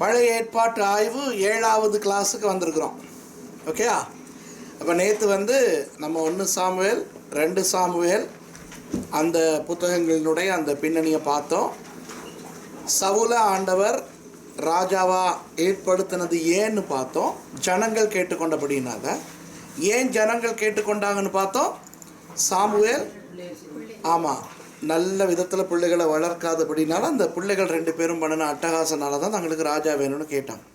பழைய ஏற்பாட்டு ஆய்வு 7வது கிளாஸுக்கு வந்திருக்கிறோம். ஓகேயா? அப்போ நேற்று நம்ம 1 சாமுவேல் 2 சாமுவேல் அந்த புத்தகங்களினுடைய அந்த பின்னணியை பார்த்தோம். சவுல ஆண்டவர் ராஜாவா ஏற்படுத்தினது ஏன்னு பார்த்தோம். ஜனங்கள் கேட்டுக்கொண்டபடினால. ஏன் ஜனங்கள் கேட்டுக்கொண்டாங்கன்னு பார்த்தோம். சாமுவேல் ஆமாம் நல்ல விதத்தில் பிள்ளைகளை வளர்க்காதபடினால அந்த பிள்ளைகள் 2 பேரும் பண்ணின அட்டகாசனால தான் தங்களுக்கு ராஜா வேணும்னு கேட்டாங்க.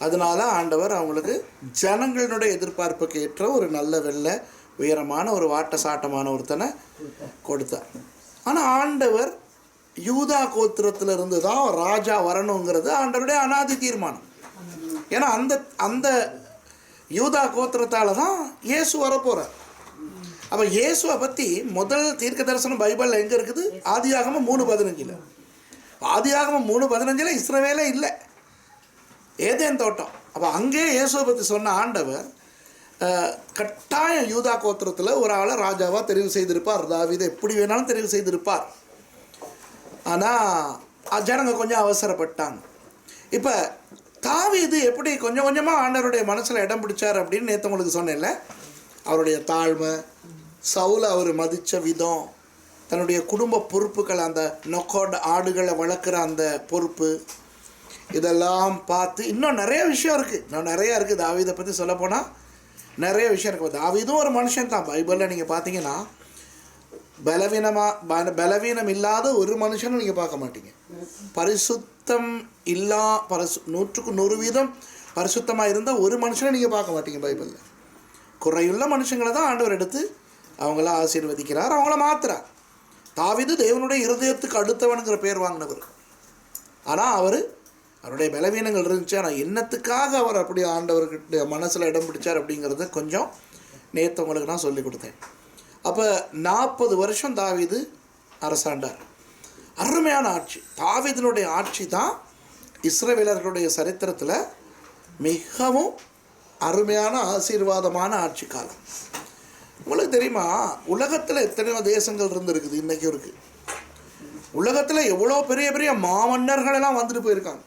அதனால ஆண்டவர் அவங்களுக்கு ஜனங்களுடைய எதிர்பார்ப்புக்கு ஏற்ற ஒரு நல்ல வெள்ளை உயரமான ஒரு வாட்ட சாட்டமான ஒருத்தனை கொடுத்தார். ஆனால் ஆண்டவர் யூதா கோத்திரத்திலிருந்து தான் ராஜா வரணுங்கிறது ஆண்டவருடைய அனாதி தீர்மானம். ஏன்னா அந்த அந்த யூதா கோத்திரத்தால் தான் இயேசு வரப்போகிறார். அப்போ இயேசுவை பற்றி முதல் தீர்க்க தரிசனம் பைபிளில் எங்கே இருக்குது? ஆதியாகமம் 3:15. ஆதியாகமம் 3:15 இஸ்ரவேலே இல்லை, ஏதேன் தோட்டம். அப்போ அங்கேயே இயேசுவை பற்றி சொன்ன ஆண்டவர் கட்டாயம் யூதா கோத்திரத்தில் ஒரு ஆளை ராஜாவாக தெரிவு செய்திருப்பார். தாவீதை எப்படி வேணாலும் தெரிவு செய்திருப்பார். ஆனால் ஜனங்க கொஞ்சம் அவசரப்பட்டாங்க. இப்போ தாவீது எப்படி கொஞ்சம் கொஞ்சமாக ஆண்டவருடைய மனசில் இடம் பிடிச்சார் அப்படின்னு நேற்று உங்களுக்கு சொன்னேன்ல. அவருடைய தாழ்மை, சவுலை அவர் மதித்த விதம், தன்னுடைய குடும்ப பொறுப்புகள், அந்த நொக்கோட ஆடுகளை வளர்க்குற அந்த பொறுப்பு, இதெல்லாம் பார்த்து இன்னும் நிறைய விஷயம் இருக்குது. இன்னும் நிறையா இருக்குது தாவீதை பற்றி சொல்லப்போனால் நிறைய விஷயம் இருக்குது. தாவீதும் ஒரு மனுஷன் தான். பைபிளில் நீங்கள் பார்த்தீங்கன்னா பலவீனம் இல்லாத ஒரு மனுஷனும் நீங்கள் பார்க்க மாட்டீங்க. பரிசுத்தம் 100க்கு 100% பரிசுத்தமாக இருந்தால் ஒரு மனுஷனை நீங்கள் பார்க்க மாட்டீங்க பைபிளில். குறையுள்ள மனுஷங்களை தான் ஆண்டவர் எடுத்து அவங்கள ஆசீர்வதிக்கிறார், அவங்கள மாத்துறார். தாவீது தேவனுடைய இருதயத்துக்கு அடுத்தவனுங்கிற பேர் வாங்கினவர். ஆனால் அவருடைய பலவீனங்கள் இருந்துச்சு. ஆனால் என்னத்துக்காக அவர் அப்படி ஆண்டவர்கிட்ட மனசில் இடம் பிடிச்சார் அப்படிங்கிறத கொஞ்சம் நேற்று உங்களுக்கு நான் சொல்லி கொடுத்தேன். அப்போ 40 வருஷம் தாவீது அரசாண்டார். அருமையான ஆட்சி. தாவீதினுடைய ஆட்சி தான் இஸ்ரவேலர்களுடைய சரித்திரத்தில் மிகவும் அருமையான ஆசீர்வாதமான ஆட்சி காலம். உங்களுக்கு தெரியுமா, உலகத்தில் எத்தனையோ தேசங்கள் இருந்துருக்குது, இன்றைக்கும் இருக்குது. உலகத்தில் எவ்வளோ பெரிய பெரிய மாமன்னர்களெல்லாம் வந்துட்டு போயிருக்காங்க.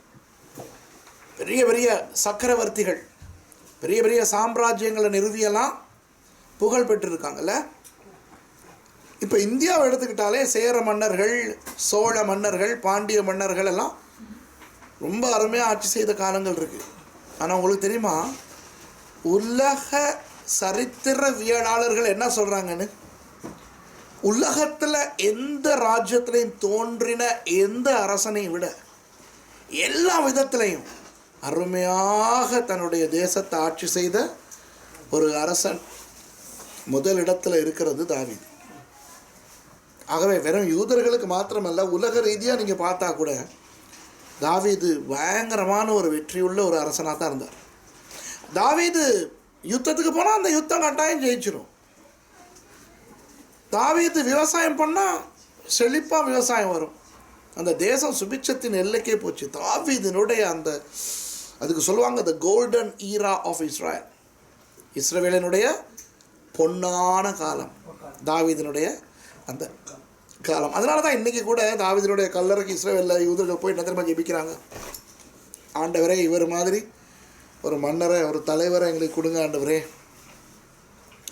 பெரிய பெரிய சக்கரவர்த்திகள் பெரிய பெரிய சாம்ராஜ்யங்களை நிறுவியெல்லாம் புகழ் பெற்றிருக்காங்கல்ல. இப்போ இந்தியாவை எடுத்துக்கிட்டாலே சேர மன்னர்கள், சோழ மன்னர்கள், பாண்டிய மன்னர்கள் எல்லாம் ரொம்ப அருமையாக ஆட்சி செய்த காலங்கள் இருக்குது. ஆனால் உங்களுக்கு தெரியுமா, உலக சரித்திரவியலாளர்கள் என்ன சொல்கிறாங்கன்னு, உலகத்தில் எந்த ராஜ்யத்திலையும் தோன்றின எந்த அரசனையும் விட எல்லா விதத்திலையும் அருமையாக தன்னுடைய தேசத்தை ஆட்சி செய்த ஒரு அரசன் முதல் இடத்துல இருக்கிறது தாவீது. ஆகவே வெறும் யூதர்களுக்கு மாத்திரமல்ல, உலக ரீதியாக நீங்கள் பார்த்தா கூட தாவீது பயங்கரமான ஒரு வெற்றியுள்ள ஒரு அரசனாக தான் இருந்தார். தாவீது யுத்தத்துக்கு போனால் அந்த யுத்தம் கட்டாயம் ஜெயிச்சிடும். தாவீது விவசாயம் பண்ணால் செழிப்பாக விவசாயம் வரும். அந்த தேசம் சுபிட்சத்தின் எல்லைக்கே போச்சு. தாவீதினுடைய அந்த அதுக்கு சொல்லுவாங்க the golden era of Israel. இஸ்ரவேலினுடைய பொன்னான காலம் தாவீதினுடைய அந்த காலம். அதனால தான் இன்றைக்கி கூட தாவீதினுடைய கல்லறைக்கு இஸ்ரவேலில் யூதர்கள் போய் நதிரமா ஜெபிக்கிறாங்க. ஆண்டவரே, இவர் மாதிரி ஒரு மன்னரை, ஒரு தலைவரை எங்களுக்கு கொடுங்க ஆண்டவரே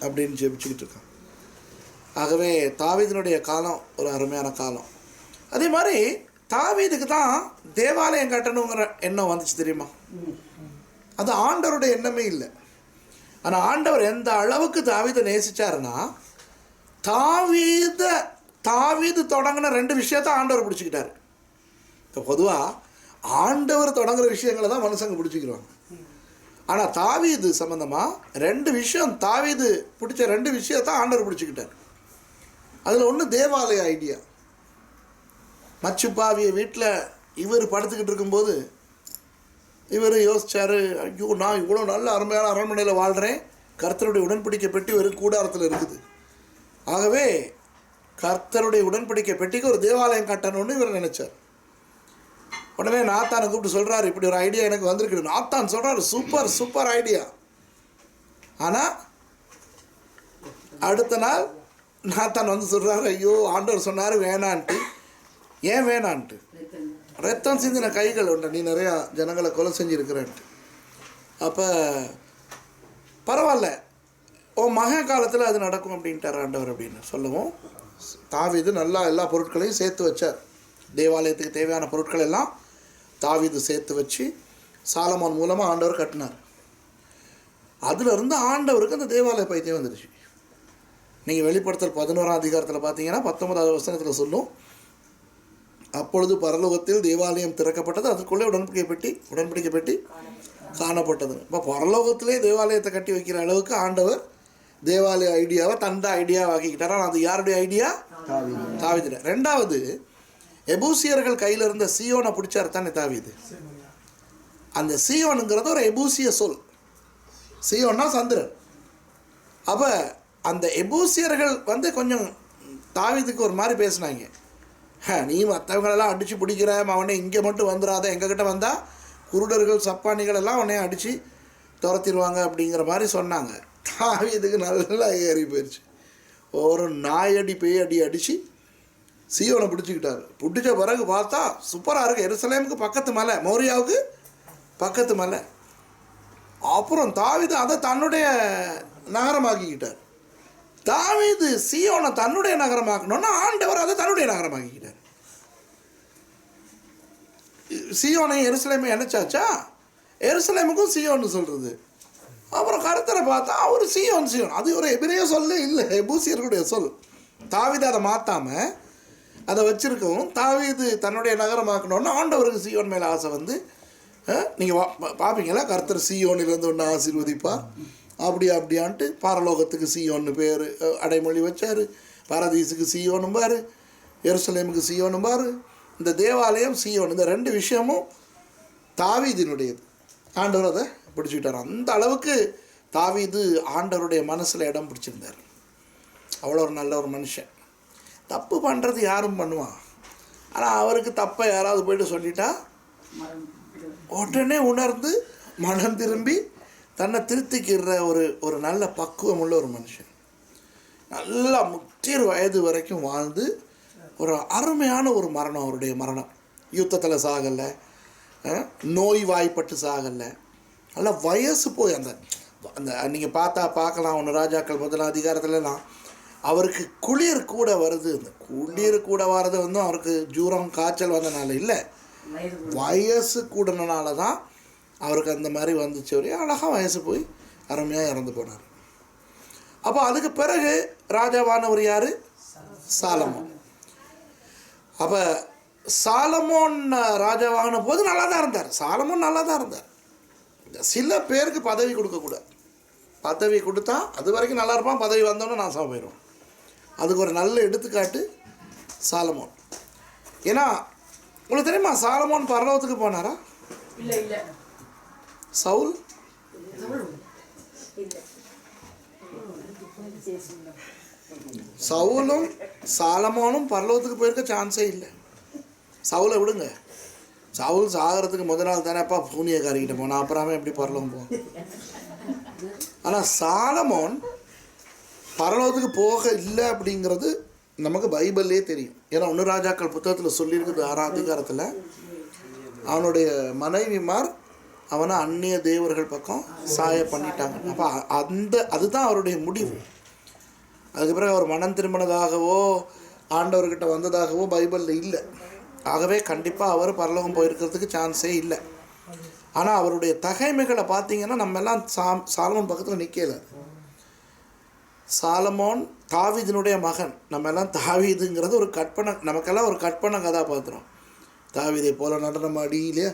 அப்படின்னு ஜெபிச்சுக்கிட்டு இருக்காங்க. ஆகவே தாவீதினுடைய காலம் ஒரு அருமையான காலம். அதே மாதிரி தாவீதுக்கு தான் தேவாலயம் கட்டணுங்கிற எண்ணம் வந்துச்சு தெரியுமா. அது ஆண்டவருடைய எண்ணமே இல்லை. ஆனால் ஆண்டவர் எந்த அளவுக்கு தாவீதை நேசிச்சாருன்னா, தாவீது தொடங்கின 2 விஷயத்த ஆண்டவர் பிடிச்சிக்கிட்டாரு. இப்போ பொதுவாக ஆண்டவர் தொடங்குற விஷயங்களை தான் மனுஷங்க பிடிச்சிக்கிறாங்க. ஆனால் தாவீது சம்மந்தமாக 2 விஷயம், தாவீது பிடிச்ச 2 விஷயத்தான் ஆண்டவர் பிடிச்சிக்கிட்டார். அதில் ஒன்று தேவாலய ஐடியா. மச்சுப்பாவிய வீட்டில் இவர் படுத்துக்கிட்டு இருக்கும்போது இவர் யோசித்தார், ஐயோ நான் இவ்வளோ நல்ல அருமையான அரண்மனையில் வாழ்கிறேன், கர்த்தருடைய உடன்படிக்கை பெட்டி ஒரு கூடாரத்தில் இருக்குது. ஆகவே கர்த்தருடைய உடன்படிக்கை பெட்டிக்கு ஒரு தேவாலயம் கட்டணும்னு இவர் நினச்சார். உடனே நாத்தானை கூப்பிட்டு சொல்கிறார், இப்படி ஒரு ஐடியா எனக்கு வந்திருக்கு. நாத்தான் சொல்கிறார், சூப்பர் சூப்பர் ஐடியா. ஆனால் அடுத்த நாள் நாத்தான் சொல்கிறாரு, ஐயோ ஆண்டவர் சொன்னார் வேணான்ட்டு. ஏன் வேணான்ட்டு? ரத்தம் சிந்தின கைகள் உண்டு, நீ நிறையா ஜனங்களை கொலை செஞ்சுருக்கிறன்ட்டு. அப்போ பரவாயில்ல, உன் மகன் காலத்தில் அது நடக்கும் அப்படின்ட்டார் ஆண்டவர் அப்படின்னு சொல்லவும், தாவீது நல்லா எல்லா பொருட்களையும் சேர்த்து வச்சார். தேவாலயத்துக்கு தேவையான பொருட்கள் எல்லாம் தாவீது சேர்த்து வச்சு சாலமோன் மூலமாக ஆண்டவர் கட்டினார். அதிலிருந்து ஆண்டவருக்கு அந்த தேவாலய பைத்தியம் வந்துடுச்சு. நீங்கள் வெளிப்படுத்தல் 11ஆம் அதிகாரத்தில் பார்த்தீங்கன்னா 19வது வசனத்தில் சொல்லும், அப்பொழுது பரலோகத்தில் தேவாலயம் திறக்கப்பட்டது, அதுக்குள்ளே உடன்படிக்கை பெட்டி காணப்பட்டது. இப்போ பரலோகத்திலே தேவாலயத்தை கட்டி வைக்கிற அளவுக்கு ஆண்டவர் தேவாலய ஐடியாவை தந்த ஐடியாவாக்கிக்கிட்டார். ஆனால் அது யாருடைய ஐடியா? தாவீது. ரெண்டாவது, எபூசியர்கள் கையில் இருந்த சீயோனை பிடிச்சார் தானே தாவீது. அந்த சீயோனுங்கிறது ஒரு எபூசிய சொல். சீயோன்னா சந்திரன். அப்போ அந்த எபூசியர்கள் வந்து கொஞ்சம் தாவீதுக்கு ஒரு மாதிரி பேசினாங்க. நீ மற்றவங்களெல்லாம் அடித்து பிடிக்கிற, அவனே இங்கே மட்டும் வந்துடாத, எங்ககிட்ட வந்தால் குருடர்கள் சப்பானிகள் எல்லாம் அவனே அடித்து துரத்திடுவாங்க அப்படிங்கிற மாதிரி சொன்னாங்க. தாவீதுக்கு நல்லா ஏறி போயிடுச்சு. ஒரு நாயடி பேயடி அடித்து சீயோனை பிடிச்சிக்கிட்டாரு. பிடிச்ச பிறகு பார்த்தா சூப்பராக இருக்குது. எருசலேமுக்கு பக்கத்து மலை, மோரியாவுக்கு பக்கத்து மலை. அப்புறம் தாவீது அதை தன்னுடைய நகரமாக்கிக்கிட்டார். தாவீது சீயோனை தன்னுடைய நகரமாக்கணும்னா ஆண்டவர் அதை தன்னுடைய நகரமாக்கிக்கிட்டார். சீயோனை எருசலேமை இணைச்சாச்சா, எருசலேமுக்கும் சீயோன்னு சொல்கிறது. அப்புறம் கருத்தரை பார்த்தா அவர் சீயோன். அது ஒரு எபிரேய சொல்லே இல்லை, எபூசியர்களுடைய சொல். தாவீது அதை மாற்றாமல் அதை வச்சுருக்கவும், தாவீது தன்னுடைய நகரமாக்கணுன்னா ஆண்டவருக்கு சீயோன் மேலே ஆசை வந்து, நீங்கள் பார்ப்பீங்களா, கர்த்தர் சீயோனிலேருந்து ஒன்று ஆசீர்வதிப்பார் அப்படியான்ட்டு பரலோகத்துக்கு சீயோன்னு பேர் அடைமொழி வச்சார். பரதீசுக்கு சீயோனும் பாரு, எருசலேமுக்கு சீயோனும் பாரு, இந்த தேவாலயம் சீயோன். இந்த ரெண்டு விஷயமும் தாவீதினுடையது. ஆண்டவர் அதை பிடிச்சிக்கிட்டார். அந்த அளவுக்கு தாவீது ஆண்டவருடைய மனசில் இடம் பிடிச்சிருந்தார். அவ்வளோ ஒரு நல்ல ஒரு மனுஷன். தப்பு பண்ணுறது யாரும் பண்ணுவான். ஆனால் அவருக்கு தப்பை யாராவது போய்ட்டு சொல்லிட்டா உடனே உணர்ந்து மனம் திரும்பி தன்னை திருத்திக்கிற ஒரு நல்ல பக்குவம் உள்ள ஒரு மனுஷன். நல்லா 30 வயது வரைக்கும் வாழ்ந்து ஒரு அருமையான ஒரு மரணம். அவருடைய மரணம் யுத்தத்தில் சாகலை, நோய் வாய்ப்பட்டு சாகலை, நல்லா வயசு போய் அந்த அந்த நீங்கள் பார்க்கலாம் 1 ராஜாக்கள் 1ஆம் அதிகாரத்துலலாம் அவருக்கு குளிர் கூட வருது. அந்த குளிர் கூட வர்றது வந்து அவருக்கு ஜூரம் காய்ச்சல் வந்தனால இல்லை, வயசு கூடனால தான் அவருக்கு அந்த மாதிரி வந்துச்சு. ஒரு அழகாக வயசு போய் அருமையாக இறந்து போனார். அப்போ அதுக்கு பிறகு ராஜாவானவர் யார்? சாலமோன். அப்போ சாலமோன் ராஜாவான போது நல்லா தான் இருந்தார். சாலமோன் நல்லா தான் இருந்தார். சில பேருக்கு பதவி கொடுக்கக்கூடாது. பதவி கொடுத்தா அது வரைக்கும் நல்லா இருப்பான், பதவி வந்தோன்னே நான் போயிடுவோம். அதுக்கு ஒரு நல்ல எடுத்துக்காட்டு சாலமோன். ஏன்னா உங்களுக்கு தெரியுமா, சாலமோன் பரலோகத்துக்கு போனாரா? சவுல் சவுலும் சாலமோனும் பரலோகத்துக்கு போயிருக்க சான்ஸே இல்லை. சவுலை விடுங்க, சவுல் சாகிறதுக்கு முதல் நாள் தானேப்பா பூனியக்காரிக்கிட்ட போனான், அப்புறமே எப்படி பரலோகம் போகும். ஆனால் சாலமோன் பரலோகத்துக்கு போக இல்லை அப்படிங்கிறது நமக்கு பைபிள்லேயே தெரியும். ஏன்னா 1 ராஜாக்கள் புத்தகத்தில் சொல்லியிருக்குது 6ஆம் அதிகாரத்தில், அவனுடைய மனைவிமார் அவனை அந்நிய தேவர்கள் பக்கம் சாய பண்ணிட்டாங்க. அப்போ அதுதான் அவருடைய முடிவு. அதுக்கு பிறகு அவர் மனம் திரும்பினதாகவோ ஆண்டவர்கிட்ட வந்ததாகவோ பைபிளில் இல்லை. ஆகவே கண்டிப்பாக அவர் பரலோகம் போயிருக்கிறதுக்கு சான்ஸே இல்லை. ஆனால் அவருடைய தகைமைகளை பார்த்தீங்கன்னா நம்ம எல்லாம் சாலமோன் பக்கத்தில் நிற்கலை. சாலமோன் தாவீதினுடைய மகன். நம்ம எல்லாம் தாவீதுங்கிறது ஒரு கற்பனை, நமக்கெல்லாம் ஒரு கற்பனை கதாபாத்திரம். தாவீதை போல நடனம் ஆடி இல்லையா,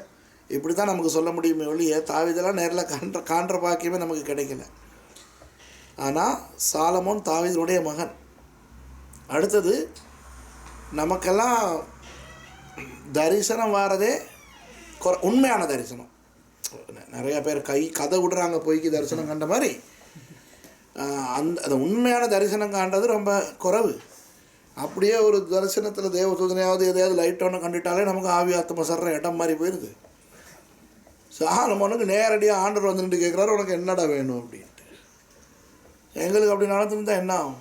இப்படி தான் நமக்கு சொல்ல முடியுமே ஒழிய தாவீதெல்லாம் நேரில் காண்ற பாக்கியமே நமக்கு கிடைக்கல. ஆனால் சாலமோன் தாவீதினுடைய மகன். அடுத்தது நமக்கெல்லாம் தரிசனம் வாரதே உண்மையான தரிசனம். நிறையா பேர் கதை விடுறாங்க பொய்க்கு தரிசனம் கண்ட மாதிரி. அந்த உண்மையான தரிசனம் காண்றது ரொம்ப குறைவு. அப்படியே ஒரு தரிசனத்தில் தேவதூதனையாவது எதையாவது லைட் ஒன்று கண்டுட்டாலே நமக்கு ஆவி ஆத்ம சர்ற இடம் மாதிரி போயிடுது. சாலமோனுக்கு நேரடியாக ஆண்டவர் வந்து நின்று கேட்குறாரு, உனக்கு என்னடா வேணும் அப்படின்ட்டு. எங்களுக்கு அப்படி நடந்துருந்தா என்ன ஆகும்?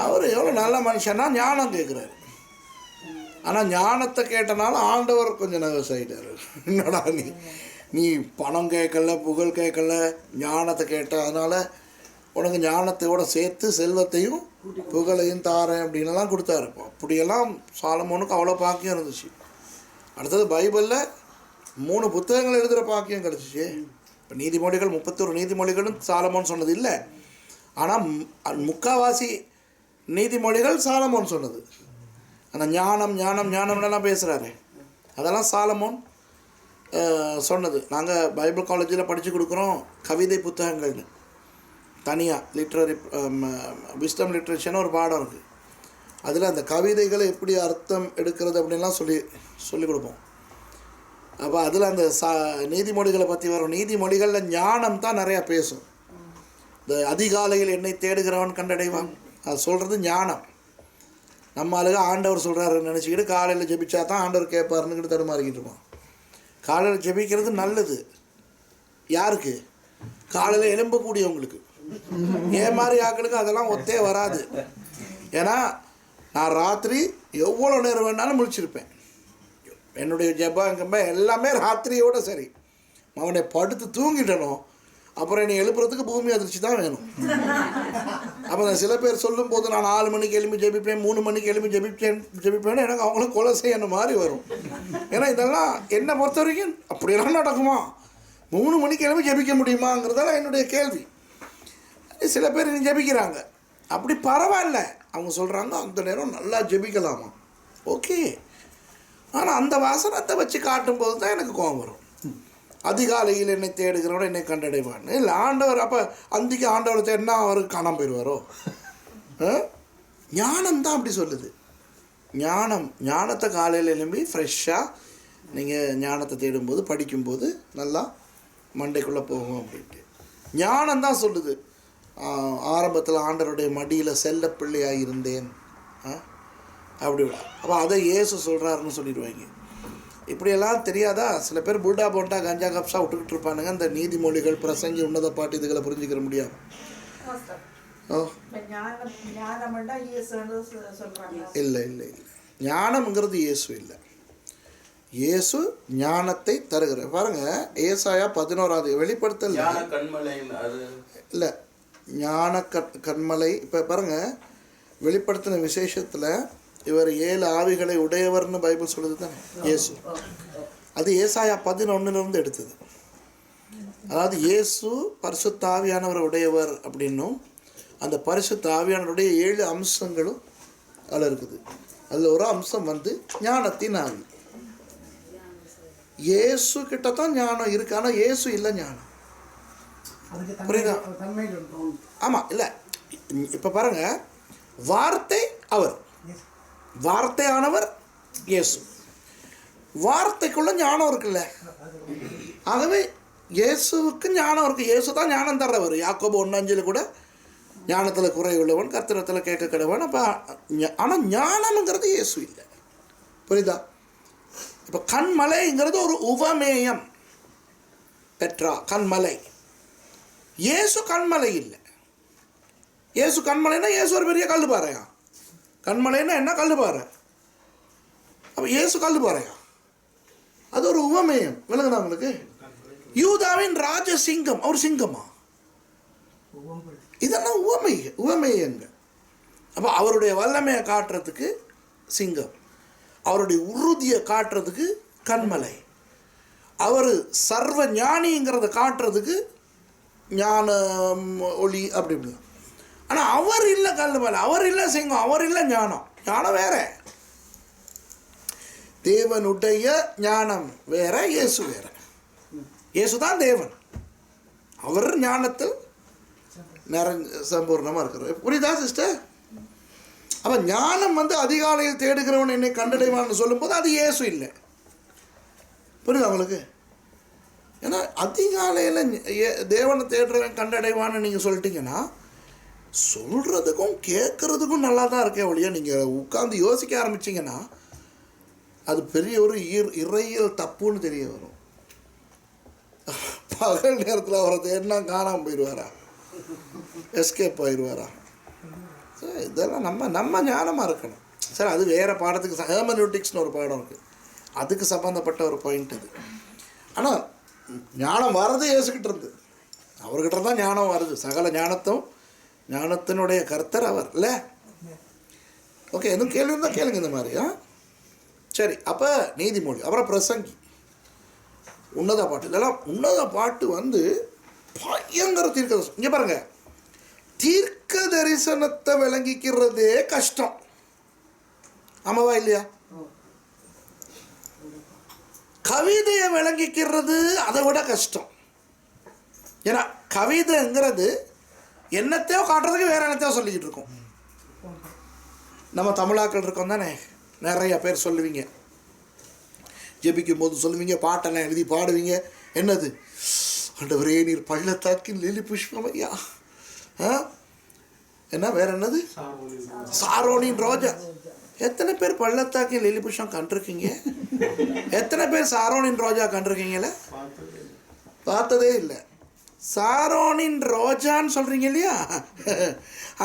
அவர் எவ்வளோ நல்ல மனுஷன்னா ஞானம் கேட்குறாரு. ஆனால் ஞானத்தை கேட்டனால ஆண்டவர் கொஞ்சம் நர்வஸ் ஆகிட்டார். என்னடா நீ பணம் கேட்கல, புகழ் கேட்கல, ஞானத்தை கேட்ட, அதனால் உனக்கு ஞானத்தையோடு சேர்த்து செல்வத்தையும் புகழையும் தாரேன் அப்படின்லாம் கொடுத்தாரு. அப்படியெல்லாம் சாலமோனுக்கு அவ்வளோ பாக்கியம் இருந்துச்சு. அடுத்தது பைபிளில் 3 புத்தகங்கள் எழுதுகிற பாக்கியம் கிடச்சிச்சு. இப்போ நீதிமொழிகள் 31 நீதிமொழிகளும் சாலமோன் சொன்னது இல்லை, ஆனால் முக்கால்வாசி நீதிமொழிகள் சாலமோன் சொன்னது. அந்த ஞானம் ஞானம் ஞானம்லாம் பேசுகிறாரு, அதெல்லாம் சாலமோன் சொன்னது. நாங்கள் பைபிள் காலேஜில் படித்து கொடுக்குறோம் கவிதை புத்தகங்கள்னு தனியாக லிட்ரரி விஸ்டம் லிட்ரேச்சர்னு ஒரு பாடம் இருக்குது. அதில் அந்த கவிதைகளை எப்படி அர்த்தம் எடுக்கிறது அப்படின்லாம் சொல்லி கொடுப்போம். அப்போ அதில் அந்த நீதிமொழிகளை பற்றி வரும். நீதிமொழிகளில் ஞானம் தான் நிறையா பேசும். இந்த அதிகாலையில் என்னை தேடுகிறவன் கண்டடைவான், அது சொல்கிறது ஞானம். நம்ம ஆளுக ஆண்டவர் சொல்கிறாருன்னு நினச்சிக்கிட்டு காலையில் ஜெபிச்சா தான் ஆண்டவர் கேட்பாருன்னு தடுமாறிக்கிட்டு இருப்போம். காலையில் ஜெபிக்கிறது நல்லது. யாருக்கு? காலையில் எழும்பக்கூடியவங்களுக்கு. ஏன் மாதிரி ஆக்களுக்கு அதெல்லாம் ஒத்தே வராது. ஏன்னா நான் ராத்திரி எவ்வளோ நேரம் வேணாலும் முழிச்சிருப்பேன். என்னுடைய ஜெபம் எல்லாமே ராத்திரியோடு சரி. அவனை படுத்து தூங்கிட்டனும், அப்புறம் என்னை எழுப்புறதுக்கு பூமி அதிர்ச்சி தான் வேணும். அப்போ சில பேர் சொல்லும் போது நான் 4 மணிக்கு எழுப்பி ஜெபிப்பேன், 3 மணிக்கு எழுப்பி ஜெபிப்பேன்னு எனக்கு அவங்களும் கொலை செய்யணும் மாதிரி வரும். ஏன்னா இதெல்லாம் என்னை பொறுத்த வரைக்கும் அப்படியெல்லாம் நடக்குமா? 3 மணிக்கு எழுப்பி ஜெபிக்க முடியுமாங்கிறதெல்லாம் என்னுடைய கேள்வி. சில பேர் ஜெபிக்கிறாங்க, அப்படி பரவாயில்ல. அவங்க சொல்கிறாங்க அந்த நேரம் நல்லா ஜெபிக்கலாமா, ஓகே. ஆனால் அந்த வாசனத்தை வச்சு காட்டும்போது தான் எனக்கு கோபம் வரும். அதிகாலையில் என்னை தேடுகிறவட என்னை கண்டடைவான்னு இல்லை ஆண்டவர். அப்போ அந்திக்கு ஆண்டவரை தேடினா அவருக்கு காணாமல் போயிடுவாரோ? ஞானம் தான் அப்படி சொல்லுது. ஞானத்தை காலையில் எழும்பி ஃப்ரெஷ்ஷாக நீங்கள் ஞானத்தை தேடும்போது படிக்கும்போது நல்லா மண்டைக்குள்ளே போகும் அப்படின்ட்டு ஞானம் தான் சொல்லுது. ஆரம்பத்தில் ஆண்டவருடைய மடியில் செல்ல பிள்ளையாக இருந்தேன் அப்படி. அப்போ அதை இயேசு சொல்கிறாருன்னு சொல்லிடுவாங்க. இப்படியெல்லாம் தெரியாதா? சில பேர் புல்டா போண்டா கஞ்சா கப்ஸாக விட்டுக்கிட்டு இருப்பானுங்க. இந்த நீதிமொழிகள், பிரசங்கி, உன்னத பாட்டு இதுகளை புரிஞ்சுக்கிற முடியாது. இல்லை இல்லை இல்லை, ஞானம்ங்கிறது இயேசு இல்லை. இயேசு ஞானத்தை தருகிற. பாருங்க ஏசாயா 11 வெளிப்படுத்தல் இல்லை, ஞான கண்மலை. இப்போ பாருங்கள் வெளிப்படுத்தின விசேஷத்தில் இவர் 7 ஆவிகளை உடையவர்னு பைபிள் சொல்லுது தானே இயேசு. அது ஏசாயா 11 எடுத்தது. அதாவது இயேசு பரிசுத்த ஆவியானவர் உடையவர் அப்படின்னும் அந்த பரிசுத்த ஆவியானவருடைய 7 அம்சங்களும் அதில் இருக்குது. அதில் ஒரு அம்சம் ஞானத்தின் ஆவி. இயேசு கிட்ட தான் ஞானம் இருக்கு, ஆனால் இயேசு இல்லை ஞானம். புரியுதா? ஆமாம். இல்லை இப்போ பாருங்க, வார்த்தை அவர், வார்த்தையானவர் இயேசு. வார்த்தைக்குள்ள ஞானம் இருக்குல்ல, ஆகவே இயேசுவுக்கு ஞானம் இருக்குது. இயேசு தான் ஞானம் தர்றவர். யாக்கோபு 1:5 கூட ஞானத்தில் குறைவுள்ளவன் கர்த்தரத்தில் கேட்க கிடவன். அப்போ ஆனால் ஞானம்ங்கிறது இயேசு இல்லை. புரியுதா? இப்போ கண்மலைங்கிறது ஒரு உவமேயம். பெட்ரா கண்மலை, இயேசு கண்மலை இல்லை. இயேசு கண்மலைன்னா இயேசு ஒரு பெரிய கல் பாறையா? கண்மலைன்னா என்ன? கல் பாறை. அப்போ இயேசு கல் பாறையா? அது ஒரு உவமேயம். விளங்குதா உங்களுக்கு? யூதாவின் ராஜசிங்கம், அவர் சிங்கமா? இதெல்லாம் உவமேயங்க. அப்போ அவருடைய வல்லமையை காட்டுறதுக்கு சிங்கம், அவருடைய உறுதியை காட்டுறதுக்கு கண்மலை, அவர் சர்வ ஞானிங்கிறத காட்டுறதுக்கு ஞான ஒளி அப்படி இப்படி. ஆனால் அவர் இல்லை கல் மலை, அவர் இல்லை சிங்கம், அவர் இல்லை ஞானம். ஞானம் வேற, தேவனுடைய ஞானம் வேற, இயேசு வேற. இயேசு தான் தேவன், அவர் ஞானத்தில் சம்பூர்ணமாக இருக்கிறார். புரியுதா சிஸ்டர்? அப்போ ஞானம் அதிகாலையில் தேடுகிறவன் என்னை கண்டடைவான்னு சொல்லும்போது அது இயேசு இல்லை. புரியுதா உங்களுக்கு? ஏன்னா அதிகாலையில் தேவனை தேடுறவன் கண்டடைவான்னு நீங்கள் சொல்லிட்டீங்கன்னா சொல்கிறதுக்கும் கேட்குறதுக்கும் நல்லா தான் இருக்கே ஒழிய நீங்கள் உட்காந்து யோசிக்க ஆரம்பிச்சிங்கன்னா அது பெரிய ஒரு இறையியல் தப்புன்னு தெரிய வரும். பகல் நேரத்தில் அவரை தேடினா காணாமல் போயிடுவாரா, எஸ்கேப் ஆயிடுவாரா? இதெல்லாம் நம்ம ஞானமாக இருக்கணும். சார் அது வேறு பாடத்துக்கு ஹெர்மனூட்டிக்ஸ்னு ஒரு பாடம் இருக்குது, அதுக்கு சம்மந்தப்பட்ட ஒரு பாயிண்ட் அது. ஆனால் ஞானம் வர்றது இயேசுக்கிட்ட இருந்து, அவர்கிட்ட தான் ஞானம் வருது. சகல ஞானத்தினுடைய கர்த்தர் அவர் இல்லை. ஓகே, எதுவும் கேள்வி இருந்தால் கேளுங்க இந்த மாதிரி. சரி, அப்போ நீதிமொழி, அப்புறம் பிரசங்கி, உன்னத பாட்டு. இதெல்லாம் உன்னத பாட்டு வந்து பயங்கர தீர்க்க தரிசனம். இங்கே பாருங்கள், தீர்க்க தரிசனத்தை விளங்கிக்கிறதே கஷ்டம். ஆமாவா இல்லையா? கவிதையை விளங்கிக்கிறது அதை விட கஷ்டம். ஏன்னா கவிதைங்கிறது என்னத்தையோ காட்டுறதுக்கு வேற என்னத்தையோ சொல்லிக்கிட்டு இருக்கோம். நம்ம தமிழாக்கள் இருக்கோம் தானே, நிறைய பேர் சொல்லுவீங்க, ஜெபிக்கும் போது சொல்லுவீங்க, பாட்டெல்லாம் எழுதி பாடுவீங்க. என்னது? ஆண்டவரே நீர் பள்ளத்தாக்கின் லிலி புஷ்பம் ஐயா. என்ன வேற என்னது? சாரோனின் ரோஜா. எத்தனை பேர் பள்ளத்தாக்கின் லிலி புஷ்பம் கண்டிருக்கீங்க? எத்தனை பேர் சாரோனின் ரோஜா கண்டிருக்கீங்களே? பார்த்ததே இல்லை. சாரோனின் ரோஜான்னு சொல்கிறீங்க இல்லையா?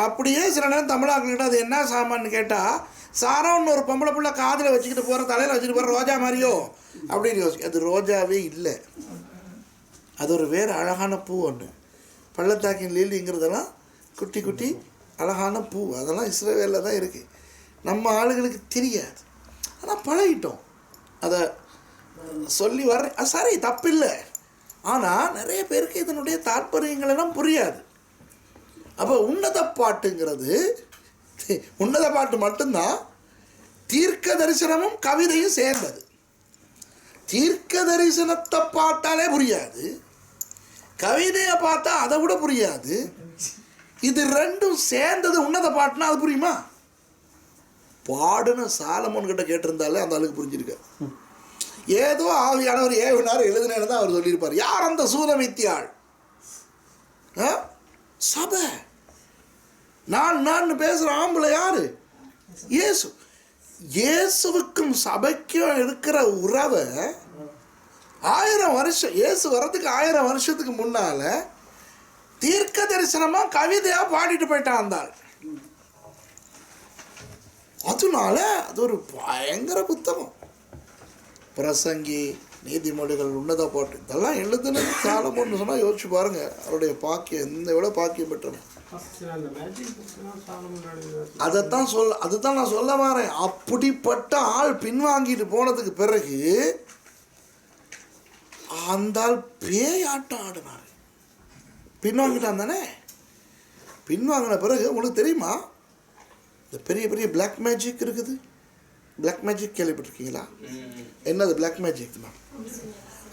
அப்படியே சில நேரம் தமிழாக்கிட்ட அது என்ன சாமான்னு கேட்டால், சாரோன்னு ஒரு பொம்பளை பிள்ளை காதில் வச்சுக்கிட்டு போகிற, தலையில் வச்சுட்டு போகிற ரோஜா மாதிரியோ அப்படின்னு யோசிச்சு. அது ரோஜாவே இல்லை, அது ஒரு வேறு அழகான பூ ஒன்று. பள்ளத்தாக்கின் லீலிங்கிறதெல்லாம் குட்டி குட்டி அழகான பூ, அதெல்லாம் இஸ்ரவேலில் தான் இருக்குது. நம்ம ஆளுகளுக்கு தெரியாது, ஆனால் பழகிட்டோம். அதை சொல்லி வர்றேன், சரி தப்பில்லை. ஆனால் நிறைய பேருக்கு இதனுடைய தாற்பயங்களெல்லாம் புரியாது. அப்போ உன்னத பாட்டுங்கிறது, உன்னத பாட்டு மட்டும்தான் தீர்க்க தரிசனமும் கவிதையும் சேர்ந்தது. தீர்க்க தரிசனத்தை பார்த்தாலே புரியாது, கவிதையை பார்த்தா அதை விட புரியாது. இது ரெண்டும் சேர்ந்தது உன்னத பாட்டுனா அது புரியுமா? பாடுன்னு சாலமோன் கிட்ட கேட்டிருந்தாலே அந்த ஆளுக்கு புரிஞ்சிருக்க. ஏதோ ஆவியானவர் ஏவினார் எழுதினேன்னு தான் அவர் சொல்லியிருப்பார். யார் அந்த சூலமித்தியாள்? சபை. நான் பேசுகிற ஆம்பளை யாரு? இயேசு. இயேசுவுக்கும் சபைக்கும் இருக்கிற உறவை 1000 வருஷம், இயேசு வர்றதுக்கு 1000 வருஷத்துக்கு முன்னால் தீர்க்க தரிசனமாக கவிதையாக பாடிட்டு போயிட்டான் அந்த ஆள். அதனால அது ஒரு பயங்கர புத்தகம். பிரசங்கி, நீதிமொழிகள், உன்னத பாட்டு, இதெல்லாம் எழுதுனது சாலமோன்னு சொன்னால் யோசிச்சு பாருங்க, அவருடைய பாக்கியம் எந்த விட பாக்கியம் பெற்றவன். அதுதான் நான் சொல்ல வரேன். அப்படிப்பட்ட ஆள் பின்வாங்கிட்டு போனதுக்கு பிறகு அந்த ஆள் பேயாட்டம் ஆடினார். பின்வாங்கிட்டான் தானே. பின்வாங்கின பிறகு உங்களுக்கு தெரியுமா, இந்த பெரிய பெரிய பிளாக் மேஜிக் இருக்குது. பிளாக் மேஜிக் கேள்விப்பட்டிருக்கீங்களா? என்னது பிளாக் மேஜிக்னா?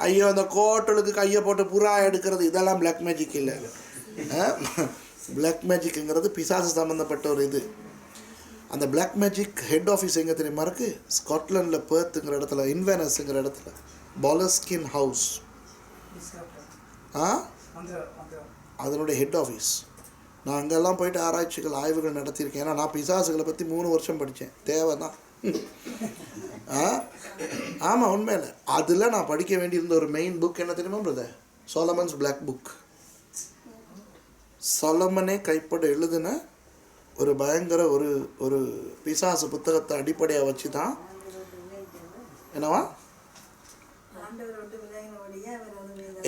ஐயோ, அந்த கோட்டலுக்கு கையை போட்டு புறா எடுக்கிறது, இதெல்லாம் பிளாக் மேஜிக் இல்லை. பிளாக் மேஜிக்குங்கிறது பிசாசு சம்மந்தப்பட்ட ஒரு இது. அந்த பிளாக் மேஜிக் ஹெட் ஆஃபீஸ் எங்கே தெரியுமா இருக்குது? ஸ்காட்லாண்டில் பெர்த்துங்கிற இடத்துல, இன்வெனஸ்ங்கிற இடத்துல, பாலஸ்கின் ஹவுஸ். அதனுடைய ஹெட் ஆஃபீஸ். நான் அங்கெல்லாம் போயிட்டு ஆராய்ச்சிகள், ஆய்வுகள் நடத்தியிருக்கேன். ஏன்னா நான் பிசாசுகளை பற்றி 3 வருஷம் படித்தேன். தேவை தான். ஆமாம், உண்மையில் அதில் நான் படிக்க வேண்டியிருந்த ஒரு மெயின் புக் என்ன தெரியுமா பிரதர்? Solomon's black book. சொலமனே கைப்பட எழுதின ஒரு பயங்கர ஒரு பிசாசு புத்தகத்தை அடிப்படையாக வச்சு தான் என்னவா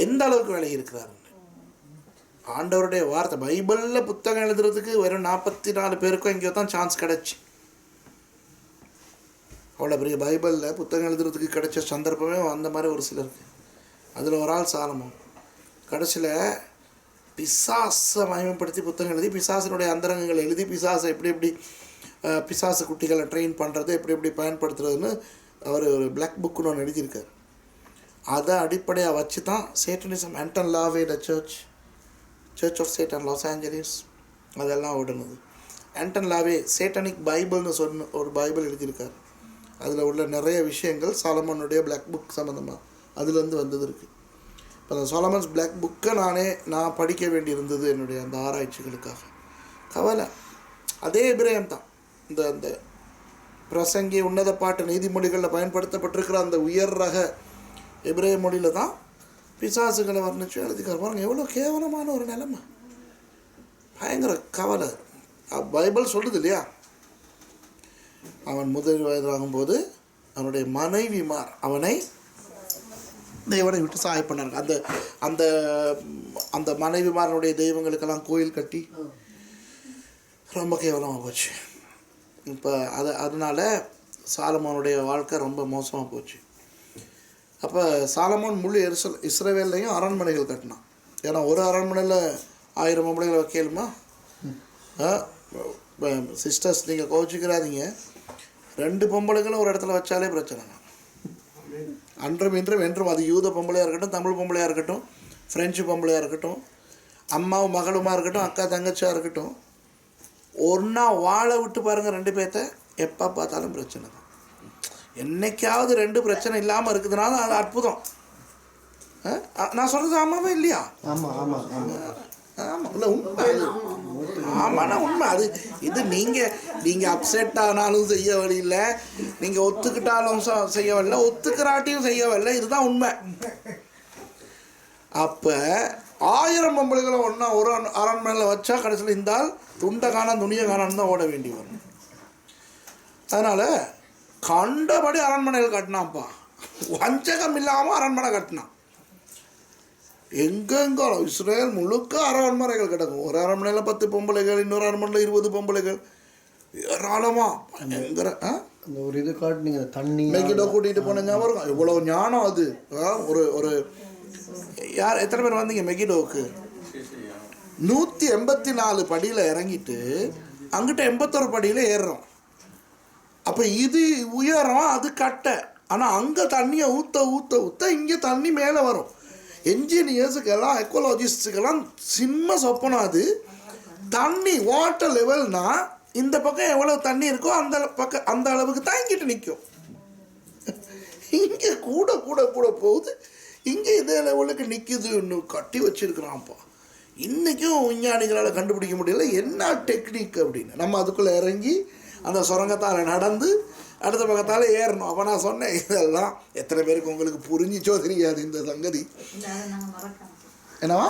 எந்த அளவுக்கு விலகி இருக்கிறாரு. ஆண்டவருடைய வார்த்தை, பைபிளில் புத்தகம் எழுதுறதுக்கு வெறும் 44 பேருக்கும் எங்கேயோ தான் சான்ஸ் கிடச்சி. அவ்வளோ பெரிய பைபிளில் புத்தகம் எழுதுறதுக்கு கிடைச்ச சந்தர்ப்பமே அந்த மாதிரி ஒரு சிலருக்கு. அதில் ஒரு ஆள் சாலமோன். கடைசியில் பிசாசை மகிமைப்படுத்தி புத்தகம் எழுதி, பிசாசினுடைய அந்தரங்கங்களை எழுதி, பிசாசை எப்படி பிசாசு குட்டிகளை ட்ரெயின் பண்ணுறது, எப்படி பயன்படுத்துறதுன்னு அவர் ஒரு பிளாக் புக்குன்னு ஒன்று எழுதியிருக்கார். அதை அடிப்படையாக வச்சு தான் Satanism, Anton LaVey the church of Satan, Los Angeles, அதெல்லாம் ஓடுனது. ஆண்டன் லாவே சேட்டனிக் பைபிள்னு சொன்ன ஒரு பைபிள் எழுதியிருக்கார். அதில் உள்ள நிறைய விஷயங்கள் சாலமோனுடைய பிளாக் புக் சம்மந்தமாக அதுலேருந்து வந்தது இருக்குது. இப்போ அந்த சாலமன்ஸ் பிளாக் புக்கை நான் படிக்க வேண்டியிருந்தது என்னுடைய அந்த ஆராய்ச்சிகளுக்காக. கவலை அதே எபிரேயம் தான். இந்த பிரசங்கி, உன்னத பாட்டு, நீதிமொழிகளில் பயன்படுத்தப்பட்டிருக்கிற அந்த உயர் ரக எபிரேய மொழியில் தான் பிசாசுகளை வர்ணிச்சு எழுதிக்கார். பாருங்க எவ்வளோ கேவலமான ஒரு நிலைமை, பயங்கர கவலை. பைபிள் சொல்லுது இல்லையா, அவன் முதல் வயதாகும்போது அவனுடைய மனைவிமார் அவனை தேவனை விட்டு சாய பண்ணாங்க. அந்த அந்த அந்த மனைவிமாரனுடைய தெய்வங்களுக்கெல்லாம் கோயில் கட்டி ரொம்ப கேவலமாக போச்சு. இப்போ அதனால சாலமோனுடைய வாழ்க்கை ரொம்ப மோசமாக போச்சு. அப்போ சாலமோன் முழு இஸ்ரவேல்லையும் அரண்மனைகள் கட்டினான். ஏன்னா ஒரு அரண்மனையில் 1000 பொம்பளைகளை வைக்கலுமா? சிஸ்டர்ஸ் நீங்கள் கோச்சிக்கிறாதீங்க, 2 பொம்பளைகளும் ஒரு இடத்துல வச்சாலே பிரச்சனைங்க. அன்றும் இன்றும் என்றும் அது யூத பொம்பளையாக இருக்கட்டும், தமிழ் பொம்பளையாக இருக்கட்டும், ஃப்ரெஞ்சு பொம்பளையாக இருக்கட்டும், அம்மாவும் மகளுமாக இருக்கட்டும், அக்கா தங்கச்சியாக இருக்கட்டும், ஒன்றா வாழ விட்டு பாருங்கள் 2 பேர்த்த, எப்போ பார்த்தாலும் பிரச்சனை தான். என்னைக்காவது 2 பிரச்சனை இல்லாமல் இருக்குதுனால அது அற்புதம். நான் சொல்கிறது ஆமாவே இல்லையா? ஆமாம் ஆமாம் ஆமாம் இல்லை உண்மை அது. ஆமாண்ணா உண்மை அது. இது நீங்கள் அப்செட் ஆனாலும் செய்ய வழியில்லை, நீங்கள் ஒத்துக்கிட்டாலும் செய்ய வரல, ஒத்துக்கிறாட்டியும் செய்ய வரல, இதுதான் உண்மை. அப்போ 1000 பொம்பளைகளை ஒன்றா ஒரு அரண்மனையில் வச்சா கடைசியில் இருந்தால் துண்டை காணான் துணியை காணான்னு தான் ஓட வேண்டி வரும். அதனால் கண்டபடி அரண்மனைகள் கட்டினான்ப்பா, வஞ்சகம் இல்லாமல் அரண்மனை கட்டினான். எங்கெங்கோ இஸ்ரேல் முழுக்க அரண்மனைகள் கிடக்கும். ஒரு அரண்மனையில் 10 பொம்பளைகள், இன்னொரு அரண்மனையில் 20 பொம்பளைகள், ஏராளமாக பயங்கர. அந்த ஒரு இது காட்டினீங்க, தண்ணி மெகிடோ கூட்டிகிட்டு போன ஞாபகம் இருக்கும். இவ்வளோ ஞானம் அது. ஒரு ஒரு யார் எத்தனை பேர் வந்தீங்க மெகிடோவுக்கு? 184 படியில் இறங்கிட்டு அங்கிட்ட 81 படியில் ஏறுறோம். அப்போ இது உயரம், அது கட்டை. ஆனால் அங்கே தண்ணியை ஊற்ற ஊற்ற ஊற்ற இங்கே தண்ணி மேலே வரும். என்ஜினியர்ஸுக்கெல்லாம் எக்கோலாஜிஸ்டுக்கெல்லாம் சின்ன சொப்பனம் அது. தண்ணி வாட்டர் லெவல்னால் இந்த பக்கம் எவ்வளோ தண்ணி இருக்கோ அந்த அளவுக்கு தான் இங்கிட்ட நிற்கும். இங்கே கூட கூட கூட போகுது, இங்கே இதே லெவலுக்கு நிற்குதுன்னு கட்டி வச்சுருக்குறான்ப்பா. இன்றைக்கும் விஞ்ஞானிகளால் கண்டுபிடிக்க முடியல என்ன டெக்னிக் அப்படின்னு. நம்ம அதுக்குள்ளே இறங்கி அந்த சுரங்கத்தால் நடந்து அடுத்த பக்கத்தால் ஏறணும். அப்போ நான் சொன்னேன், இதெல்லாம் எத்தனை பேருக்கு உங்களுக்கு புரிஞ்சிச்சோ தெரியாது இந்த சங்கதி. என்னவா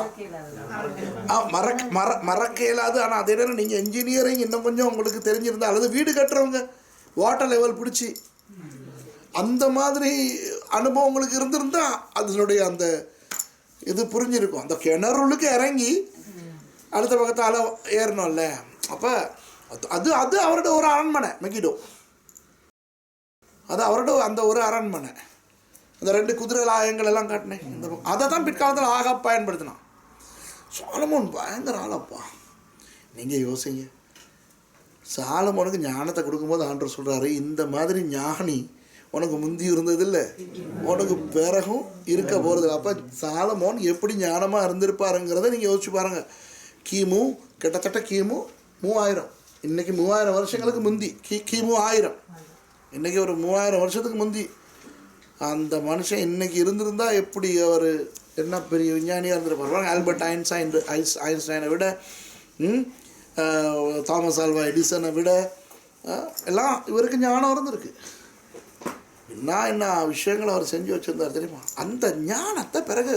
மறக்க இயலாது. ஆனால் அதே நேரம் நீங்கள் என்ஜினியரிங் இன்னும் கொஞ்சம் உங்களுக்கு தெரிஞ்சிருந்தா, அல்லது வீடு கட்டுறவங்க வாட்டர் லெவல் பிடிச்சி அந்த மாதிரி அனுபவம் உங்களுக்கு இருந்திருந்தா அதனுடைய அந்த இது புரிஞ்சிருக்கும். அந்த கிணறுளுக்கு இறங்கி அடுத்த பக்கத்தால் ஏறணும்ல. அப்போ அது அது அவரோட ஒரு அரண்மனை மெகிடோ. அது அவரோட அந்த ஒரு அரண்மனை. அந்த 2 குதிரை லாயங்கள் எல்லாம் காட்டினேன். அதை தான் பிற்காலத்தில் ஆக பயன்படுத்தினான். சாலமோன் பயங்கர ஆளப்பா. நீங்கள் யோசிங்க, சாலமோனுக்கு ஞானத்தை கொடுக்கும்போது ஆண்டவர் சொல்கிறாரு, இந்த மாதிரி ஞானி உனக்கு முந்தி இருந்ததில்லை, உனக்கு பிறகும் இருக்க போகிறது. அப்போ சாலமோன் எப்படி ஞானமாக இருந்திருப்பாருங்கிறத நீங்கள் யோசிச்சு பாருங்கள். கிட்டத்தட்ட கிமு 3000, இன்றைக்கி 3000 வருஷங்களுக்கு முந்தி, கிமு 1000, இன்றைக்கி ஒரு 3000 வருஷத்துக்கு முந்தி அந்த மனுஷன் இன்றைக்கி இருந்திருந்தால் எப்படி அவர் என்ன பெரிய விஞ்ஞானியாக இருந்திருப்பார். ஆல்பர்ட் ஐன்ஸ்டைனை விட, தாமஸ் ஆல்வா எடிசனை விட எல்லாம் இவருக்கு ஞானம் இருந்திருக்கு. என்ன விஷயங்களை அவர் செஞ்சு வச்சுருந்தார் தெரியுமா? அந்த ஞானத்தை பிறகு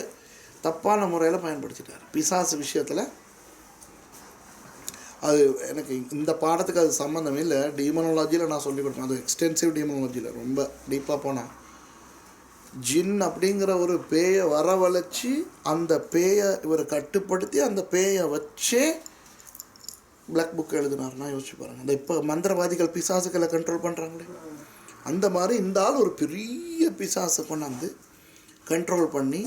தப்பான முறையில் பயன்படுத்திட்டார் பிசாசு விஷயத்தில். அது எனக்கு இந்த பாடத்துக்கு அது சம்மந்தம் இல்லை. டீமனாலஜியில் நான் சொல்லிக் கொடுப்பேன். அது எக்ஸ்டென்சிவ் டீமனாலஜியில் ரொம்ப டீப்பாக போனேன். ஜின் அப்படிங்கிற ஒரு பேயை வரவழைச்சி அந்த பேயை இவர் கட்டுப்படுத்தி அந்த பேயை வச்சே பிளாக் புக் எழுதினார்னா யோசிச்சு பாருங்கள். அந்த இப்போ மந்திரவாதிகள் பிசாசுக்களை கண்ட்ரோல் பண்ணுறாங்களே, அந்த மாதிரி இந்த ஆள் ஒரு பெரிய பிசாசை கொண்டாந்து கண்ட்ரோல் பண்ணி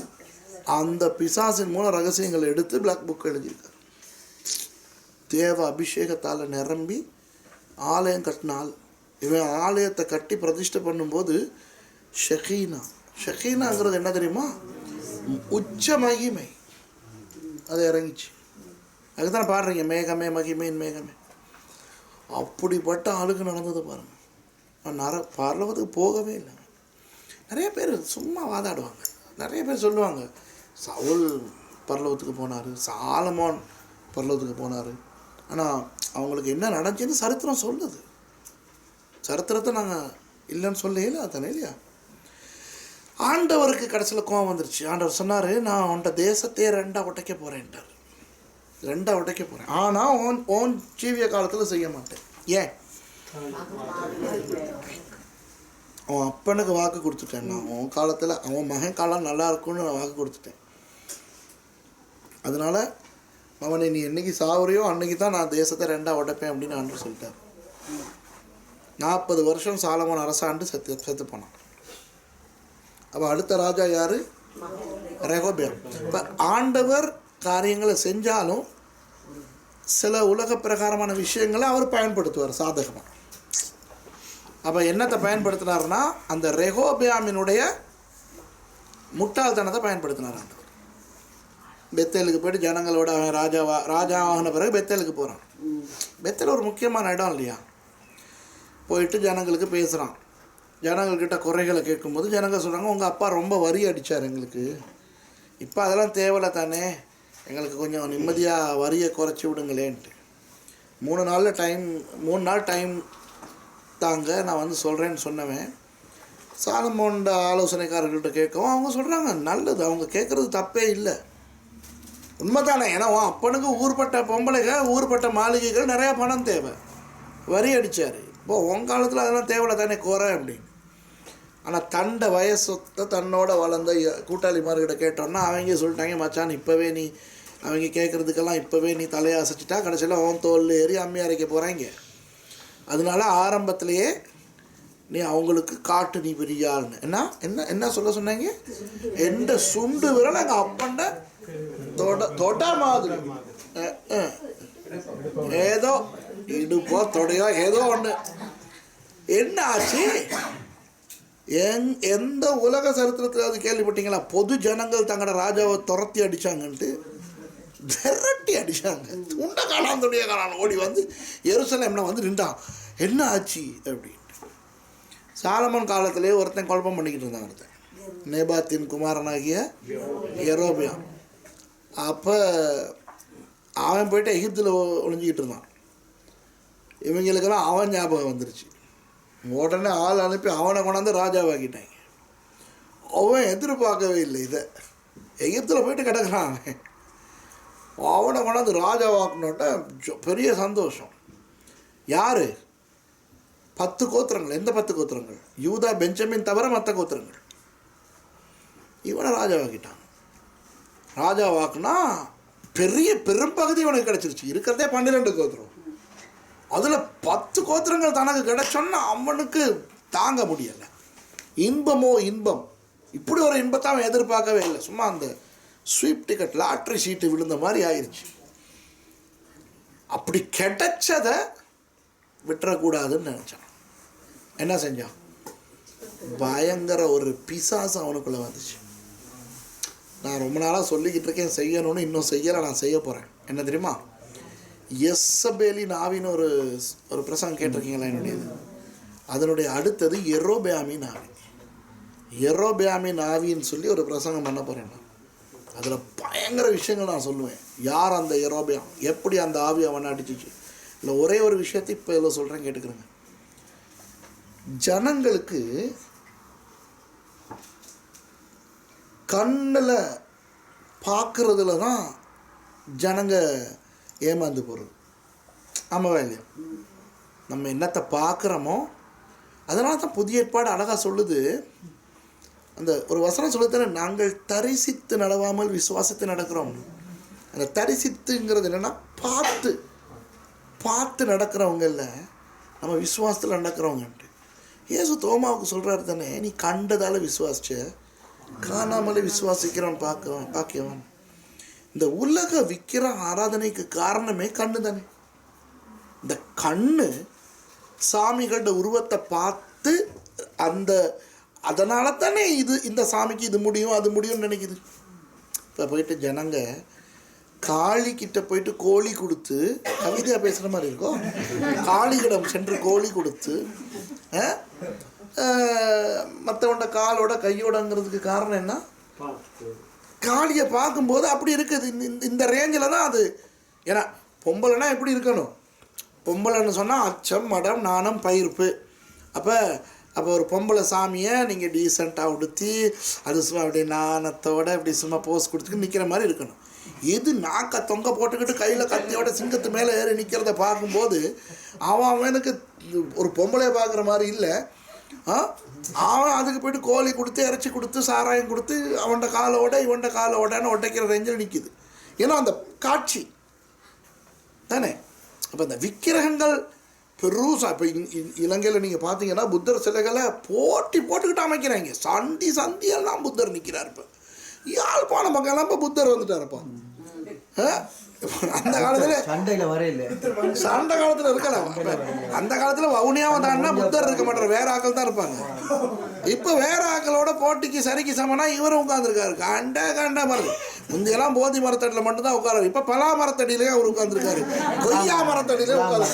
அந்த பிசாசின் மூலம் ரகசியங்களை எடுத்து பிளாக் புக் எழுதியிருக்கார். தேவ அபிஷேகத்தால் நிரம்பி ஆலயம் கட்டினால், இவன் ஆலயத்தை கட்டி பிரதிஷ்டை பண்ணும்போது ஷெகீனாங்கிறது என்ன தெரியுமா? உச்ச மகிமை அது இறங்கிச்சு. அதுக்குதான் பாடுறீங்க, மேகமே மகிமையின் மேகமே. அப்படிப்பட்ட ஆளுக்கு நடந்தது பாருங்கள். பரலோகத்துக்கு போகவே இல்லை. நிறைய பேர் சும்மா வாதாடுவாங்க. நிறைய பேர் சொல்லுவாங்க, சவுல் பரலோகத்துக்கு போனார், சாலமோன் பரலோகத்துக்கு போனார். ஆனால் அவங்களுக்கு என்ன நடந்துச்சுன்னு சரித்திரம் சொல்லுது. சரித்திரத்தை நாங்கள் இல்லைன்னு சொல்லல தானே இல்லையா? ஆண்டவருக்கு கடைசியில் கோவம் வந்துருச்சு. ஆண்டவர் சொன்னார், நான் உன்ட தேசத்தையே 2 உடைக்க போகிறேன்ட்டார். 2 உடைக்க போகிறேன், ஆனால் ஓன் ஜீவிய காலத்தில் செய்ய மாட்டேன். ஏன்? அவன் அப்பனுக்கு வாக்கு கொடுத்துட்டேன். நான் அவன் காலத்தில் அவன் மகன் காலம் நல்லா இருக்கும்னு நான் வாக்கு கொடுத்துட்டேன். அதனால் அவனை நீ என்னைக்கு சாவுறியோ அன்னைக்கு தான் நான் தேசத்தை ரெண்டாக உடைப்பேன் அப்படின்னு ஆண்டு சொல்லிட்டார். 40 வருஷம் சாலமோன் அரசாண்டு செத்து போனான். அப்போ அடுத்த ராஜா யார்? ரெகோபெயாம். இப்போ ஆண்டவர் காரியங்களை செஞ்சாலும் சில உலக பிரகாரமான விஷயங்களை அவர் பயன்படுத்துவார் சாதகமாக. அப்போ என்னத்தை பயன்படுத்தினார்னா அந்த ரெகோபெயாமினுடைய முட்டாள்தனத்தை பயன்படுத்தினார் ஆண்டவர். பெத்தேலுக்கு போய்ட்டு ஜனங்களோட அவன் ராஜாவாகின பிறகு பெத்தேலுக்கு போகிறான். பெத்தேல் ஒரு முக்கியமான இடம் இல்லையா? போயிட்டு ஜனங்களுக்கு பேசுகிறான். ஜனங்கள்கிட்ட குறைகளை கேட்கும்போது ஜனங்கள் சொல்கிறாங்க, உங்கள் அப்பா ரொம்ப வரி அடித்தார் எங்களுக்கு, இப்போ அதெல்லாம் தேவையில்லை தானே, எங்களுக்கு கொஞ்சம் நிம்மதியாக வரியை குறைச்சி விடுங்களேன்ட்டு. 3 நாள் டைம் தாங்க, நான் வந்து சொல்கிறேன்னு சொன்னவன். சாலமோன்ட ஆலோசனைக்காரர்கள்ட்ட கேட்கவும் அவங்க சொல்கிறாங்க, நல்லது, அவங்க கேட்குறது தப்பே இல்லை, உண்மை தானே. ஏன்னா அப்பனுக்கு ஊர்பட்ட பொம்பளைகள் ஊர்பட்ட மாளிகைகள் நிறையா பணம் தேவை, வரி அடித்தார். இப்போ உன் காலத்தில் அதெல்லாம் தேவையில்லை தானே குறை அப்படின்னு. ஆனால் தண்ட வயசொத்த தன்னோட வளர்ந்த கூட்டாளிமார்கிட்ட கேட்டோன்னா அவங்க சொல்லிட்டாங்க, மச்சான் இப்போவே நீ அவங்க கேட்குறதுக்கெல்லாம் இப்போவே நீ தலையை அசைச்சிட்டா கடைசியில் அவன் தோல் ஏறி அம்மி அரைக்க போகிறாங்க. அதனால ஆரம்பத்திலேயே நீ அவங்களுக்கு காட்டு நீ பெரியாள்னு. என்ன என்ன என்ன சொல்ல சொன்னாங்க? எந்த சுண்டு விரல் எங்கள் அப்பண்ட தொட மாதிரி ஏதோ இடுப்போ தொடையோ ஏதோ ஒன்று. என்ன ஆச்சு? எந்த உலக சரித்திரத்தில் அது கேள்விப்பட்டீங்களா? பொது ஜனங்கள் தங்களோட ராஜாவை துரத்தி அடித்தாங்கன்ட்டு விரட்டி அடித்தாங்க. துண்டை காணான் துணியை காணான் ஓடி வந்து எருசலேம்ல வந்து நின்றான். என்ன ஆச்சு அப்படின்ட்டு. சாலமோன் காலத்திலே ஒருத்தன் குழப்பம் பண்ணிக்கிட்டு இருந்தான். ஒருத்தன் நேபாத்தின் குமாரனாகிய யெரொபெயாம். அப்போ அவன் போய்ட்டு எகிப்தில் ஒளிஞ்சிக்கிட்டு இருந்தான். இவங்களுக்கெல்லாம் அவன் ஞாபகம் வந்துருச்சு. உடனே ஆள் அனுப்பி அவனை கொண்டாந்து ராஜாவாக்கிட்டாங்க. அவன் எதிர்பார்க்கவே இல்லை இதை. எகிப்தில் போயிட்டு கிடக்குறான் அவன். அவனை கொண்டாந்து ராஜாவாக்கினோட்ட பெரிய சந்தோஷம். யார்? 10 கோத்திரங்கள். எந்த 10 கோத்திரங்கள்? யூதா பெஞ்சமின் தவிர மற்ற கோத்திரங்கள். இவனை ராஜாவாக்கிட்டான். ராஜாவாக்குனா பெரிய பெரும்பகுதி இவனுக்கு கிடச்சிருச்சு. இருக்கிறதே 12 கோத்திரம். அதில் 10 கோத்திரங்கள் தனக்கு கிடைச்சோன்னா அவனுக்கு தாங்க முடியலை. இன்பமோ இன்பம். இப்படி ஒரு இன்பத்தை அவன் எதிர்பார்க்கவே இல்லை. சும்மா அந்த ஸ்வீப் டிக்கெட் லாட்ரி சீட்டு விழுந்த மாதிரி ஆயிடுச்சு. அப்படி கிடைச்சதை விட்டுறக்கூடாதுன்னு நினச்சான். என்ன செஞ்சான்? பயங்கர ஒரு பிசாசு அவனுக்குள்ளே வந்துச்சு. நான் ரொம்ப நாளாக சொல்லிக்கிட்டு இருக்கேன் செய்யணும்னு, இன்னும் செய்யலை, நான் செய்ய போகிறேன். என்ன தெரியுமா? யெசபேலின் ஆவின்னு ஒரு பிரசங்கம் கேட்டிருக்கீங்களா என்னுடையது? அதனுடைய அடுத்தது யெரொபெயாமின் ஆவி. யெரொபெயாமின் ஆவின்னு சொல்லி ஒரு பிரசங்கம் பண்ண போகிறேன் நான். அதில் பயங்கர விஷயங்கள் நான் சொல்லுவேன். யார் அந்த யெரொபெயாம், எப்படி அந்த ஆவி அவனை அடிச்சிச்சு. இல்லை ஒரே ஒரு விஷயத்தை இப்போ இதில் சொல்கிறேன், கேட்டுக்கிறேங்க. ஜனங்களுக்கு கண்ணில் பார்க்குறதுல தான் ஜனங்க ஏமாந்து போகிறது. ஆமாவா இல்லையா? நம்ம என்னத்தை பார்க்குறோமோ அதனால தான் புதிய ஏற்பாடு அழகாக சொல்லுது. அந்த ஒரு வசனம் சொல்லுதானே, நாங்கள் தரிசித்து நடவாமல் விசுவாசத்தை நடக்கிறோம். அந்த தரிசித்துங்கிறது என்னென்னா பார்த்து நடக்கிறவங்க இல்லை, நம்ம விசுவாசத்தில் நடக்கிறவங்கன்ட்டு. இயேசு தோமாவுக்கு சொல்கிறாரு தானே, நீ கண்டதால் விசுவாசிச்ச, காணாமலே விசுவாசிக்கிறவன் பாக்கியவன். இந்த உலக விற்கிற ஆராதனைக்கு காரணமே கண்ணு தானே. இந்த கண்ணு சாமிகளோட உருவத்தை பார்த்து அதனால தானே இந்த சாமிக்கு இது முடியும் அது முடியும்னு நினைக்குது. இப்போ போயிட்டு ஜனங்க காளிக்கிட்ட போயிட்டு கோழி கொடுத்து, கவிதையாக பேசுகிற மாதிரி இருக்கும், காளியிடம் சென்று கோழி கொடுத்து மற்றவண்ட காலோட கையோடங்கிறதுக்கு காரணம் என்ன? காளியை பார்க்கும்போது அப்படி இருக்குது. இந்த ரேஞ்சில் தான் அது. ஏன்னா பொம்பளைனா எப்படி இருக்கணும்? பொம்பளைன்னு சொன்னால் அச்சம், மடம், நாணம், பயிர்ப்பு. அப்போ ஒரு பொம்பளை சாமியை நீங்கள் டீசெண்டாக உடுத்தி அது சும்மா அப்படி நாணத்தோடு இப்படி சும்மா போஸ் கொடுத்துட்டு நிற்கிற மாதிரி இருக்கணும். இது நாக்க தொங்க போட்டுக்கிட்டு கையில் கத்தியோட சிங்கத்து மேலே ஏறி நிற்கிறத பார்க்கும்போது அவனுக்கு ஒரு பொம்பளை பார்க்குற மாதிரி இல்லை. அவன் அதுக்கு போய்ட்டு கோழி கொடுத்து இறைச்சி கொடுத்து சாராயம் கொடுத்து அவன்கிட்ட காலோட இவன்கிட்ட காலோடன்னு ஒட்டைக்கிற ரேஞ்சில் நிற்கிது. ஏன்னா அந்த காட்சி தானே. அப்போ இந்த விக்கிரகங்கள் பெருசா இப்போ இலங்கையில் நீங்கள் பார்த்தீங்கன்னா புத்தர் சிலைகளை போட்டுக்கிட்டு அமைக்கிறாங்க. சந்தியெல்லாம் புத்தர் நிற்கிறார். இப்போ யாழ்ப்பாண மக்கள்லாம் இப்போ புத்தர் வந்துட்டாருப்பா. அந்த காலத்தில் சண்டையில் வர இல்லை, சண்டை காலத்தில் இருக்கலாம். அந்த காலத்தில் வவுனியாவை தாண்டினா புத்தர் இருக்க மாட்டார், வேற ஆக்கள் தான் இருப்பாங்க. இப்போ வேற ஆக்களோட போட்டிக்கு சரிக்கு சமனா இவரும் உட்காந்துருக்காரு. கண்ட மாதிரி முந்தையெல்லாம் போதி மரத்தடியில் மட்டும்தான் உட்காரு. இப்போ பலா மரத்தடியிலே அவர் உட்காந்துருக்காரு, கொய்யா மரத்தடியிலே உட்காரு,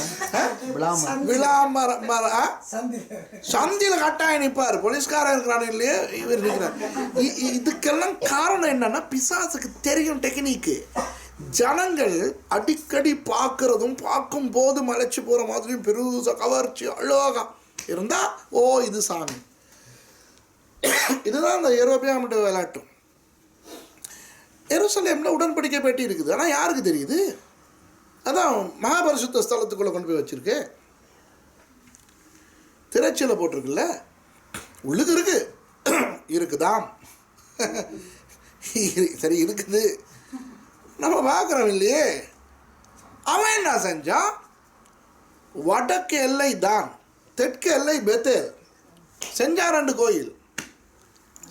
விழா சந்தியில் கட்டாயம் நிற்பார். போலீஸ்காரன் இருக்கிறானு இல்லையே இவர் நிற்கிறார். இதுக்கெல்லாம் காரணம் என்னன்னா பிசாசுக்கு தெரியும் டெக்னிக்கு. ஜனங்கள் அடிக்கடி பார்க்கறதும் பார்க்கும் போது மலைச்சு போகிற மாதிரியும் பெருசா கவர்ச்சி அழகா இருந்தா ஓ இது சாமி. இதுதான் இந்த யூரோப்பியானுடைய விளையாட்டும். எருசலேமில் உடன்படிக்கை பெட்டி இருக்குது, ஆனால் யாருக்கு தெரியுது? அதான் மகாபரிசுத்த ஸ்தலத்துக்குள்ளே கொண்டு போய் வச்சிருக்கு. திரைச்சியில் போட்டிருக்குல்ல, உள்ளுக்கு இருக்கு இருக்குதாம் சரி இருக்குது, நம்ம பார்க்குறோம் இல்லையே. அவன் என்ன செஞ்சான்? வடக்கு எல்லை தான், தெற்கு எல்லை பெத்தேல் செஞ்சா 2 கோயில்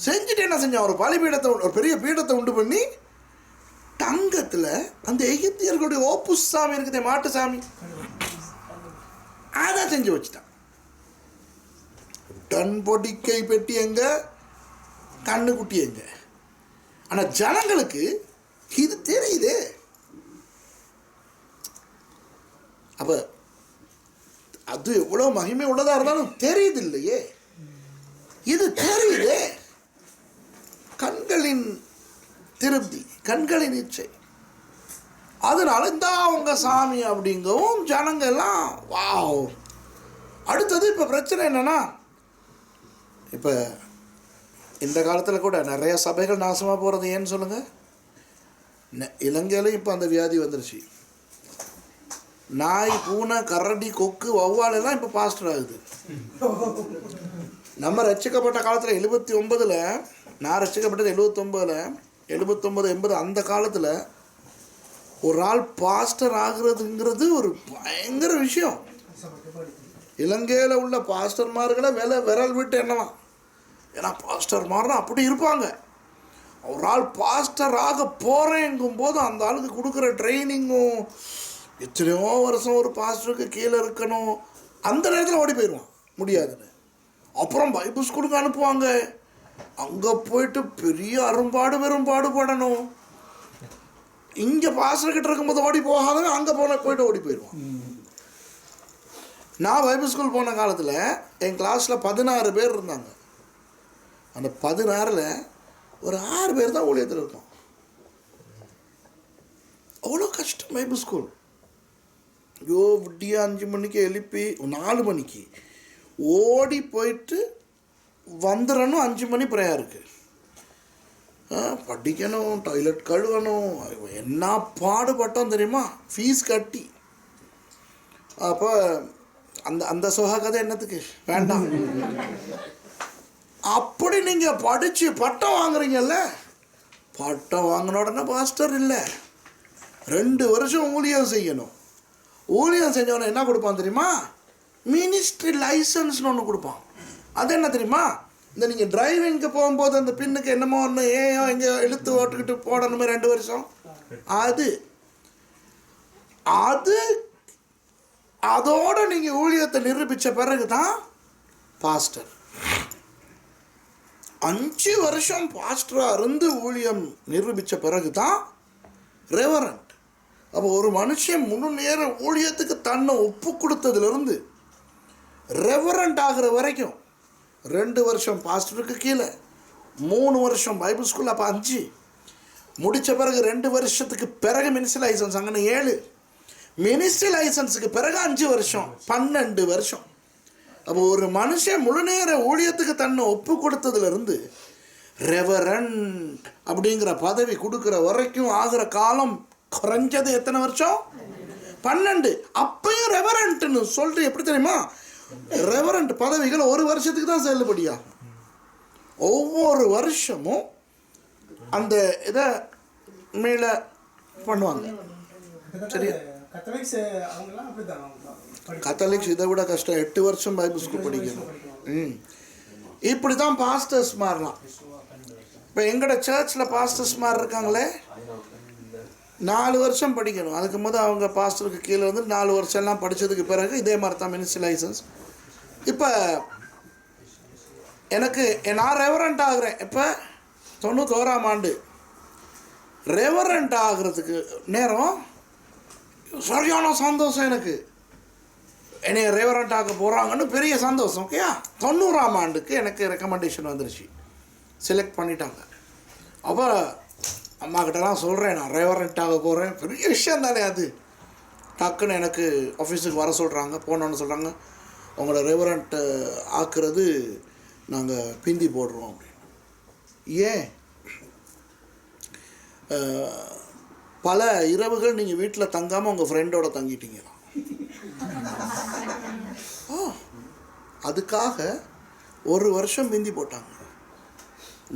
செஞ்சுட்டு என்ன செஞ்சான்? ஒரு பலிபீடத்தை, ஒரு பெரிய பீடத்தை உண்டு பண்ணி தங்கத்தில் அந்த எகிப்தியர்களுடைய ஓப்பு சாமி இருக்குதே, மாட்டு சாமி, அதை செஞ்சு வச்சுட்டான். பொடிக்கை பெட்டி எங்க, கண்ணுக்குட்டி எங்க? ஆனால் ஜனங்களுக்கு இது தெரியுதே. அப்ப அது எவ்வளவு மகிமை உள்ளதா இருந்தாலும் தெரியுது இல்லையே. இது தெரியுதே. கண்களின் திருப்தி, கண்களின் இச்சை. அதனால இந்த அவங்க சாமி அப்படிங்கவும் ஜனங்க எல்லாம் வாவ். அடுத்தது இப்போ பிரச்சனை என்னன்னா, இப்போ இந்த காலத்தில் கூட நிறைய சபைகள் நாசமாக போகிறது ஏன்னு சொல்லுங்க. இலங்கையிலும் இப்போ அந்த வியாதி வந்துருச்சு. நாய், பூனை, கரடி, கொக்கு, வௌவாலெல்லாம் இப்போ பாஸ்டர் ஆகுது. நம்ம ரசிக்கப்பட்ட காலத்தில் 79, நான் ரசிக்கப்பட்டது 79, 80 அந்த காலத்தில் ஒரு ஆள் பாஸ்டர் ஆகுறதுங்கிறது ஒரு பயங்கர விஷயம். இலங்கையில் உள்ள பாஸ்டர்மார்களை விரல் விட்டு என்னலாம், ஏன்னா பாஸ்டர்மார்னா அப்படி இருப்பாங்க. ஒரு ஆள் பாஸ்டர் ஆக போகிறேங்கும் போது அந்த ஆளுக்கு கொடுக்குற ட்ரைனிங்கும், எத்தனையோ வருஷம் ஒரு பாஸ்டருக்கு கீழே இருக்கணும், அந்த நேரத்தில் ஓடி போயிடுவான் முடியாதுன்னு. அப்புறம் பைபிள் ஸ்கூலுக்கு அனுப்புவாங்க. அங்கே போயிட்டு பெரிய அரும்பாடு பெரும்பாடுபடணும். இங்கே பாஸ்டர்கிட்ட இருக்கும்போது ஓடி போகாதவங்க அங்கே போயிட்டு ஓடி போயிடுவான். நான் பைபிள் ஸ்கூல் போன காலத்தில் என் கிளாஸில் 16 பேர் இருந்தாங்க. அந்த 16ல் ஒரு 6 பேர் தான் ஊழியத்தில் இருக்கோம். அவ்வளோ கஷ்டம் பைபிள் ஸ்கூல். ஐயோ விடியா 5 மணிக்கு எழுப்பி 4 மணிக்கு ஓடி போயிட்டு வந்துடணும். 5 மணி ப்ரேயருக்கு படிக்கணும், டாய்லெட் கழுவணும். என்ன பாடுபட்டோம் தெரியுமா, ஃபீஸ் கட்டி. அப்போ அந்த சுக கதை என்னத்துக்கு வேண்டாம். அப்படி நீங்கள் படித்து பட்டம் வாங்குறீங்கல்ல, பட்டம் வாங்கின உடனே பாஸ்டர் இல்லை, 2 வருஷம் ஊழியம் செய்யணும். ஊழியம் செஞ்சவன என்ன கொடுப்பான் தெரியுமா, மினிஸ்ட்ரி லைசன்ஸ்னு ஒன்று கொடுப்பான். அது என்ன தெரியுமா, இந்த நீங்கள் டிரைவிங்க்கு போகும்போது அந்த பின்னுக்கு என்னமோ ஒன்று ஏயோ எங்கே இழுத்து ஓட்டுக்கிட்டு போடணுமே 2 வருஷம், அது அதோடு நீங்கள் ஊழியத்தை நிரூபித்த பிறகு தான் பாஸ்டர். 5 வருஷம் பாஸ்டராக இருந்து ஊழியம் நிரூபித்த பிறகு தான் ரெவரண்ட். அப்போ ஒரு மனுஷன் முழு நேர ஊழியத்துக்கு தன்னை ஒப்பு கொடுத்ததுலேருந்து ரெவரண்ட் ஆகிற வரைக்கும் 2 வருஷம் பாஸ்டருக்கு கீழே, 3 வருஷம் பைபிள் ஸ்கூல், அப்போ 5 முடித்த பிறகு 2 வருஷத்துக்கு பிறகு மினிஸ்ட்ரி லைசன்ஸ், அங்கே 7 மினிஸ்ட்ரி லைசன்ஸுக்கு பிறகு 5 வருஷம், 12 வருஷம். அப்போ ஒரு மனுஷன் முழு நேர ஊழியத்துக்கு தன்னை ஒப்பு கொடுத்ததுலேருந்து ரெவரண்ட் அப்படிங்கிற பதவி கொடுக்குற வரைக்கும் ஆகிற காலம் குறைஞ்சது எத்தனை வருஷம்? 12. அப்பையும் ரெவரண்ட்னு சொல்லிட்டு எப்படி தெரியுமா, ரெவரண்ட் பதவிகள் ஒரு வருஷத்துக்கு தான் செல்லுபடியா. ஒவ்வொரு வருஷமும் அந்த இதை மேலே பண்ணுவாங்க. சரியா? கத்தோலிக்ஸ் இதை விட கஷ்டம். 8 வருஷம் பைபிள் ஸ்கூல் படிக்கணும். இப்படி தான் பாஸ்டர்ஸ் மாறலாம். இப்போ எங்களோட சர்ச்சில் பாஸ்டர்ஸ் மாதிரி இருக்காங்களே 4 வருஷம் படிக்கணும். அதுக்கு முதல் அவங்க பாஸ்டருக்கு கீழே வந்து 4 வருஷம்லாம் படித்ததுக்கு பிறகு இதே மாதிரி தான் மினிஸ்ட்ரி லைசன்ஸ். இப்போ எனக்கு நான் ரெவரண்ட் ஆகிறேன். இப்போ 91ஆம் ஆண்டு ரெவரண்ட் ஆகிறதுக்கு நேரம் சரியான சந்தோஷம். எனக்கு என்னை ரெவரண்ட் ஆக போகிறாங்கன்னு பெரிய சந்தோஷம். ஓகேயா? 90ஆம் ஆண்டுக்கு எனக்கு ரெக்கமெண்டேஷன் வந்துருச்சு, செலக்ட் பண்ணிட்டாங்க. அப்போ அம்மாக்கிட்டலாம் சொல்கிறேன், நான் ரெவரண்ட் ஆக போகிறேன். பெரிய விஷயம் தானே அது. டக்குன்னு எனக்கு ஆஃபீஸுக்கு வர சொல்கிறாங்க. போனோன்னு சொல்கிறாங்க, உங்களோட ரெவரண்ட் ஆக்குறது நாங்கள் பிந்தி போடுறோம் அப்படின்னு. ஏன்? பல இரவுகள் நீங்கள் வீட்டில் தங்காமல் உங்கள் ஃப்ரெண்டோட தங்கிட்டீங்களாம். அதுக்காக 1 வருஷம் பிந்தி போட்டாங்க.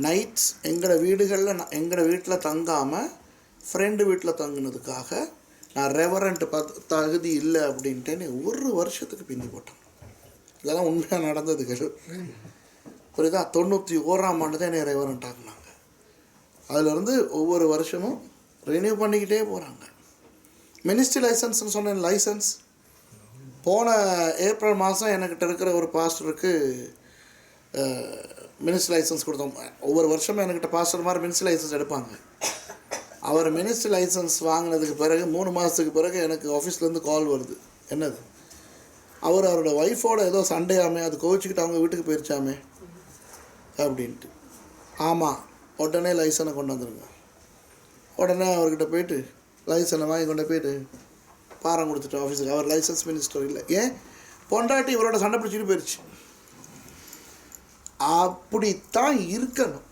நைட்ஸ் எங்களோட வீட்டில் தங்காமல் ஃப்ரெண்டு வீட்டில் தங்குனதுக்காக நான் ரெவரண்ட் தகுதி இல்லை அப்படின்ட்டு 1 வருஷத்துக்கு பிந்தி போட்டாங்க. இதெல்லாம் உண்மையாக நடந்ததுகள். புரியுதா? 91ஆம் ஆண்டு தான் என்னை ரெவரண்ட் ஆகினாங்க. அதிலேருந்து ஒவ்வொரு வருஷமும் ரினியூ பண்ணிக்கிட்டே போகிறாங்க. மினிஸ்ட்ரி லைசன்ஸ்னு சொன்னேன். லைசன்ஸ் போன ஏப்ரல் மாதம் என்கிட்ட இருக்கிற ஒரு பாஸ்டருக்கு மினிஸ்ட்ரி லைசன்ஸ் கொடுத்தோம். ஒவ்வொரு வருஷமும் என்கிட்ட பாஸ்டர் மாதிரி மினிஸ்ட்ரி லைசன்ஸ் எடுப்பாங்க. அவர் மினிஸ்ட்ரி லைசன்ஸ் வாங்கினதுக்கு பிறகு 3 மாதத்துக்கு பிறகு எனக்கு ஆஃபீஸ்லேருந்து கால் வருது. என்னது? அவரோட ஒய்ஃபோட ஏதோ சண்டையாமே, அது கோவிச்சுக்கிட்டு அவங்க வீட்டுக்கு போயிருச்சாமே அப்படின்ட்டு. ஆமாம், உடனே லைசனை கொண்டு வந்துடுங்க. உடனே அவர்கிட்ட போயிட்டு லைசனை வாங்கி கொண்டு போயிட்டு பாரம் கொடுத்துட்டு ஆஃபீஸுக்கு. அவர் லைசன்ஸ் மினிஸ்டர் இல்லை. ஏன்? பொண்டாட்டி இவரோட சண்டை பிடிச்சிட்டு போயிடுச்சு. அப்படித்தான் இருக்கணும்.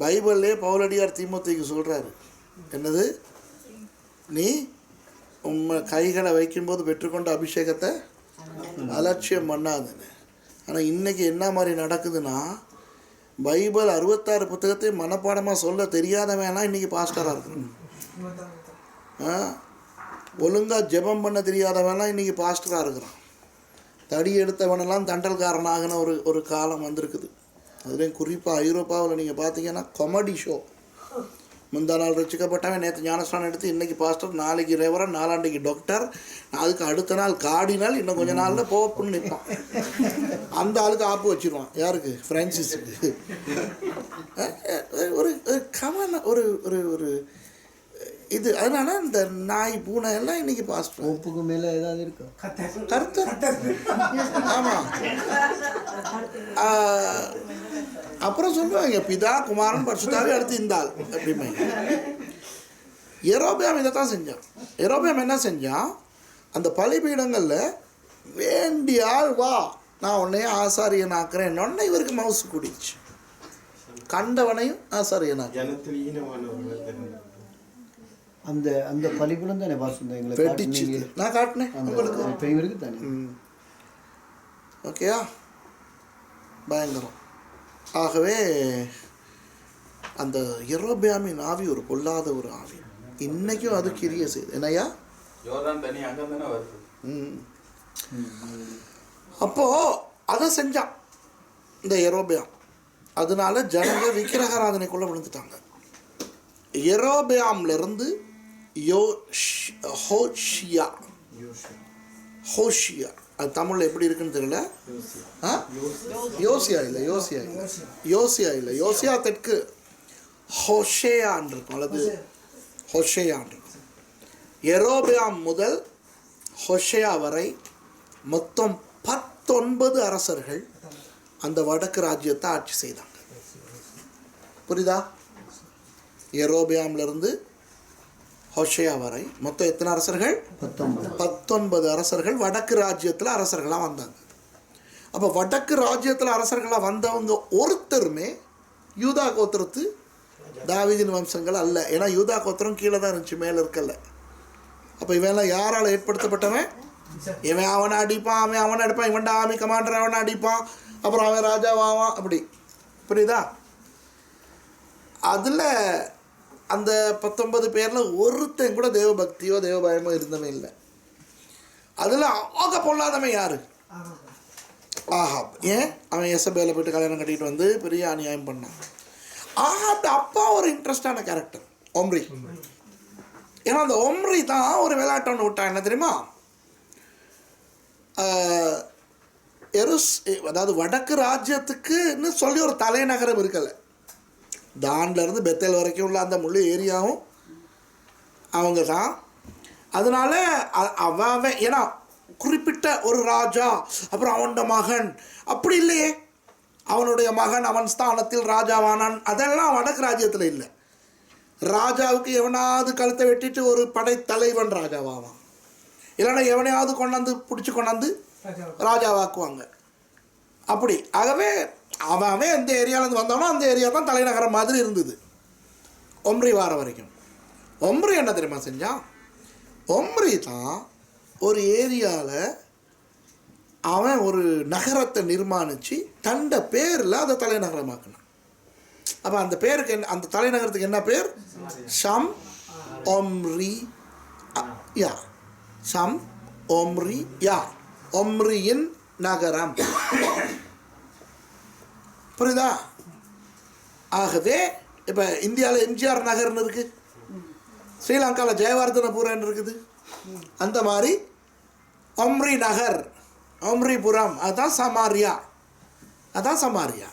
பைபிள்லே பவுலடியார் தீமோத்தேயுக்கு சொல்கிறாரு, என்னது? நீ உண்மை கைகளை வைக்கும்போது பெற்றுக்கொண்ட அபிஷேகத்தை அலட்சியம் பண்ணாதுன்னு. ஆனால் இன்றைக்கி என்ன மாதிரி நடக்குதுன்னா, பைபிள் 66 புத்தகத்தையும் மனப்பாடமாக சொல்ல தெரியாதவனா இன்றைக்கி பாஸ்டராக இருக்கணும். ஒழுங்காக ஜெபம் பண்ண தெரியாதவனா இன்றைக்கி பாஸ்டராக இருக்கிறான். தடி எடுத்தவனெல்லாம் தண்டல்காரனாகின ஒரு காலம் வந்திருக்குது. அதுலேயும் குறிப்பாக ஐரோப்பாவில் நீங்கள் பார்த்தீங்கன்னா காமெடி ஷோ. முந்தா நாள் ரசிக்கப்பட்டவன் நேற்று ஞானஸ்தானம் எடுத்து இன்றைக்கி பாஸ்டர், நாளைக்கு ரெவரன், நாளாண்டைக்கு டாக்டர், அதுக்கு அடுத்த நாள் கார்டினல், இன்னும் கொஞ்சம் நாளில் போப்புன்னு நிற்பான். அந்த ஆளுக்கு ஆப்பு வச்சுருவான். யாருக்கு? ஃப்ரான்சிஸுக்கு. ஒரு கவன ஒரு ஒரு ஒரு இது. அதனால இந்த நாய் பூனை எல்லாம் இன்றைக்கி பாஸ்டர். ஒப்புக்கு மேலே ஏதாவது இருக்கா? கருத்து. ஆமாம். அப்புறம் சொல்லுவாங்க பிதா குமாரன் பரிசுத்தாவே அடுத்து இந்தாள் அப்படிம்பாங்க. யெரொபெயாம் இதை தான் செஞ்சான். யெரொபெயாம் என்ன செஞ்சான்? அந்த பலிபீடங்களில் வேண்டிய ஆள் வா, நான் உன்னையே ஆசாரியன் ஆக்குறேன். உடனே இவருக்கு மவுசு கூடிடுச்சு. கண்டவனையும் ஆசாரியன் அந்த அந்த பலிபீடம் தானே பாஸ்டர் எங்களுக்கு நான் காட்டினேன் உங்களுக்கு. இவருக்கு தானே. ஓகேயா? பயங்கரம். ஆகவே அந்த யெரொபெயாமின் ஆவி ஒரு பொல்லாத ஒரு ஆவி. இன்னைக்கும் அது கிரிய செய்யுது. என்னையா? அப்போது அதை செஞ்சான் இந்த யெரொபெயாம். அதனால ஜனங்க விக்கிரகாராதனைக்குள்ளே விழுந்துட்டாங்க. யெரொபெயாம்லேருந்து ஹோஷியா, அது தமிழில் எப்படி இருக்குன்னு தெரியல. யோசியா தெற்கு ஹோஷேயான் இருக்கும், அல்லது ஹோஷேயான் இருக்கும். யெரொபெயாம் முதல் ஹோஷேயா வரை மொத்தம் 19 அரசர்கள் அந்த வடக்கு ராஜ்யத்தை ஆட்சி செய்தாங்க. புரியுதா? யெரொபெயாம்லேருந்து ஹோஷேயா வரை மொத்தம் எத்தனை அரசர்கள்? 19 அரசர்கள் வடக்கு ராஜ்யத்தில் அரசர்களாக வந்தாங்க. அப்போ வடக்கு ராஜ்யத்தில் அரசர்களாக வந்தவங்க ஒருத்தருமே யூதா கோத்திரத்து தாவீதின் வம்சங்கள் அல்ல. ஏன்னா யூதா கோத்திரம் கீழே தான் இருந்துச்சு, மேலே இருக்கல. அப்போ இவெல்லாம் யாரால் ஏற்படுத்தப்பட்டவன்? இவன் அவனை அடிப்பான், அவனை அடிப்பான், இவன் ஆர்மி கமாண்டர் அவனை அடிப்பான், அப்புறம் அவன் ராஜாவான். அப்படி புரியுதா? அதில் அந்த 19 பேரில் ஒருத்தன் கூட தேவபக்தியோ தேவபயமோ இருந்தவன் இல்லை. அதில் ஆக பொல்லாதவன் யார்? ஆஹாப். ஏன்? அவன் எசபேலை போய்ட்டு கல்யாணம் கட்டிட்டு வந்து பெரிய அநியாயம் பண்ணான். ஆஹாப் அப்பா ஒரு இன்ட்ரெஸ்டான கேரக்டர் ஒம்ரி. ஏன்னா அந்த ஒம்ரி தான் ஒரு விளையாட்டு ஒன்று விட்டான். என்ன தெரியுமா? அதாவது வடக்கு ராஜ்யத்துக்குன்னு சொல்லி ஒரு தலைநகரம் இருக்கலை. தான்லேருந்து பெத்தேல் வரைக்கும் உள்ள அந்த முழு ஏரியாவும் அவங்க தான். அதனால அவன் ஏன்னா குறிப்பிட்ட ஒரு ராஜா, அப்புறம் அவனோட மகன், அப்படி இல்லையே. அவனுடைய மகன் அவன் ஸ்தானத்தில் ராஜாவானான், அதெல்லாம் வடக்கு ராஜ்யத்தில் இல்லை. ராஜாவுக்கு எவனாவது கழுத்தை வெட்டிட்டு ஒரு படைத்தலைவன் ராஜாவாவான், இல்லைன்னா எவனையாவது கொண்டாந்து பிடிச்சி கொண்டாந்து ராஜாவாக்குவாங்க. அப்படி ஆகவே அவன் எந்த ஏரியாவிலேருந்து வந்தானோ அந்த ஏரியா தான் தலைநகரம் மாதிரி இருந்தது ஒம்ரி வார வரைக்கும். ஒம்ரி என்ன தெரியுமா செஞ்சான்? ஒம்ரி தான் ஒரு ஏரியாவில் அவன் ஒரு நகரத்தை நிர்மாணித்து தண்ட பேரில் அதை தலைநகரமாக்கினான். அப்போ அந்த பேருக்கு என்ன, அந்த தலைநகரத்துக்கு என்ன பேர்? ஷம் ஒம்ரி யா. ஷம் ஒம்ரி யா, ஒம்ரியின் நகரம். புரியுதா? ஆகவே இப்போ இந்தியாவில் எம்ஜிஆர் நகர்னு இருக்குது, ஸ்ரீலங்காவில் ஜெயவர்தனபுரம்னு இருக்குது. அந்த மாதிரி ஒம்ரி நகர், ஒம்ரிபுரம், அதுதான் சமாரியா. அதான் சமாரியா.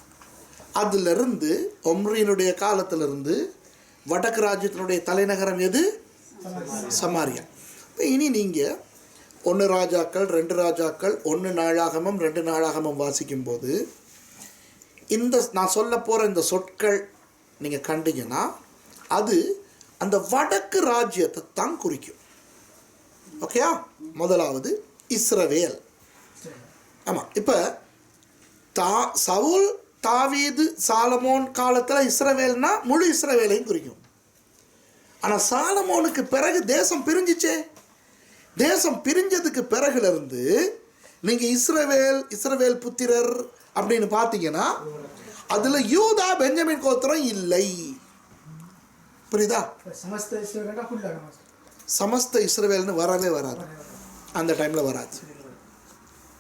அதிலிருந்து ஒம்ரியினுடைய காலத்திலிருந்து வடக்கு ராஜ்யத்தினுடைய தலைநகரம் எது? சமாரியா. இப்போ இனி நீங்கள் 1 ராஜாக்கள் 2 ராஜாக்கள் 1 நாளாகமம் 2 நாளாகமம் வாசிக்கும்போது இந்த நான் சொல்ல போகிற இந்த சொற்கள் நீங்கள் கண்டிங்கன்னா அது அந்த வடக்கு ராஜ்யத்தை தான் குறிக்கும். ஓகேயா? முதலாவது இஸ்ரவேல். ஆமாம். இப்போ சவுல், தாவீது, சாலமோன் காலத்தில் இஸ்ரவேல்னா முழு இஸ்ரவேலையும் குறிக்கும். ஆனால் சாலமோனுக்கு பிறகு தேசம் பிரிஞ்சிச்சே. தேசம் பிரிஞ்சதுக்கு பிறகுலேருந்து நீங்கள் இஸ்ரவேல் புத்திரர் அப்படின்னு பார்த்தீங்கன்னா அதில் யூதா பெஞ்சமின் கோத்திரம் இல்லை. புரியுதா? சமஸ்த இஸ்ரவேல்னு வரவே வராது, அந்த டைமில் வராது.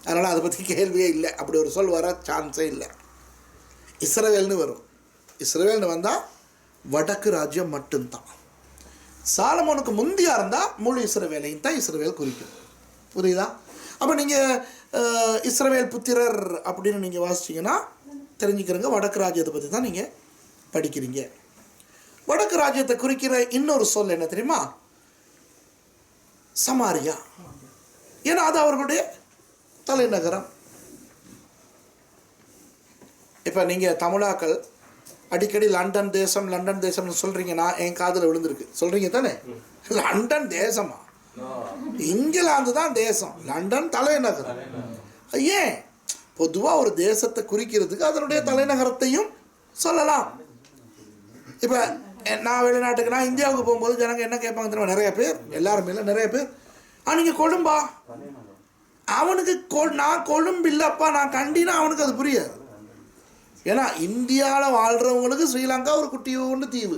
அதனால் அதை பற்றி கேள்வியே இல்லை. அப்படி ஒரு சொல் வர சான்ஸே இல்லை. இஸ்ரவேல்னு வரும். இஸ்ரவேல்னு வந்தால் வடக்கு ராஜ்யம் மட்டும்தான். சாலமோனுக்கு முந்தியாக இருந்தால் முழு இஸ்ரவேலையும் தான் இஸ்ரவேல் குறிக்கும். புரியுதா? அப்போ நீங்கள் இஸ்ரவேல் புத்திரர் அப்படின்னு நீங்கள் வாசிச்சிங்கன்னா தெரிஞ்சுக்கிறங்க, வடக்கு ராஜ்யத்தை பற்றி தான் நீங்கள் படிக்கிறீங்க. வடக்கு ராஜ்யத்தை குறிக்கிற இன்னொரு சொல் என்ன தெரியுமா? சமாரியா. ஏன்னா அது அவர்களுடைய தலைநகரம். இப்போ நீங்கள் தமிழாக்கள் அடிக்கடி லண்டன் தேசம்னு சொல்கிறீங்கன்னா என் காதில் விழுந்திருக்கு. சொல்கிறீங்க தானே? லண்டன் தேசமா? இங்கிலாந்து தான் தேசம், லண்டன் தலைநகரம். ஏன்? பொதுவாக ஒரு தேசத்தை குறிக்கிறதுக்கு அதனுடைய தலைநகரத்தையும் சொல்லலாம். இப்போ நான் வெளிநாட்டுக்கு, நான் இந்தியாவுக்கு போகும்போது ஜனங்க என்ன கேட்பாங்க தெரியுமா? நிறைய பேர், எல்லாருமே இல்லை, நிறைய பேர், நீங்கள் கொழும்பா? அவனுக்கு நான் கொழும்பு இல்லைப்பா, நான் கண்டினா அவனுக்கு அது புரியாது. ஏன்னா இந்தியாவில் வாழ்கிறவங்களுக்கு ஸ்ரீலங்கா ஒரு குட்டியோண்டு தீவு.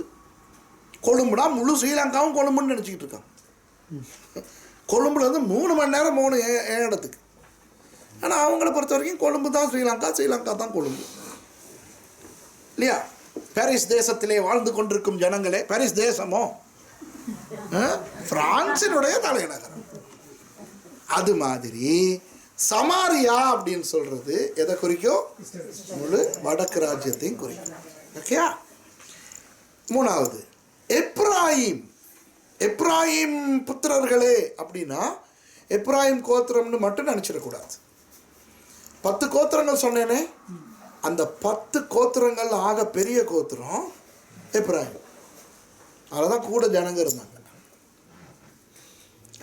கொழும்புனா முழு ஸ்ரீலங்காவும் கொழும்புன்னு நினச்சிக்கிட்டு இருக்கான். கொழும்புலேருந்து 3 மணி நேரம் போகணும் என் இடத்துக்கு. ஆனால் அவங்கள பொறுத்த வரைக்கும் கொழும்பு தான் ஸ்ரீலங்கா, ஸ்ரீலங்கா தான் கொழும்பு, இல்லையா? பாரிஸ் தேசத்திலே வாழ்ந்து கொண்டிருக்கும் ஜனங்களே, பாரிஸ் தேசமோ பிரான்சினுடைய தலைநகரம். அது மாதிரி சமாரியா அப்படின்னு சொல்கிறது எதை குறிக்கும்? முழு வடக்கு ராஜ்யத்தையும் குறிக்கும். ஓகேயா? 3வது எப்ராயிம் புத்திரர்களே அப்படின்னா எப்ராயிம் கோத்திரம்னு மட்டும் நினச்சிடக்கூடாது. 10 கோத்திரங்கள் சொன்னேனே, அந்த 10 கோத்திரங்கள் ஆக பெரிய கோத்திரம் எப்ராயிம். அதில் தான் கூட ஜனங்க இருந்தாங்க.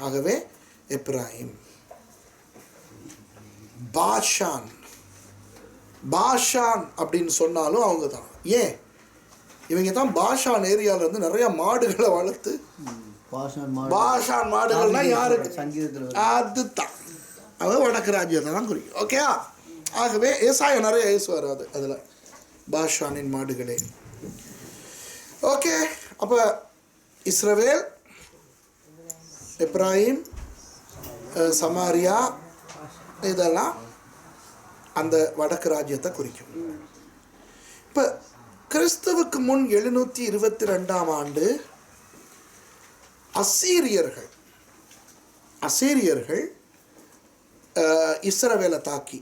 ஆகவே எப்ராயிம். பாஷான் அப்படின்னு சொன்னாலும் அவங்க தான். ஏன்? இவங்க தான் பாஷான் ஏரியாவில் இருந்து நிறைய மாடுகளை வளர்த்து, பாஷான் மாடுகள்னா யாருக்கு? சங்கீதத்தில் அதுதான் அவங்க வடக்கு ராஜ்யத்தை தான் குறிக்கும். ஓகே, ஆகவே ஏசாயா நிறைய ஏசுவார் அதில் பாஷானின் மாடுகளே. ஓகே, அப்போ இஸ்ரவேல், எப்ராஹிம், சமாரியா இதெல்லாம் அந்த வடக்கு ராஜ்யத்தை குறிக்கும். இப்போ கிறிஸ்துவுக்கு முன் 722ஆம் ஆண்டு அசீரியர்கள் இஸ்ரவேலை தாக்கி,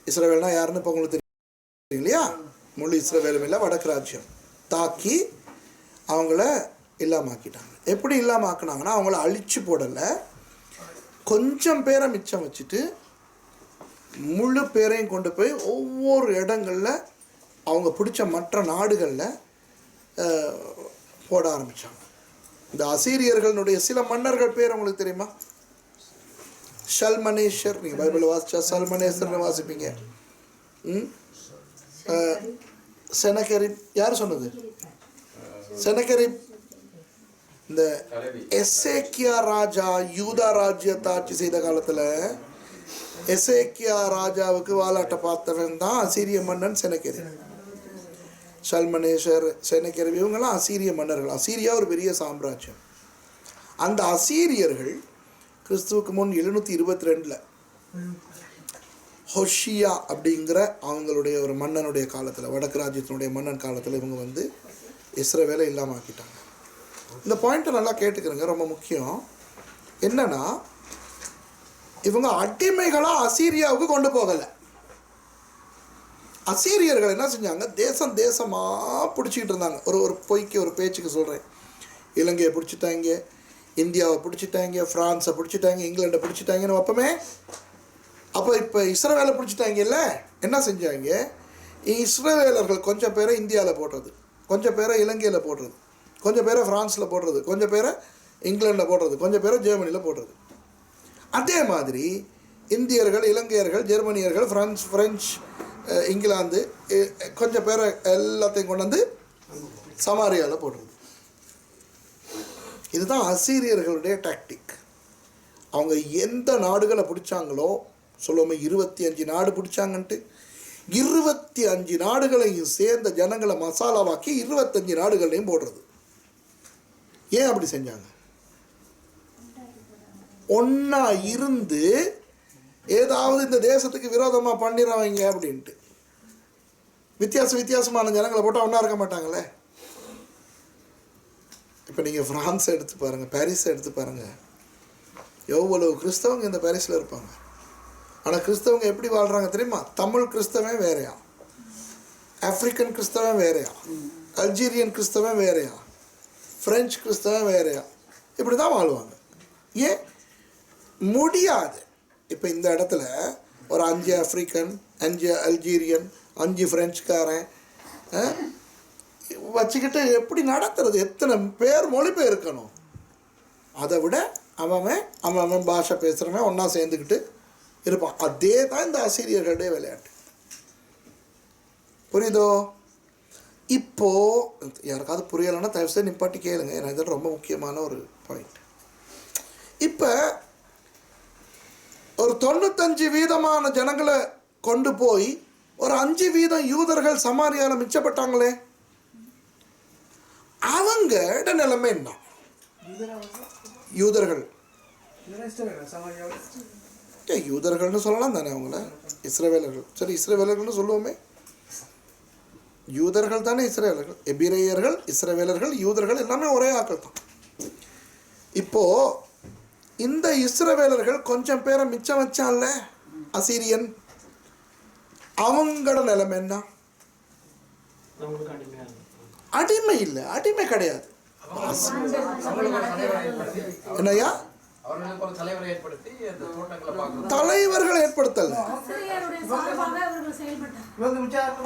இஸ்ரவேல்னா யாருன்னு இப்போ உங்களுக்கு தெரியும் இல்லையா? முழு இஸ்ரவேலும் இல்லை, வடக்கு ராஜ்யம் தாக்கி அவங்கள இல்லாமாக்கிட்டாங்க. எப்படி இல்லாமாக்குனாங்கன்னா, அவங்கள அழிச்சு போடலை, கொஞ்சம் பேரை மிச்சம் வச்சுட்டு முழு பேரையும் கொண்டு போய் ஒவ்வொரு இடங்களில் அவங்க பிடிச்ச மற்ற நாடுகளில் போட ஆரம்பித்தாங்க. இந்த அசீரியர்களுடைய சில மன்னர்கள் பேர் உங்களுக்கு தெரியுமா? ஷல்மனேஸ்வர், நீங்கள் பைபிள் வாசிச்சா ஷல்மனேஸ்வர்னு வாசிப்பீங்க. செனகெரிப், யார் சொன்னது? செனகெரிப் இந்த எசேக்கியா ராஜா யூதா ராஜ்யத்தை ஆட்சி செய்த காலத்தில் எசேக்கியா ராஜாவுக்கு வாலாட்ட பார்த்தவன் தான் அசீரிய மன்னன் செனகெரிப். ஷல்மனேஸ்வர், செனகெரிப் இவங்கெல்லாம் அசீரிய மன்னர்கள். அசீரியா ஒரு பெரிய சாம்ராஜ்யம். அந்த அசீரியர்கள் கிறிஸ்துவுக்கு முன் 722 ஹொஷியா அப்படிங்கிற அவங்களுடைய ஒரு மன்னனுடைய காலத்தில், வடக்கு ராஜ்யத்தினுடைய மன்னன் காலத்தில் இவங்க வந்து இஸ்ரவேலை இல்லாமல் ஆக்கிட்டாங்க. இந்த பாயிண்ட்டை நல்லா கேட்டுக்கிறேங்க, ரொம்ப முக்கியம். என்னன்னா, இவங்க அடிமைகளாக அசீரியாவுக்கு கொண்டு போகலை. அசீரியர்கள் என்ன செஞ்சாங்க? தேசமாக பிடிச்சிக்கிட்டு இருந்தாங்க. ஒரு பொய்க்கு ஒரு பேச்சுக்கு சொல்கிறேன். இலங்கையை பிடிச்சிட்டாங்க, இந்தியாவை பிடிச்சிட்டாங்க, ஃப்ரான்ஸை பிடிச்சிட்டாங்க, இங்கிலாண்டை பிடிச்சிட்டாங்கன்னு வைப்போமே. அப்போ இப்போ இஸ்ரவேலை பிடிச்சிட்டாங்கல்ல, என்ன செஞ்சாங்க? இஸ்ரவேலர்கள் கொஞ்சம் பேரை இந்தியாவில் போடுறது, கொஞ்சம் பேரை இலங்கையில் போடுறது, கொஞ்சம் பேரை ஃப்ரான்ஸில் போடுறது, கொஞ்சம் பேரை இங்கிலாண்டில் போடுறது, கொஞ்சம் பேரை ஜெர்மனியில் போடுறது. அதே மாதிரி இந்தியர்கள், இலங்கையர்கள், ஜெர்மனியர்கள், ஃப்ரெஞ்சு, இங்கிலாந்து, கொஞ்சம் பேரை எல்லாத்தையும் கொண்டு வந்து சமாரியாவில் போடுறது. இதுதான் அசீரியர்களுடைய டாக்டிக். அவங்க எந்த நாடுகளை பிடிச்சாங்களோ, சொல்லுவோமே 25 நாடு பிடிச்சாங்கன்ட்டு, 25 நாடுகளையும் சேர்ந்த ஜனங்களை மசாலாவாக்கி 25 நாடுகளையும் போடுறது. ஏன் அப்படி செஞ்சாங்க? ஒன்றா இருந்து ஏதாவது இந்த தேசத்துக்கு விரோதமாக பண்ணிடுறவங்க அப்படின்ட்டு வித்தியாசமான ஜனங்களை போட்டால் ஒன்றா இருக்க மாட்டாங்களே. இப்போ நீங்கள் ஃப்ரான்ஸை எடுத்து பாருங்கள், பாரிஸை எடுத்து பாருங்கள். எவ்வளவு கிறிஸ்தவங்க இந்த பாரிஸில் இருப்பாங்க. ஆனால் கிறிஸ்தவங்க எப்படி வாழ்கிறாங்க தெரியுமா? தமிழ் கிறிஸ்தவன் வேறையா, ஆப்ரிக்கன் கிறிஸ்தவன் வேறையா, அல்ஜீரியன் கிறிஸ்தவன் வேறையா, ஃப்ரெஞ்சு கிறிஸ்தவன் வேறையா, இப்படி தான் வாழ்வாங்க. ஏன் முடியாது? இப்போ இந்த இடத்துல ஒரு 5 ஆப்ரிக்கன், 5 அல்ஜீரியன், 5 ஃப்ரெஞ்சுக்காரன் வச்சுக்கிட்டு எப்படி நடத்துறது? எத்தனை பேர் மொழிபெயர்க்கணும்? அதை விட அவன் பாஷை பேசுகிறவன் ஒன்றா சேர்ந்துக்கிட்டு இருப்பான். அதே தான் இந்த அசீரியர்களுடைய விளையாட்டு. புரியுதோ? இப்போது யாருக்காவது புரியலைன்னா தயவுசெய்து நிப்பாட்டி கேளுங்க, ஏன்னா இது ரொம்ப முக்கியமான ஒரு பாயிண்ட். இப்போ ஒரு 95% ஜனங்களை கொண்டு போய் ஒரு 5% யூதர்கள் சமாரியாவில் மிச்சப்பட்டாங்களே, அவங்களோட நிலைமை என்ன? யூதர்கள்னு சொல்லலாம் தானே அவங்கள? இஸ்ரவேலர்கள், சரி இஸ்ரவேலர்கள்னு சொல்லுவோமே. யூதர்கள் தானே இஸ்ரவேலர்கள். எபிரேயர்கள், இஸ்ரவேலர்கள், யூதர்கள் எல்லாமே ஒரே ஆக்கள் தான். இப்போது இந்த இஸ்ரவேலர்கள் கொஞ்சம் பேரை மிச்சம் வச்சான்ல அசீரியன், அவங்களோட நிலைமை என்ன? அடிமை இல்லை, அடிமை கிடையாது. என்னையா? தலைவர்களை ஏற்படுத்தல,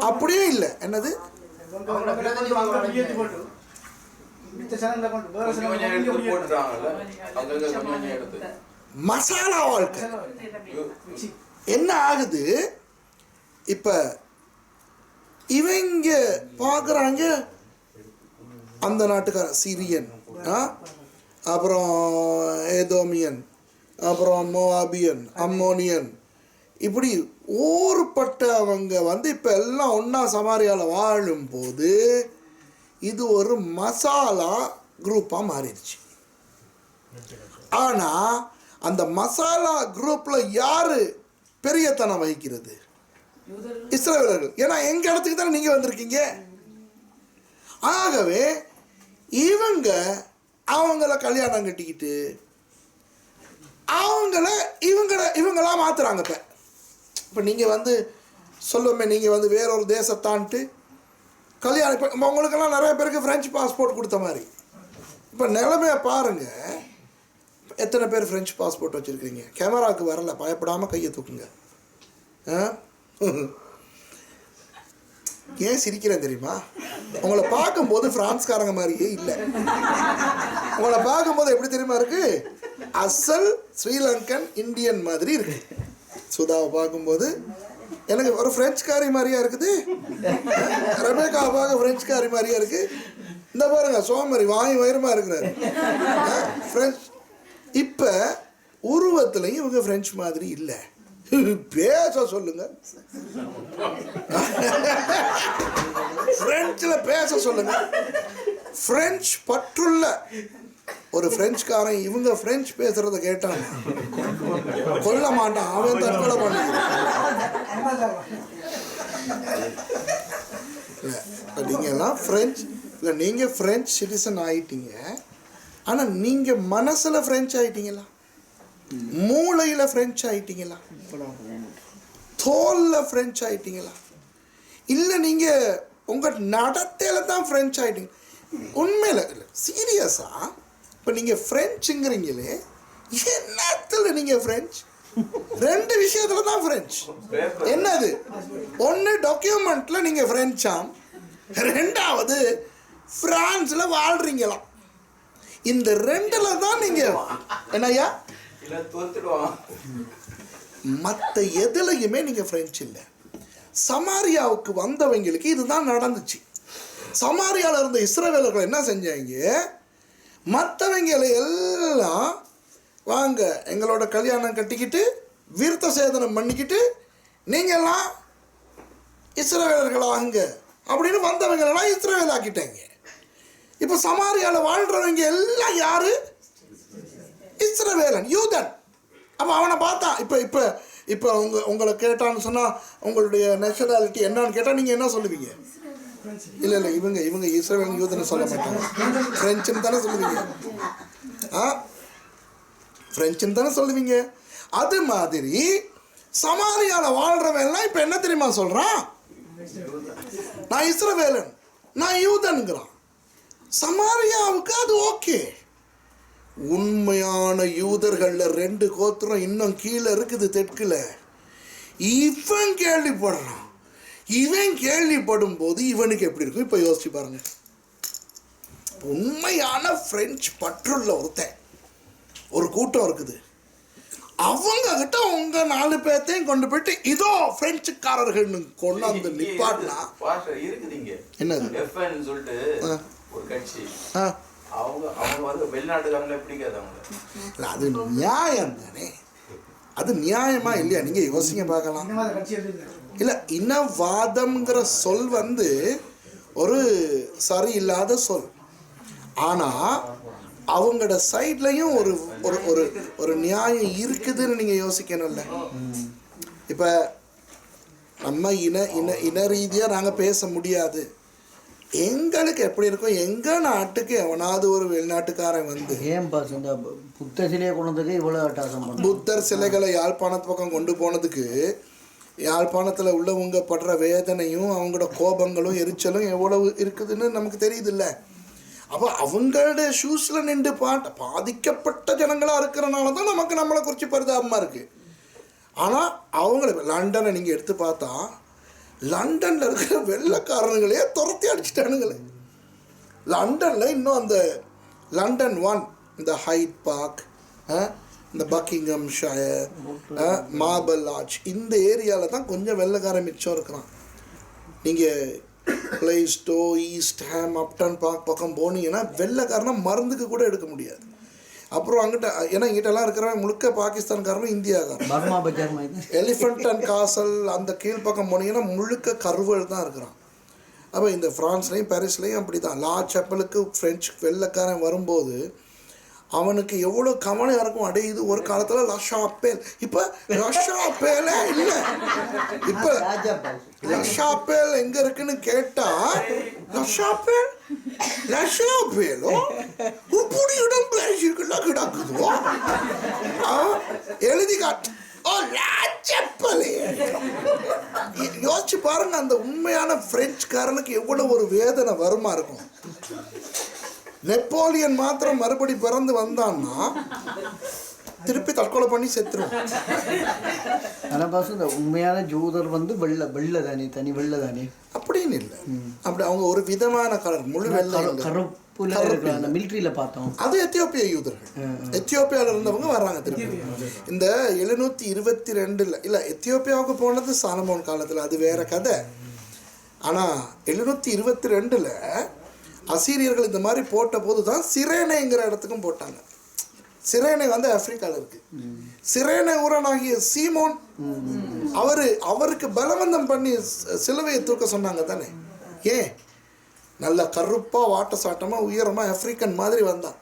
அப்படியே இல்லை. என்னது? மசாலா வாழ்க்கை. என்ன ஆகுது இப்ப? இவங்க பார்க்குறாங்க அந்த நாட்டுக்காரன் சிரியன், அப்புறம் ஏதோமியன், அப்புறம் மோவாபியன், அம்மோனியன், இப்படி ஊர்பட்டவங்க வந்து இப்போ எல்லாம் ஒன்றா சமாரியாவில் வாழும்போது இது ஒரு மசாலா குரூப்பாக மாறிடுச்சு. ஆனால் அந்த மசாலா குரூப்பில் யார் பெரியத்தனம் வகிக்கிறது? இஸ்ரவேலர்கள். ஏன்னா எங்கள் இடத்துக்கு தானே நீங்கள் வந்திருக்கீங்க. ஆகவே அவங்கள கல்யாணம் கட்டிக்கிட்டு இவங்களா மாற்றுறாங்க. இப்போ நீங்கள் வந்து சொல்லுவோமே, நீங்கள் வந்து வேறொரு தேசத்தான்ட்டு கல்யாணம். இப்போ உங்களுக்கெல்லாம் நிறைய பேருக்கு ஃப்ரெஞ்சு பாஸ்போர்ட் கொடுத்த மாதிரி. இப்போ நிலைமையை பாருங்கள், எத்தனை பேர் ஃப்ரெஞ்சு பாஸ்போர்ட் வச்சுருக்கீங்க? கேமராவுக்கு வரல, பயப்படாமல் கையை தூக்குங்க. ஏன் சிரிக்கிறேன் தெரியுமா? உங்களை பார்க்கும்போது பிரான்ஸ்காரங்க மாதிரியே இல்லை. உங்களை பார்க்கும்போது எப்படி தெரியுமா இருக்கு? அசல் ஸ்ரீலங்கன் இந்தியன் மாதிரி இருக்கு. சுதாவை பார்க்கும்போது எனக்கு ஒரு பிரெஞ்சுக்காரி மாதிரியா இருக்குது. ரெபேக்காவை பார்க்க பிரெஞ்சுக்காரி மாதிரியா இருக்கு. இந்த பாருங்க, சோமரி வாங்கி வயிறுமா இருக்கிறாரு பிரெஞ்சு. இப்போ உருவத்துலையும் இவங்க பிரெஞ்சு மாதிரி இல்லை. பேச சொல்லுங்க, பிரெஞ்சில் பேச சொல்லுங்க. பிரெஞ்சு பற்றுள்ள ஒரு பிரெஞ்சுக்காரன் இவங்க பிரெஞ்சு பேசுறத கேட்டான் கொல்ல மாட்டான், அவன் தற்கொலை பண்ண. நீங்க எல்லாம் பிரெஞ்சு இல்லை, நீங்க பிரெஞ்சு சிட்டிசன் ஆயிட்டீங்க. ஆனால் நீங்க மனசுல பிரெஞ்சு ஆயிட்டீங்களா? மூளையில பிரெஞ்சு ஆயிட்டீங்களா? தோல்ல பிரெஞ்சு ஆயிட்டீங்களா? இல்லை நீங்க உங்க நடத்தையில தான் பிரெஞ்சு ஆயிட்டீங்க. உண்மையில இல்லை, சீரியஸா. இப்போ நீங்க பிரெஞ்சுங்கிறீங்களே, என்னத்துல நீங்க பிரெஞ்சு? ரெண்டு விஷயத்துல தான் பிரெஞ்சு. என்னது? ஒன்று டாக்குமெண்ட்ல நீங்க பிரெஞ்சாம், ரெண்டாவது பிரான்ஸ்ல வாழ்றீங்களாம். இந்த ரெண்டுல தான் நீங்க என்னையா மற்ற எதுலையுமே நீங்க பிரெஞ்சு இல்லை. சமாரியாவுக்கு வந்தவங்களுக்கு இதுதான் நடந்துச்சு. சமாரியாவில் இருந்த இஸ்ரவேலர்கள் என்ன செஞ்சாங்க? மற்றவங்களை எல்லாம் வாங்க எங்களோட கல்யாணம் கட்டிக்கிட்டு விருத்த சேதனம் பண்ணிக்கிட்டு நீங்கள்லாம் இஸ்ரவேலர்களாகுங்க அப்படின்னு வந்தவங்களெல்லாம் இஸ்ரவேல் ஆக்கிட்டாங்க. இப்போ சமாரியாவில் வாழ்கிறவங்க எல்லாம் யாரு? இஸ்ரவேலன், யூதன். அப்போ அவனை பார்த்தா இப்போ இப்போ இப்போ உங்களை கேட்டான்னு சொன்னால் உங்களுடைய நேஷனாலிட்டி என்னன்னு கேட்டால் நீங்கள் என்ன சொல்லுவீங்க? இல்லை இல்லை, இவங்க இஸ்ரவேலன் யூதன்னு சொல்ல மாட்டாங்க, ஃப்ரெஞ்சுன்னு தானே சொல்லுவீங்க. ஃப்ரெஞ்சுன்னு தானே சொல்லுவீங்க. அது மாதிரி சமாரியாவில் வாழ்கிறவெல்லாம் இப்போ என்ன தெரியுமா சொல்கிறான்? நான் இஸ்ரவேலன், நான் யூதனுங்கிறான். சமாரியாவுக்கு அது ஓகே. உண்மையான யூதர்களில் 2 கோத்திரம் இன்னும் கீழே இருக்குது தெற்கில். இவன் கேள்விப்படுறான். இவன் கேள்விப்படும் போது இவனுக்கு எப்படி இருக்கும்? இப்போ யோசிச்சு பாருங்க. உண்மையான பிரெஞ்சு பற்றுள்ள ஒரு கூட்டம் இருக்குது. அவங்க கிட்ட உங்க 4 பேர்த்தையும் கொண்டு போயிட்டு இதோ பிரெஞ்சுக்காரர்கள் கொண்டாந்து நிப்பாட்டினா என்னது? ஒரு கட்சி அவங்க வந்து வெளிநாட்டுக்காரங்களே பிடிக்காது அவங்க. அது நியாயம் தானே? அது நியாயமா இல்லையா? நீங்க யோசிங்க பார்க்கலாம். இல்லை, இனவாதம்ங்கிற சொல் வந்து ஒரு சரியில்லாத சொல். ஆனால் அவங்களோட சைட்லையும் ஒரு ஒரு ஒரு நியாயம் இருக்குதுன்னு நீங்கள் யோசிக்கணும்ல. இப்போ நம்ம இன ரீதியாக நாங்கள் பேச முடியாது. எங்களுக்கு எப்படி இருக்கும்? எங்கள் நாட்டுக்கு எவனாவது ஒரு வெளிநாட்டுக்காரன் வந்து ஏன் பாஸ் இந்த புத்தர் சிலையை கொண்டதுக்கு இவ்வளோ அட்டாசம்? புத்தர் சிலைகளை யாழ்ப்பாணத்து பக்கம் கொண்டு போனதுக்கு யாழ்ப்பாணத்தில் உள்ளவங்க படுற வேதனையும் அவங்களோட கோபங்களும் எரிச்சலும் எவ்வளவு இருக்குதுன்னு நமக்கு தெரியுதுல்ல. அப்போ அவங்களோட ஷூஸில் நின்று பாதிக்கப்பட்ட ஜனங்களாக இருக்கிறனால தான் நமக்கு நம்மளை குறித்து பரிதாபமாக இருக்குது. ஆனால் அவங்கள லண்டனை நீங்கள் எடுத்து பார்த்தா லண்டனில் இருக்கிற வெள்ளைக்காரனுங்களே துரத்தி அடிச்சிட்டானுங்களே. லண்டனில் இன்னும் அந்த லண்டன் 1, இந்த ஹைட் பார்க், இந்த பக்கிங்ஹாம் ஷயர், மார்பிள் ஆர்ச், இந்த ஏரியாவில் தான் கொஞ்சம் வெள்ளைக்காரன் மிச்சம் இருக்கிறான். நீங்கள் பிளேஸ்டோ, ஈஸ்ட் ஹாம், அப்டன் பார்க் பக்கம் போனீங்கன்னா வெள்ளைக்காரனா மருந்துக்கு கூட எடுக்க முடியாது. அப்புறம் அங்கிட்ட ஏன்னா இங்கிட்டலாம் இருக்கிறவன் முழுக்க பாகிஸ்தான்காரனும் இந்தியாக்காரன். பர்மா பஜார் மாதிரி எலிஃபண்ட் அண்ட் காசல் அந்த கீழ்ப்பக்கம் போனீங்கன்னா முழுக்க கருவல் தான் இருக்கிறான். அப்போ இந்த ஃப்ரான்ஸ்லேயும் பாரிஸ்லேயும் அப்படி தான். லா செப்பலுக்கு ஃப்ரெஞ்சு வெள்ளைக்காரன் வரும்போது அவனுக்கு எவ்வளோ கவனம் இருக்கும். அடே இது ஒரு காலத்தில் லஷா அப்பேல், இப்போ லஷா அப்பேலே இல்லை. இப்போ லஷா அப்பேல் எங்கே இருக்குன்னு கேட்டால் லஷா அப்பேல் லஷா அப்பேலோ இப்படி இடம் பேசிருக்குன்னா கிடக்குதோ எழுதி காட்டு. ஓ லாச்சப்பலே. யோசிச்சு பாருங்க, அந்த உண்மையான பிரெஞ்சுக்காரனுக்கு எவ்வளவு ஒரு வேதனை வருமா இருக்கும். நெப்போலியன் மாத்திரம் மறுபடி பிறந்து வந்தான்னா திருப்பி தற்கொலை பண்ணி செத்துரும். ஆனால் பாஸ் இந்த உண்மையான ஜூதர் வந்து வெள்ளை தானே, தனி வெள்ளை தானே அப்படின்னு இல்லை. அப்படி அவங்க ஒரு விதமான கலர், முழு வெள்ளை கருப்புல அந்த மிலிட்ரியில பார்த்தோம். அது எத்தியோப்பிய யூதர்கள். எத்தியோப்பியாவில் இருந்தவங்க வர்றாங்க திருப்பி. இந்த 722 இல்லை, எத்தியோப்பியாவுக்கு போனது சாலமோன் காலத்தில், அது வேற கதை. ஆனால் 722 அசீரியர்கள் இந்த மாதிரி போட்ட போது தான் சிரேனேங்கிற இடத்துக்கும் போட்டாங்க. சிரேனே வந்து ஆப்பிரிக்காவில் இருக்கு. சிரேனே ஊரனாகிய சீமோன் அவருக்கு பலவந்தம் பண்ணி சிலுவையை தூக்க சொன்னாங்க தானே. ஏன்? நல்ல கருப்பாக வாட்ட சாட்டமாக உயரமாக ஆப்பிரிக்கன் மாதிரி வந்தான்.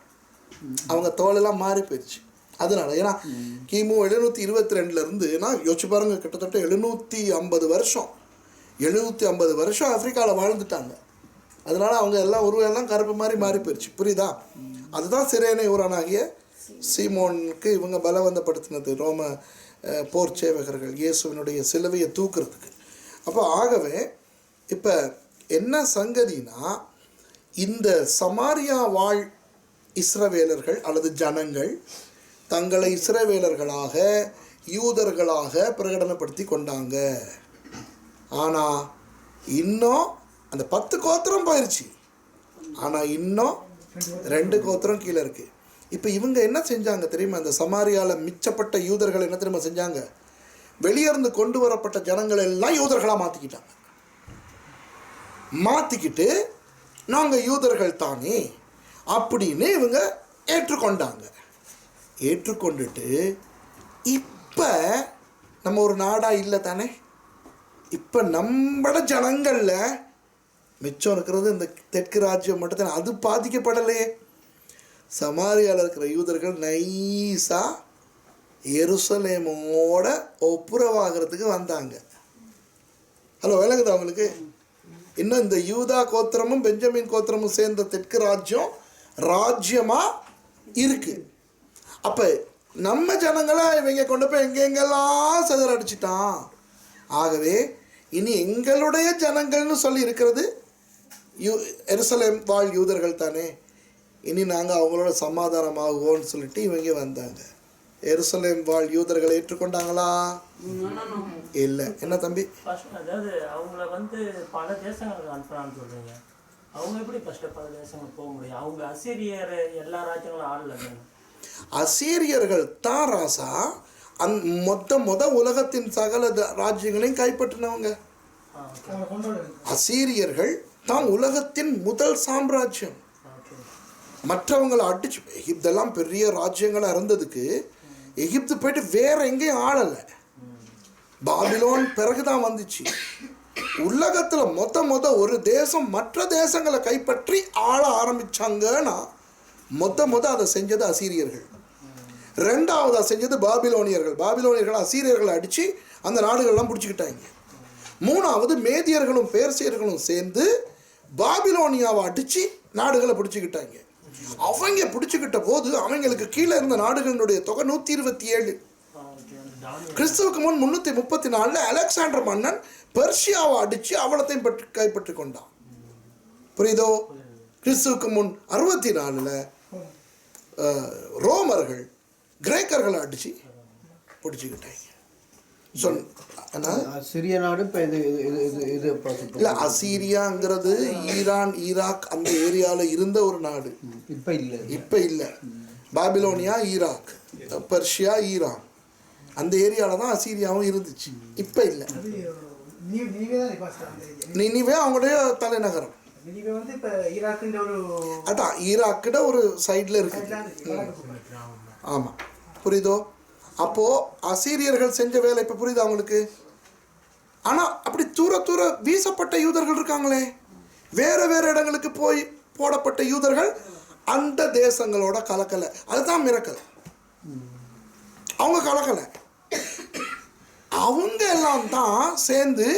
அவங்க தோலெல்லாம் மாறி போயிடுச்சு. அதனால ஏன்னா கிமு 722 நான் யோசிச்சு பாருங்க, கிட்டத்தட்ட 750 வருஷம் 750 வருஷம் ஆப்பிரிக்காவில் வாழ்ந்துட்டாங்க. அதனால அவங்க எல்லாம் உருவெல்லாம் கருப்பு மாதிரி மாறி போயிடுச்சு. புரியுதா? அதுதான் சிரேனை ஊரானாகிய சீமோனுக்கு இவங்க பலவந்தப்படுத்தினது ரோம போர் சேவகர்கள் இயேசுவினுடைய சிலுவையை தூக்குறதுக்கு. அப்போ ஆகவே இப்போ என்ன சங்கதினா, இந்த சமாரியா வாழ் இஸ்ரவேலர்கள் அல்லது ஜனங்கள் தங்களை இஸ்ரவேலர்களாக யூதர்களாக பிரகடனப்படுத்தி கொண்டாங்க. ஆனால் இன்னும் அந்த 10 கோத்திரம் போயிடுச்சு. ஆனால் இன்னும் 2 கோத்திரம் கீழே இருக்குது. இப்போ இவங்க என்ன செஞ்சாங்க தெரியுமா? அந்த சமாரியாவில் மிச்சப்பட்ட யூதர்கள் என்ன தெரியுமா செஞ்சாங்க? வெளியிருந்து கொண்டு வரப்பட்ட ஜனங்கள் எல்லாம் யூதர்களாக மாற்றிக்கிட்டு நாங்கள் யூதர்கள் தானே அப்படின்னு இவங்க ஏற்றுக்கொண்டாங்க. ஏற்றுக்கொண்டுட்டு இப்போ நம்ம ஒரு நாடாக இல்லை தானே. இப்போ நம்மளோட ஜனங்களில் மிச்சம் இருக்கிறது இந்த தெற்கு ராஜ்யம் மட்டும்தானே. அது பாதிக்கப்படலையே. சமாரியாவில் இருக்கிற யூதர்கள் நைஸாக எருசலேமோட ஒப்புரவாகிறதுக்கு வந்தாங்க. ஹலோ, விளங்குதா அவங்களுக்கு? இன்னும் இந்த யூதா கோத்திரமும் பெஞ்சமின் கோத்திரமும் சேர்ந்த தெற்கு ராஜ்யம் ராஜ்யமாக இருக்குது. அப்போ நம்ம ஜனங்களை இவங்க கொண்டு போய் எங்கெங்கெல்லாம் சிதறடிச்சிட்டான். ஆகவே இனி எங்களுடைய ஜனங்கள்னு சொல்லி இருக்கிறது எருசலேம் வாழ் யூதர்கள் தானே. இனி நாங்கள் அவங்களோட சமாதானமாகுவோன்னு சொல்லிட்டு இவங்க வந்தாங்க. எருசலேம் வாழ் யூதர்களை ஏற்றுக்கொண்டாங்களா? இல்லை. என்ன தம்பி? அதாவது அவங்கள வந்து பல தேசங்களுக்கு அனுப்புறான்னு சொல்றீங்க. அவங்க எப்படி பல தேசங்களுக்கு போக முடியும்? அவங்க அசீரியர் எல்லா ராஜ்யங்களும் ஆடல. அசீரியர்கள் தான் ராசா மொத்த உலகத்தின் சகல ராஜ்யங்களையும் கைப்பற்றினவங்க. அசீரியர்கள் தான் உலகத்தின் முதல் சாம்ராஜ்யம். மற்றவங்களை அடிச்சு எகிப்தெல்லாம் பெரிய ராஜ்யங்களாக இருந்ததுக்கு எகிப்து போயிட்டு வேற எங்கேயும் ஆளலை. பாபிலோன் பிறகுதான் வந்துச்சு. உலகத்தில் மொத்த ஒரு தேசம் மற்ற தேசங்களை கைப்பற்றி ஆள ஆரம்பிச்சாங்கன்னா மொத்த அதை செஞ்சது அசீரியர்கள். ரெண்டாவதாக செஞ்சது பாபிலோனியர்கள் அசீரியர்களை அடித்து அந்த நாடுகள்லாம் பிடிச்சிக்கிட்டாங்க. மூணாவது மேதியர்களும் பேர்சியர்களும் சேர்ந்து பாபிலோனியாவை அடித்து நாடுகளை பிடிச்சிக்கிட்டாங்க. அவங்க பிடிச்சிக்கிட்ட போது அவங்களுக்கு கீழே இருந்த நாடுகளினுடைய தொகை 127. கிறிஸ்துவுக்கு முன் 334 அலெக்சாண்டர் மன்னன் பெர்ஷியாவை அடித்து அவலத்தையும் கைப்பற்றி கொண்டான். புரியுதோ? கிறிஸ்துவுக்கு முன் 64 ரோமர்கள் கிரேக்கர்களை அடித்து பிடிச்சிக்கிட்டாங்க. சிறிய நாடு இல்லை, அசீரியாங்கிறது ஈரான் ஈராக் அந்த ஏரியாவில் இருந்த ஒரு நாடு. இப்போ இல்லை. பாபிலோனியா ஈராக், பெர்ஷியா ஈரான் அந்த ஏரியாவில் தான் அசீரியாவும் இருந்துச்சு. இப்போ இல்லை. நினிவே அவங்களுடைய தலைநகரம். அதான் ஈராக்கிட ஒரு சைடில் இருக்கு. ஆமாம், புரியுதோ? அப்போது அசீரியர்கள் செஞ்ச வேலை இப்போ புரியுது அவங்களுக்கு. ஆனால் அப்படி தூர வீசப்பட்ட யூதர்கள் இருக்காங்களே, வேறு வேறு இடங்களுக்கு போய் போடப்பட்ட யூதர்கள் அந்த தேசங்களோட கலக்கலை. அதுதான் மிரக்கல். அவங்க கலக்கலை, அவங்க எல்லாம் தான் சேர்ந்து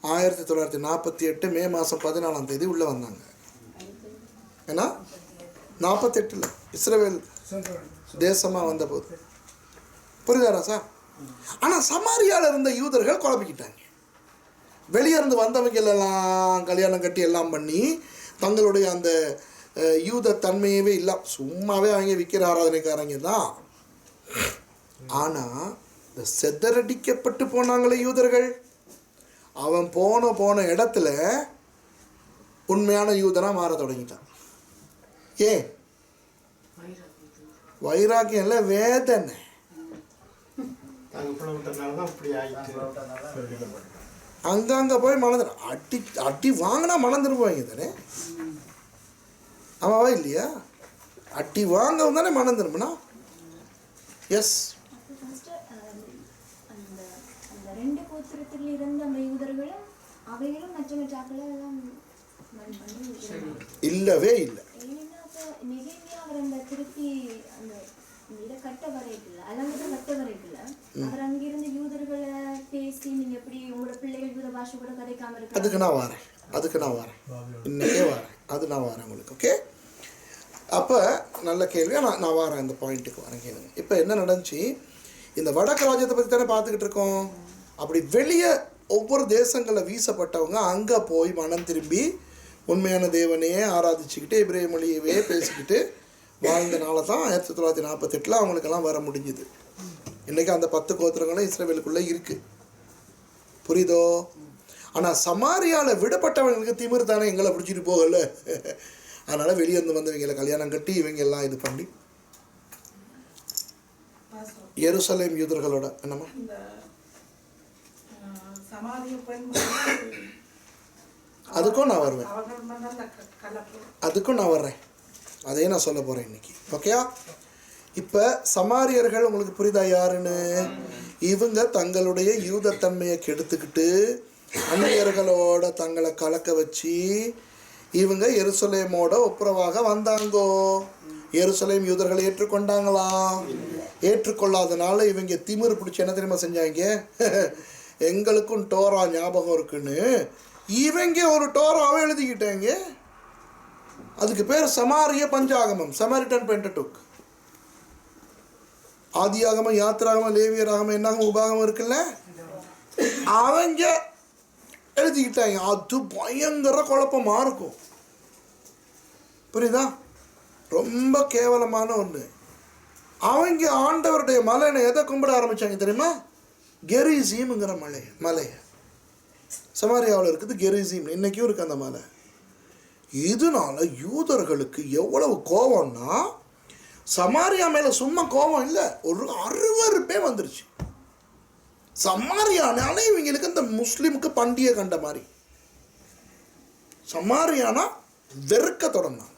1948 மே மாதம் 14 உள்ளே வந்தாங்க. ஏன்னா 48 இஸ்ரவேல் தேசமாக வந்தபோது, புரியுதாரா சார்? ஆனால் சமாரியாவில் இருந்த யூதர்கள் குழப்பிக்கிட்டாங்க. வெளியே இருந்து வந்தவங்களெல்லாம் கல்யாணம் கட்டி எல்லாம் பண்ணி தங்களுடைய அந்த யூத தன்மையவே இல்லை, சும்மாவே அவங்க விற்கிற ஆராதனைக்காரங்க தான். ஆனால் இந்த செதறடிக்கப்பட்டு போனாங்களே யூதர்கள், அவன் போன இடத்துல உண்மையான யூதனாக மாற தொடங்கிட்டான். ஏன்? வைராக்கியம் இல்லை, வேதனை. அங்கங்கே போய் மணந்துடு, அடி வாங்கினா மணந்துருவாங்க தானே. ஆமாவா இல்லையா? அடி வாங்கவும் தானே மணந்துருமுன்னா. எஸ், ரெண்டு கோத்திரத்தில் இருந்த அந்த யூதர்களும் அவைகளும் இல்லவே இல்லை. அவர் அந்த திருப்பி அந்த இதை கட்ட வரைக்கல, அலங்கத்தை கட்ட வரைக்கல, அவர் அங்கிருந்து யூதர்களை பேசி நீங்க எப்படி உங்களோட பிள்ளைகள் யூத பாஷை கூட கதைக்காம இருக்கு. அதுக்கு நான் வரேன் இன்னைக்கே வரேன், அது நான் வரேன் உங்களுக்கு. ஓகே, அப்போ நல்ல கேள்வி. நான் வரேன், இந்த பாயிண்ட்டுக்கு வரேன், கேளுங்க. இப்போ என்ன நடந்துச்சு? இந்த வடக்கு ராஜ்யத்தை பற்றி தானே பார்த்துக்கிட்டு இருக்கோம். அப்படி வெளியே ஒவ்வொரு தேசங்களில் வீசப்பட்டவங்க அங்கே போய் மனம் திரும்பி உண்மையான தேவனையே ஆராதிச்சுக்கிட்டு எபிரேய மொழியவே பேசிக்கிட்டு வாழ்ந்தனால தான் 1948 அவங்களுக்கெல்லாம் வர முடிஞ்சுது. இன்றைக்கி அந்த 10 கோத்திரங்களும் இஸ்ரவேலுக்குள்ளே இருக்குது, புரியுதோ? ஆனால் சமாரியாவில் விடப்பட்டவங்களுக்கு திமிர் தானே எங்களை பிடிச்சிட்டு போகல. அதனால் வெளியே இருந்து வந்தவங்களை கல்யாணம் கட்டி இவங்க எல்லாம் இது பண்ணி எருசலேம் யூதர்களோட என்னம்மா அதுக்கும் நான் வர்றேன், அதையே நான் சொல்ல போகிறேன் இன்னைக்கு. ஓகேயா? இப்போ சமாரியர்கள் உங்களுக்கு புரியுதா யாருன்னு? இவங்க தங்களுடைய யூதத்தன்மையை கெடுத்துக்கிட்டு அந்நியர்களோட தங்களை கலக்க வச்சு இவங்க எருசலேமோட ஒப்புரவாக வந்தாங்கோ. எருசலேம் யூதர்களை ஏற்றுக்கொண்டாங்களா? ஏற்றுக்கொள்ளாதனால இவங்க திமிரு பிடிச்சி என்ன தெரியுமா செஞ்சாங்க? எங்களுக்கும் டோரா ஞாபகம் இருக்குன்னு இவங்க ஒரு டோராவை எழுதிக்கிட்டாங்க. அதுக்கு பேர் சமாரிய பஞ்சாகமம், சமாரிட்டன் பென்டடுக். ஆதியாகமம், யாத்திராகமம், லேவியராகமம், என்னாகமம், உபாகமம் இருக்குல்ல, அவங்க எழுதிக்கிட்டாங்க. அது பயங்கர குழப்பமாக இருக்கும், புரியுதா? ரொம்ப கேவலமான ஒன்று. அவங்க ஆண்டவருடைய மலையை எதை கும்பிட ஆரம்பித்தாங்க தெரியுமா? கெரிசீம்ங்கிற மலையை. சமாரியாவில் இருக்குது கெரிசீம், இன்றைக்கும் இருக்குது அந்த மலை. இதனால யூதர்களுக்கு எவ்வளவு கோபம்னா, சமாரியா மேலே சும்மா கோபம் இல்லை, ஒரு அருவருப்பே வந்துருச்சு. சமாரியானாலே இவங்களுக்கு இந்த முஸ்லீமுக்கு பண்டிகை கண்ட மாதிரி. சமாரியானா வெறுக்க தொடங்கினாங்க.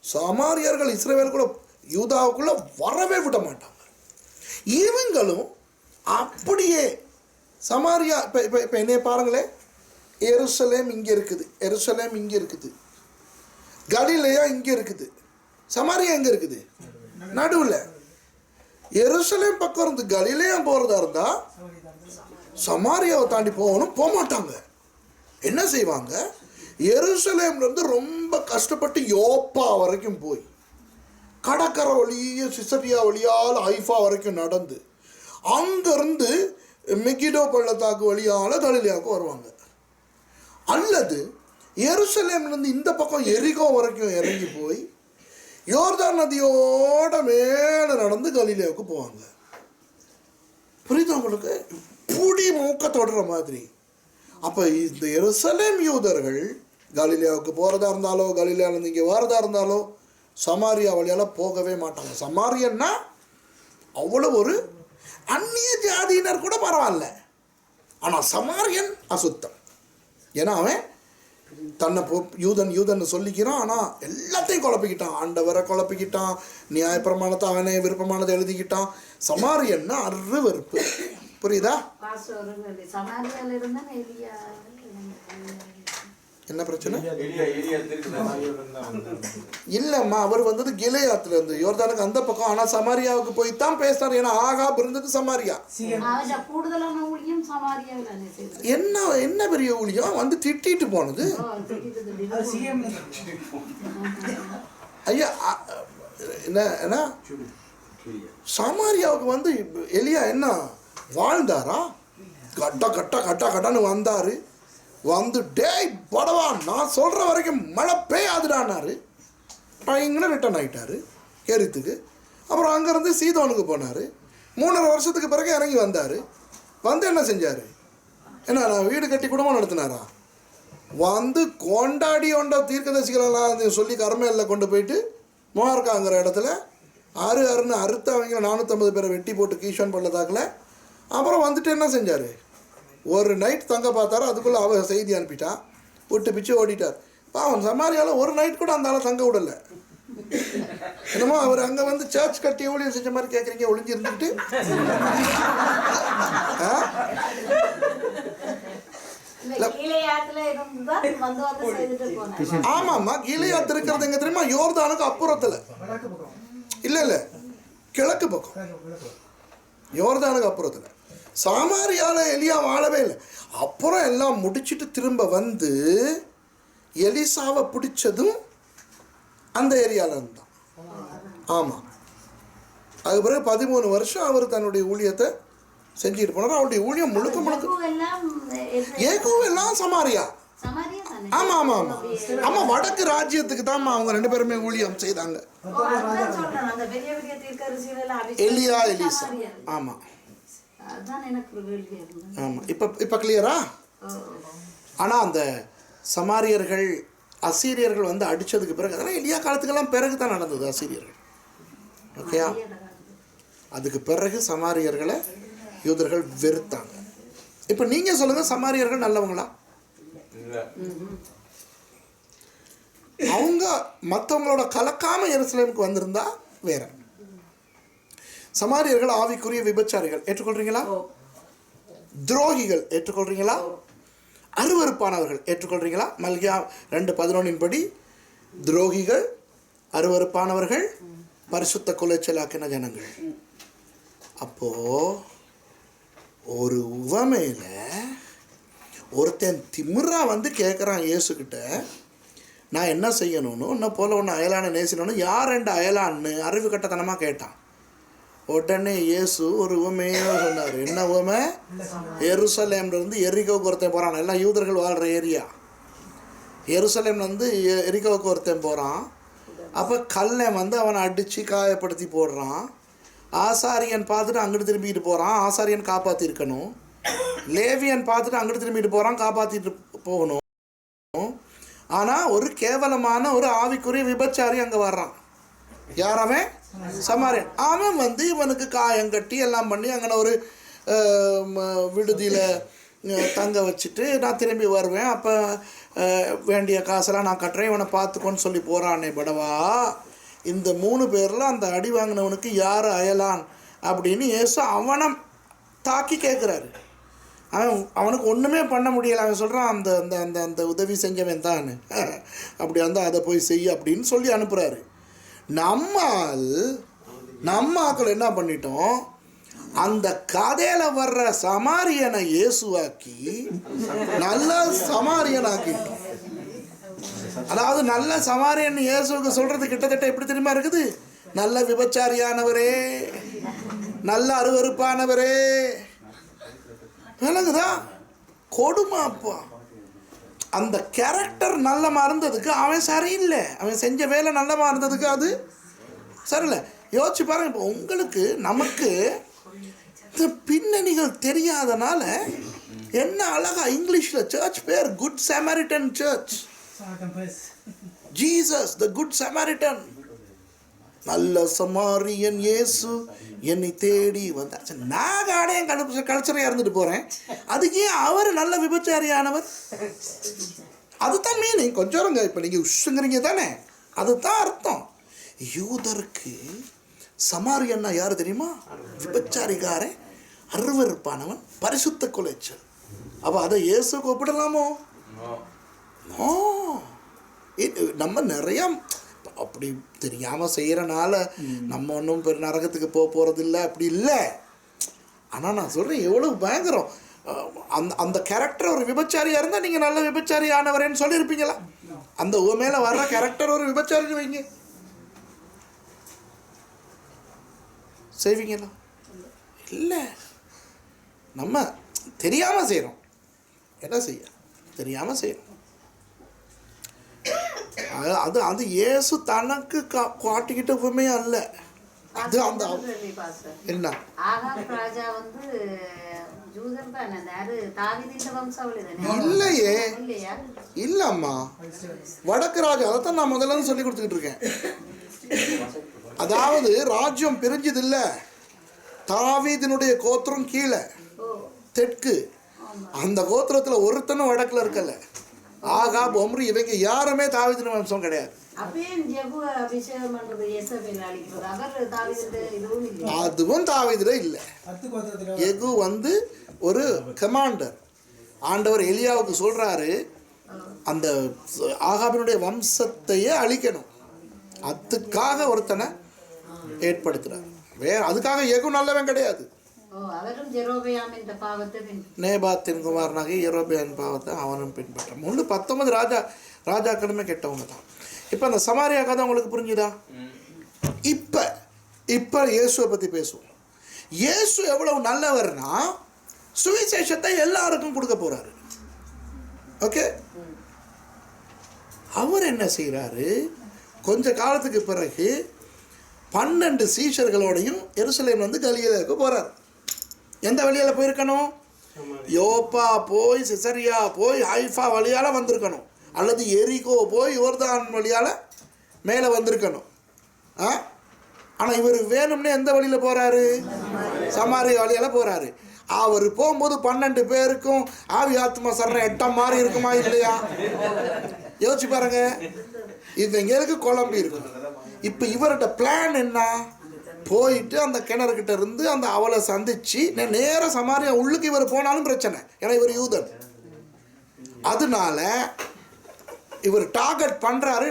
சமாரியர்கள் இஸ்ரவேலுக்குள்ள யூதாவுக்குள்ள வரவே விட மாட்டாங்க. இவங்களும் அப்படியே சமாரியா. இப்போ என்னைய பாருங்களேன், எருசலேம் இங்கே இருக்குது, எருசலேம் இங்கே இருக்குது, கலிலேயா இங்கே இருக்குது, சமாரியா எங்கே இருக்குது? நடுவில். எருசலேம் பக்கம் இருந்து கலிலேயா போகிறதா இருந்தால் சமாரியாவை தாண்டி போகணும், போக மாட்டாங்க. என்ன செய்வாங்க? எருசலேம்லேருந்து ரொம்ப கஷ்டப்பட்டு யோப்பா வரைக்கும் போய் கடற்கரை வழியே சிசரியா வழியால் ஹைஃபா வரைக்கும் நடந்து அங்கேருந்து மெகிடோ பள்ளத்தாக்கு வழியால் கலிலேயாவுக்கு வருவாங்க. அல்லது எருசலேம்லேருந்து இந்த பக்கம் எரிகோ வரைக்கும் இறங்கி போய் யோர்தான் நதியோட மேலே நடந்து கலிலேயாவுக்கு போவாங்க. புரியுதா உங்களுக்கு? புடி மூக்க தொடுற மாதிரி. அப்போ இந்த எருசலேம் யூதர்கள் கலிலேயாவுக்கு போகிறதா இருந்தாலோ கலிலேயாவிலேருந்து இங்கே வரதா இருந்தாலோ சமாரியா வழியால் போகவே மாட்டாங்க. சமாரியன்னா அவ்வளோ ஒரு அந்நிய ஜாதியினர் கூட பரவாயில்ல, ஆனால் சமாரியன் அசுத்தம். ஏன்னா அவன் தன்னை யூதன் சொல்லிக்கிறான், ஆனால் எல்லாத்தையும் குழப்பிக்கிட்டான். ஆண்டவரை குழப்பிக்கிட்டான், நியாயப்பிரமாணத்தை அவனே விருப்பமானதை எழுதிக்கிட்டான். சமாரியன்னா அருவருப்பு. புரியுதா? என்ன பிரச்சனை? இல்லைம்மா, அவர் வந்தது கிலேயாத்துல இருந்து, யோர்தானுக்கு அந்த பக்கம். ஆனால் சமாரியாவுக்கு போய் தான் பேசினார். ஏன்னா ஆகாப் இருந்தது சமாரியா. என்ன என்ன பெரிய ஊழியம் வந்து திட்டிட்டு போனது. ஐயா என்ன சமாரியாவுக்கு வந்து எலியா என்ன வாழ்ந்தாரா? கட்டான்னு வந்தாரு. வந்து டேய் படவா, நான் சொல்கிற வரைக்கும் மழை பெய்யாதுடானாரு. இங்கே ரிட்டர்ன் ஆகிட்டாரு கேரித்துக்கு. அப்புறம் அங்கேருந்து சீதோனுக்கு போனார். 3.5 வருஷத்துக்கு பிறகு இறங்கி வந்தார். வந்து என்ன செஞ்சார்? என்ன நான் வீடு கட்டி குடும்பம் நடத்தினாரா? வந்து கொண்டாடி தீர்க்கதரிசிகளெல்லாம் சொல்லி கர்மேலில் கொண்டு போயிட்டு மோர்க்காங்கிற இடத்துல அறுன்னு அறுத்து அவங்க 450 பேரை வெட்டி போட்டு கீஷன் பள்ளத்தாக்கில். அப்புறம் வந்துட்டு என்ன செஞ்சார்? ஒரு நைட் தங்க பார்த்தாரு. அதுக்குள்ளே அவ செய்தி அனுப்பிட்டான், விட்டு பிச்சு ஓடிட்டார். பாவம் சமாரியால் ஒரு நைட் கூட அந்த ஆளை தங்க விடலை. என்னமோ அவர் அங்கே வந்து சர்ச் கட்டி ஊழியம் செஞ்ச மாதிரி கேட்குறீங்க, ஒளிஞ்சு இருந்துக்கிட்டு. ஆமாம்மா, கீலேயாத் இருக்கிறது எங்கே தெரியுமா? யோர்தானுக்கு அப்புறத்தில். இல்லை கிழக்கு பக்கம், யோர்தானுக்கு அப்புறத்தில். சமாரியால எலியா வாழவே இல்லை. அப்புறம் எல்லாம் முடிச்சுட்டு திரும்ப வந்து எலிசாவை பிடிச்சதும் அந்த ஏரியாவில் இருந்தான். ஆமாம், அதுக்கு பிறகு 13 வருஷம் அவர் தன்னுடைய ஊழியத்தை செஞ்சுட்டு போனார். அவருடைய ஊழியம் முழுக்க ஏகுவெல்லாம் சமாரியா. ஆமாம் ஆமாம் ஆமாம் ஆமாம், வடக்கு ராஜ்யத்துக்கு தான் அவங்க 2 பேருமே ஊழியம் செய்தாங்க. எலியா எலிசா. ஆமாம் ஆமாம், இப்போ கிளியரா? ஆனால் அந்த சமாரியர்கள் அசீரியர்கள் வந்து அடித்ததுக்கு பிறகு, அதெல்லாம் எலியா காலத்துக்கெல்லாம் பிறகு தான் நடந்தது அசீரியர்கள். ஓகேயா? அதுக்கு பிறகு சமாரியர்களை யூதர்கள் வெறுத்தாங்க. இப்போ நீங்கள் சொல்லுங்கள், சமாரியர்கள் நல்லவங்களா? அவங்க மற்றவங்களோட கலக்காமல் எருசலேமுக்கு வந்திருந்தா வேற. சமாரியர்கள் ஆவிக்குரிய விபச்சாரிகள், ஏற்றுக்கொள்றீங்களா? துரோகிகள், ஏற்றுக்கொள்றீங்களா? அருவருப்பானவர்கள், ஏற்றுக்கொள்றீங்களா? மல்கியா 2:11 படி துரோகிகள், அருவருப்பானவர்கள், பரிசுத்த குலைச்சலாக்கின ஜனங்கள். அப்போ ஒரு உவமையில் ஒருத்தன் திமிரா வந்து கேட்குறான் இயேசுக்கிட்ட, நான் என்ன செய்யணும்னு, உன்னை போல ஒன்று அயலான நேசினோன்னு. யார் 2 அயலான்னு அறிவு கட்டத்தனமாக கேட்டான். உடனே இயேசு ஒரு உவமையாக சொன்னார். என்ன உவமை? எருசலேம்லேருந்து எரிகோவுக்கு ஒருத்தன் போகிறான். எல்லாம் யூதர்கள் வாழ்கிற ஏரியா. எருசலேம்லேருந்து எரிகோவுக்கு ஒருத்தன் போகிறான். அப்போ கல்லன் வந்து அவனை அடித்து காயப்படுத்தி போடுறான். ஆசாரியன் பார்த்துட்டு அங்கிட்டு திரும்பிட்டு போகிறான். ஆசாரியன் காப்பாற்றிருக்கணும். லேவியன் பார்த்துட்டு அங்கிட்டு திரும்பிட்டு போகிறான், காப்பாற்றிட்டு போகணும். ஆனால் ஒரு கேவலமான ஒரு ஆவிக்குரிய விபச்சாரி அங்கே வர்றான். யார் அவன்? சமாரியன். அவன் வந்து இவனுக்கு காயம் கட்டி எல்லாம் பண்ணி அங்கே ஒரு விடுதியில் தங்க வச்சுட்டு, நான் திரும்பி வருவேன், அப்போ வேண்டிய காசெல்லாம் நான் கட்டுறேன், இவனை பார்த்துக்கோன்னு சொல்லி போகிறானே படவா. இந்த 3 பேரில் அந்த அடி வாங்கினவனுக்கு யார் அயலான் அப்படின்னு இயேசு அவனை தாக்கி கேட்குறாரு. அவனுக்கு ஒன்றுமே பண்ண முடியலை. அவன் சொல்கிறான், அந்த அந்த அந்த அந்த உதவி செஞ்சவன் தான், அப்படி இருந்தால் அதை போய் செய்ய அப்படின்னு சொல்லி அனுப்புகிறாரு. நம்ம ஆக்கள் என்ன பண்ணிட்டோம்? அந்த கதையில் வர்ற சமாரியனை இயேசுவாக்கி நல்ல சமாரியனாக்கிட்டோம். அதாவது நல்ல சமாரியன் இயேசுக்கு சொல்கிறது கிட்டத்தட்ட எப்படி தெரியுமா இருக்குது? நல்ல விபச்சாரியானவரே, நல்ல அருவருப்பானவரே. விளங்குதா? கொடுமாப்பா. அந்த கேரக்டர் நல்லமா இருந்ததுக்கு அவன் சரியில்லை. அவன் செஞ்ச வேலை நல்லமா இருந்ததுக்கு அது சரியில்லை. யோசிச்சு பாருங்க. இப்போ உங்களுக்கு நமக்கு இந்த பின்னணிகள் தெரியாதனால என்ன அழகா இங்கிலீஷில் சர்ச் பேர் good Samaritan church. Jesus the good Samaritan. நல்ல சமாரியன் இயேசு என்னை தேடி வந்தார். நான் காடையும் கல்ச்சரையாக இருந்துட்டு போகிறேன், அதுக்கு ஏன் அவர் நல்ல விபச்சாரியானவர்? அதுதான் மீனிங். கொஞ்சம் இருங்க, இப்போ நீங்கள் உஷுங்கிறீங்க தானே, அதுதான் அர்த்தம். யூதருக்கு சமாரியன்னா யார் தெரியுமா? விபச்சாரிகாரன், அருவருப்பானவன், பரிசுத்த குலைச்சல். அப்போ அதை இயேசு கூப்பிடலாமோ? நம்ம நிறையா அப்படி தெரியாமல் செய்கிறனால நம்ம ஒன்றும் பெரிய நரகத்துக்கு போகிறது இல்லை, அப்படி இல்லை. ஆனால் நான் சொல்கிறேன், எவ்வளோ பயங்கரம். அந்த கேரக்டர் ஒரு விபச்சாரியாக இருந்தால் நீங்கள் நல்ல விபச்சாரி ஆனவரேன்னு சொல்லியிருப்பீங்களா? அந்த மேலே வர்ற கேரக்டர் ஒரு விபச்சாரின்னு வைங்க, செய்வீங்களா? இல்லை. நம்ம தெரியாமல் செய்கிறோம். என்ன செய்ய தெரியாமல் செய்கிறோம். அது அது இயேசு தனக்கு காட்டிக்கிட்ட உண்மையா அல்ல. அது அந்த என்ன இல்லையே, இல்லம்மா, வடக்கு ராஜா. அதைத்தான் நான் முதல்ல சொல்லி கொடுத்துக்கிட்டு இருக்கேன். அதாவது ராஜ்யம் பிரிஞ்சது இல்லை, தாவீதினுடைய கோத்திரம் கீழே தெற்கு, அந்த கோத்திரத்தில் ஒருத்தனும் வடக்குல இருக்கல. ஆகாப், ஒம்ரி இவங்க யாருமே தாவீதின் வம்சம் கிடையாது. அதுவும் தாவீதுல இல்லை. யெகூ வந்து ஒரு கமாண்டர். ஆண்டவர் எலியாவுக்கு சொல்றாரு, அந்த ஆகாபினுடைய வம்சத்தையே அழிக்கணும், அதுக்காக ஒருத்தனை ஏற்படுத்துறார். வேற அதுக்காக யெகூ நல்லவன் கிடையாது. நேபாத்தின் குமாரனாக யெரொபெயாமின் பாவத்தை அவனும் பின்பற்றான். 19 ராஜாக்களுமே கெட்டவங்க தான். இப்போ அந்த சமாரியா கதை உங்களுக்கு புரிஞ்சுதா? இப்போ இயேசுவை பற்றி பேசுவோம். இயேசு எவ்வளவு நல்லவர்னா சுவிசேஷத்தை எல்லாருக்கும் கொடுக்க போறாரு. ஓகே, அவர் என்ன செய்கிறாரு? கொஞ்ச காலத்துக்கு பிறகு 12 சீஷர்களோடையும் எருசலேம் வந்து கலிலேயாவுக்கு போறார். எந்த வழியால் போயிருக்கணும்? யோப்பா போய் சிசரியா போய் ஹைஃபா வழியால் வந்திருக்கணும், அல்லது எரிகோ போய் யோர்தான் வழியால் மேலே வந்திருக்கணும். ஆனால் இவர் வேணும்னே எந்த வழியில் போகிறாரு? சமாரியா வழியால் போகிறாரு. அவர் போகும்போது 12 பேருக்கும் ஆவி ஆத்மா சரண எட்டம் மாதிரி இருக்குமா இல்லையா? யோசிச்சு பாருங்க. இவங்களுக்கு குழம்பி இருக்கும். இப்போ இவர்கிட்ட பிளான் என்ன? போயிட்டு அந்த கிணறுகிட்ட இருந்து அந்த அவளை சந்திச்சு நேராக சமாரியா உள்ளுக்கு இவர் போனாலும் பிரச்சனை, ஏன்னா இவர் யூதன். அதனால இவர் டார்கெட் பண்ணுறாரு.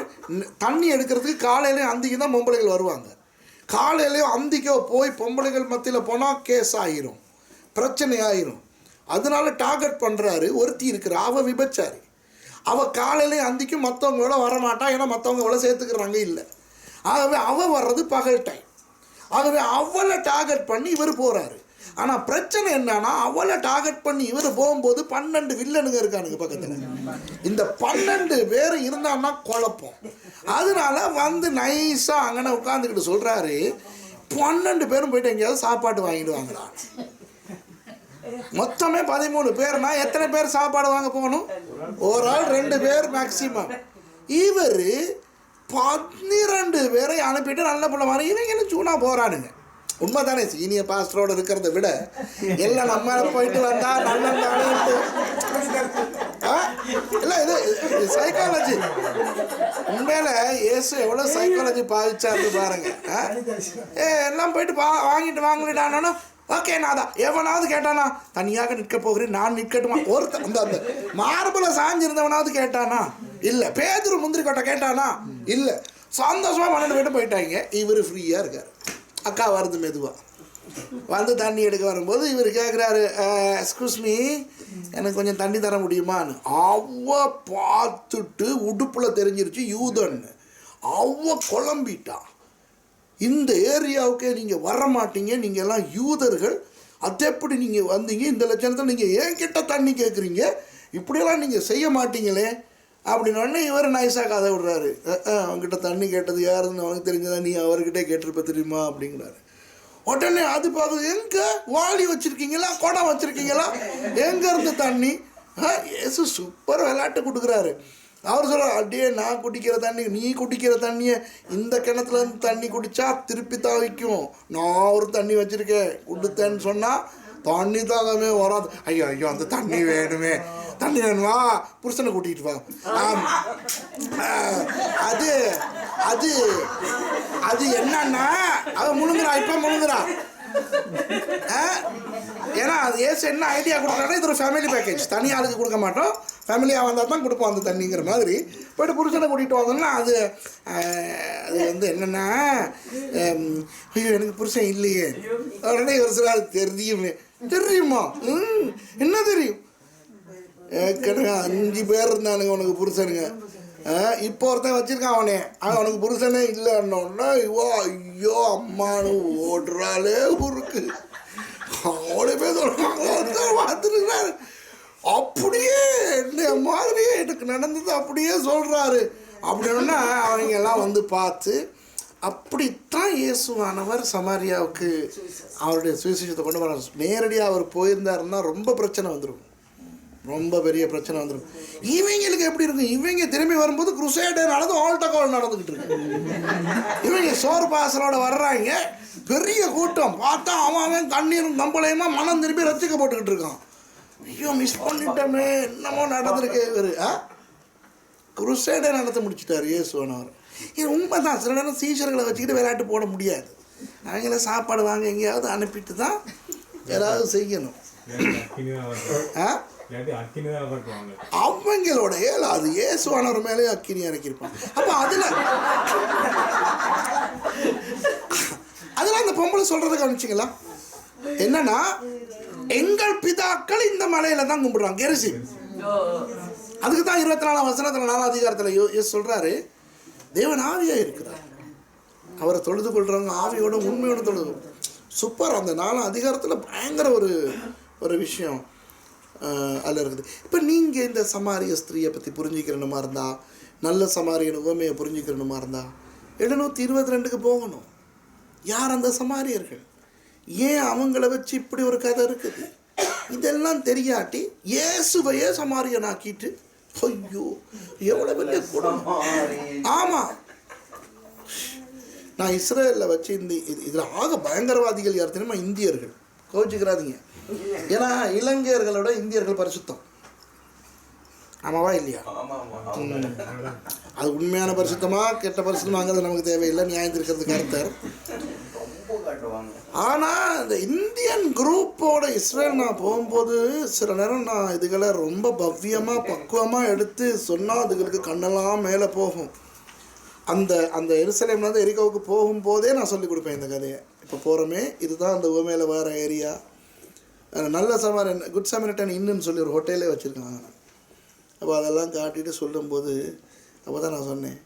தண்ணி எடுக்கிறதுக்கு காலையிலையும் அந்திக்கு தான் பொம்பளைகள் வருவாங்க. காலையிலையும் அந்திக்கோ போய் பொம்பளைகள் மத்தியில் போனால் கேஸ் ஆகிரும், பிரச்சனை ஆகிரும். அதனால டார்கெட் பண்ணுறாரு. ஒருத்தி இருக்கிற அவள் விபச்சாரி. அவள் காலையிலையும் அந்திக்கும் மற்றவங்களோட வரமாட்டா, ஏன்னா மற்றவங்களோட சேர்த்துக்கிறாங்க இல்லை. ஆகவே அவள் வர்றது பகல் டைம். ஆகவே அவளை டார்கெட் பண்ணி இவர் போகிறாரு. ஆனால் பிரச்சனை என்னன்னா, அவளை டார்கெட் பண்ணி இவர் போகும்போது 12 வில்லனுங்க இருக்கானுங்க பக்கத்தில். இந்த 12 பேர் இருந்தான்னா குழப்பம். அதனால வந்து நைஸாக அங்கே உட்காந்துக்கிட்டு சொல்கிறாரு, 12 பேரும் போயிட்டு எங்கேயாவது சாப்பாடு வாங்கிடுவாங்களா? மொத்தமே 13 பேர்னா எத்தனை பேர் சாப்பாடு வாங்க போகணும்? ஒரு ஆள் 2 பேர் மேக்சிமம். இவர் 12 பேரை அனுப்பிட்டு நல்ல பிள்ளை மாதிரி இவங்க சூனா போகிறானுங்க. உண்மை தானே? சீனிய பாஸ்டரோடு இருக்கிறத விட எல்லாம் நம்ம போயிட்டு வந்தா நல்ல இல்லை, இது சைக்காலஜி. உண்மையில இயேசு எவ்வளோ சைக்காலஜி பாதிச்சாரு பாருங்க. எல்லாம் போயிட்டு வாங்கிட்டு வாங்கலிட்டானோ, ஓகே நான் தான். எவனாவது கேட்டானா, தனியாக நிற்க போகிறேன், நான் நிற்கட்டுமா? ஒருத்தன் அந்த மார்புல சாஞ்சிருந்தவனாவது கேட்டானா? இல்லை. பேதுரு முந்திரி கொட்டை கேட்டானா? இல்லை. சந்தோஷமாக 12 பேரும் போயிட்டாங்க. இவர் ஃப்ரீயாக இருக்கார். அக்கா வருது மெதுவாக வந்து தண்ணி எடுக்க வரும்போது இவர் கேட்குறாரு, எக்ஸ்கியூஸ் மீ, எனக்கு கொஞ்சம் தண்ணி தர முடியுமான்னு. அவ பார்த்துட்டு உடுப்பில் தெரிஞ்சிருச்சு யூதன்னு. அவ குழம்பிட்டான். இந்த ஏரியாவுக்கே நீங்கள் வர மாட்டீங்க, நீங்கள் எல்லாம் யூதர்கள், அது எப்படி நீங்கள் வந்தீங்க? இந்த லட்சணத்தில் நீங்கள் என்கிட்ட தண்ணி கேட்குறீங்க, இப்படியெல்லாம் நீங்கள் செய்ய மாட்டீங்களே அப்படின்னோடனே இவர் நைஸாக கதை விடுறாரு. அவங்ககிட்ட தண்ணி கேட்டது யாருன்னு அவனுக்கு தெரிஞ்சதா, நீ அவர்கிட்டே கேட்டிருப்ப தெரியுமா அப்படிங்கிறாரு. உடனே அது பார்க்குது, எங்கே வாளி வச்சுருக்கீங்களா, குடம் வச்சுருக்கீங்களா, எங்கேருந்து தண்ணி? ஏசு சூப்பர் விளையாட்டு கொடுக்குறாரு. அவர் சொல்கிறார், அப்படியே நான் குடிக்கிற தண்ணி, நீ குடிக்கிற தண்ணியை இந்த கிணத்துலேருந்து தண்ணி குடித்தா திருப்பி தாவிக்கும். நான் ஒரு தண்ணி வச்சுருக்கேன் குடுத்தேன்னு சொன்னால் தண்ணி தாகமே வராது. ஐயோ ஐயோ அந்த தண்ணி வேணுமே, தண்ணி வேணுமா, புருஷனை கூட்டிகிட்டு வா. அது அது அது என்னன்னா அவன் முழுங்குறா, இப்போ முழுங்குறா. ஏன்னா அது ஏசு என்ன ஐடியா கொடுக்குறாங்கன்னா, இது ஒரு ஃபேமிலி பேக்கேஜ், தனி ஆளுக்கு கொடுக்க மாட்டோம், ஃபேமிலியாக வந்தால் தான் கொடுப்போம் அந்த தண்ணிங்கிற மாதிரி. போய்ட்டு புருஷனை கூட்டிகிட்டு வந்தோம்னா அது அது வந்து என்னென்னா, ஐயோ எனக்கு புருஷன் இல்லையே. உடனே ஒரு சில தெரியுமே, தெரியுமா, என்ன தெரியும், ஏற்கனவே 5 பேர் இருந்தானுங்க உனக்கு புருஷனுங்க, இப்போ ஒருத்தன் வச்சிருக்கான் அவன் உனக்கு புருஷனே இல்லைன்னொன்னா ஐயோ ஐயோ அம்மானு ஓடுறாளே ஊருக்கு. அவளே பேர் பார்த்துருக்கிறாரு, அப்படியே என்ன மாதிரியே எனக்கு நடந்தது அப்படியே சொல்கிறாரு அப்படின்னா அவங்க எல்லாம் வந்து பார்த்து, அப்படித்தான் இயேசுவானவர் சமாரியாவுக்கு அவருடைய சுவிசேஷத்தை கொண்டு வர. நேரடியாக அவர் போயிருந்தாருன்னா ரொம்ப பிரச்சனை வந்துடும், ரொம்ப பெரிய பிரச்சனை வந்துடும். இவங்களுக்கு எப்படி இருக்கும், இவங்க திரும்பி வரும்போது குருசேடே நடந்து ஆல்டகால் நடந்துக்கிட்டு இருக்கு. இவங்க சோறு பாசலோட வர்றாங்க, பெரிய கூட்டம், பார்த்தா அவன் தண்ணீரும் கம்பளையுமா மனம் திரும்பி ரசிக்க போட்டுக்கிட்டு இருக்கான். ஐயோ மிஸ் பண்ணிட்டோமே, என்னமோ நடந்திருக்கு. இவர் குருசேடே நடத்த முடிச்சுட்டார் இயேசுவானவர். இது உண்மை தான், சில நேரம் சீஷர்களை வச்சுக்கிட்டு விளையாட்டு போட முடியாது, அவங்கள சாப்பாடு வாங்க எங்கேயாவது அனுப்பிட்டு தான் ஏதாவது செய்யணும். அவங்களோட அது இயேசுவானவர் மேலே அக்கினி இறக்கியிருப்பான். அப்போ அதில் அந்த பொம்பளை சொல்கிறத கவனிச்சிங்களா, என்னன்னா எங்கள் பிதாக்கள் இந்த மலையில தான் கும்பிடுறாங்க கெரிசி. அதுக்கு தான் 24ஆம் வசனத்தில் 4ஆம் அதிகாரத்தில் இயேசு சொல்கிறாரு, தேவன் ஆவியாக இருக்கிறார், அவரை தொழுது கொள்கிறவங்க ஆவியோட உண்மையோட தொழுது. சூப்பர். அந்த 4ஆம் அதிகாரத்தில் பயங்கர ஒரு விஷயம் அதில் இருக்குது. இப்போ நீங்கள் இந்த சமாரிய ஸ்திரீயை பற்றி புரிஞ்சுக்கிறணுமா இருந்தால், நல்ல சமாரியன் உவமையை புரிஞ்சுக்கிறணுமா இருந்தால் 722க்கு போகணும். யார் அந்த சமாரியர்கள், ஏன் அவங்கள வச்சு இப்படி ஒரு கதை இருக்குது, இதெல்லாம் தெரியாட்டி இயேசுவையே சமாரியனாக்கிட்டு, ஐயோ எவ்வளோ பெரிய குடும்பம். ஆமாம், நான் இஸ்ரேலில் வச்சு இதில் ஆக பயங்கரவாதிகள் யார் தெரியுமா, இந்தியர்கள். கோச்சிக்கிறாதீங்க, ஏன்னா இலங்கையர்களோட இந்தியர்கள் பரிசுத்தம். ஆமாவா இல்லையா? அது உண்மையான பரிசுத்தமா கெட்ட பரிசுத்தமாங்கிறது நமக்கு தேவையில்லை, நியாயம் இருக்கிறது கருத்தர். ஆனால் இந்த இந்தியன் குரூப்போட இஸ்ரேல் நான் போகும்போது சில நேரம் நான் இதுகளை ரொம்ப பவ்யமாக பக்குவமாக எடுத்து சொன்னால் அதுகளுக்கு கண்ணெல்லாம் மேலே போகும். அந்த எருசலேம்லேருந்து எரிகோவுக்கு போகும்போதே நான் சொல்லிக் கொடுப்பேன் இந்த கதையை. இப்போ போகிறோமே, இதுதான் அந்த உவமையில் வர ஏரியா. நல்ல சமாரியன், குட் சமாரிட்டன் இன்னுன்னு சொல்லி ஒரு ஹோட்டலே வச்சுருக்காங்க. அப்போ அதெல்லாம் காட்டிட்டு சொல்லும்போது அப்போ தான் நான் சொன்னேன்,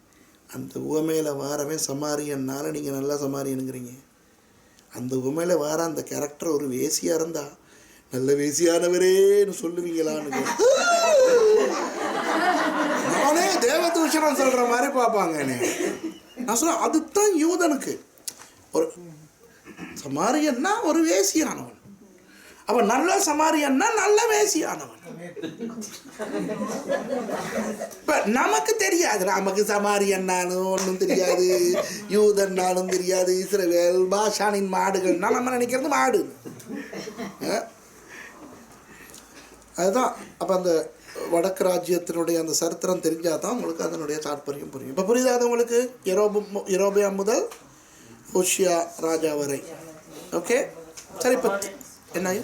அந்த உவமையில் வாரவே சமாரியன்னால நீங்கள் நல்லா சமாரியனுங்கிறீங்க, அந்த உவமையில் வார அந்த கேரக்டர் ஒரு வேசியாக இருந்தால் நல்ல வேசியானவரேன்னு சொல்லுவீங்களான்னு நானே தேவதூஷணம் சொல்கிற மாதிரி பார்ப்பாங்க. நான் சொல்ல அதுதான் யூதனுக்கு ஒரு சமாரியன்னா ஒரு வேசியானவன், அவன் நல்ல சமாரியன்னா நல்ல வேசியானவன். இப்ப நமக்கு தெரியாது, நமக்கு சமாரியன்னாலும் ஒன்றும் தெரியாது, யூதன்னாலும் தெரியாது, இஸ்ரவேல் பாஷானின் மாடுகள்னா நம்ம நினைக்கிறது மாடு. அதுதான். அப்போ அந்த வடக்கு ராஜ்யத்தினுடைய அந்த சரித்திரம் தெரிஞ்சால் தான் உங்களுக்கு அதனுடைய தாற்பயம் புரியும். இப்போ புரியுதாது உங்களுக்கு? யெரொபெயாம் முதல் ஹோஷியா ராஜா வரை. ஓகே சரி. இப்போ என்ன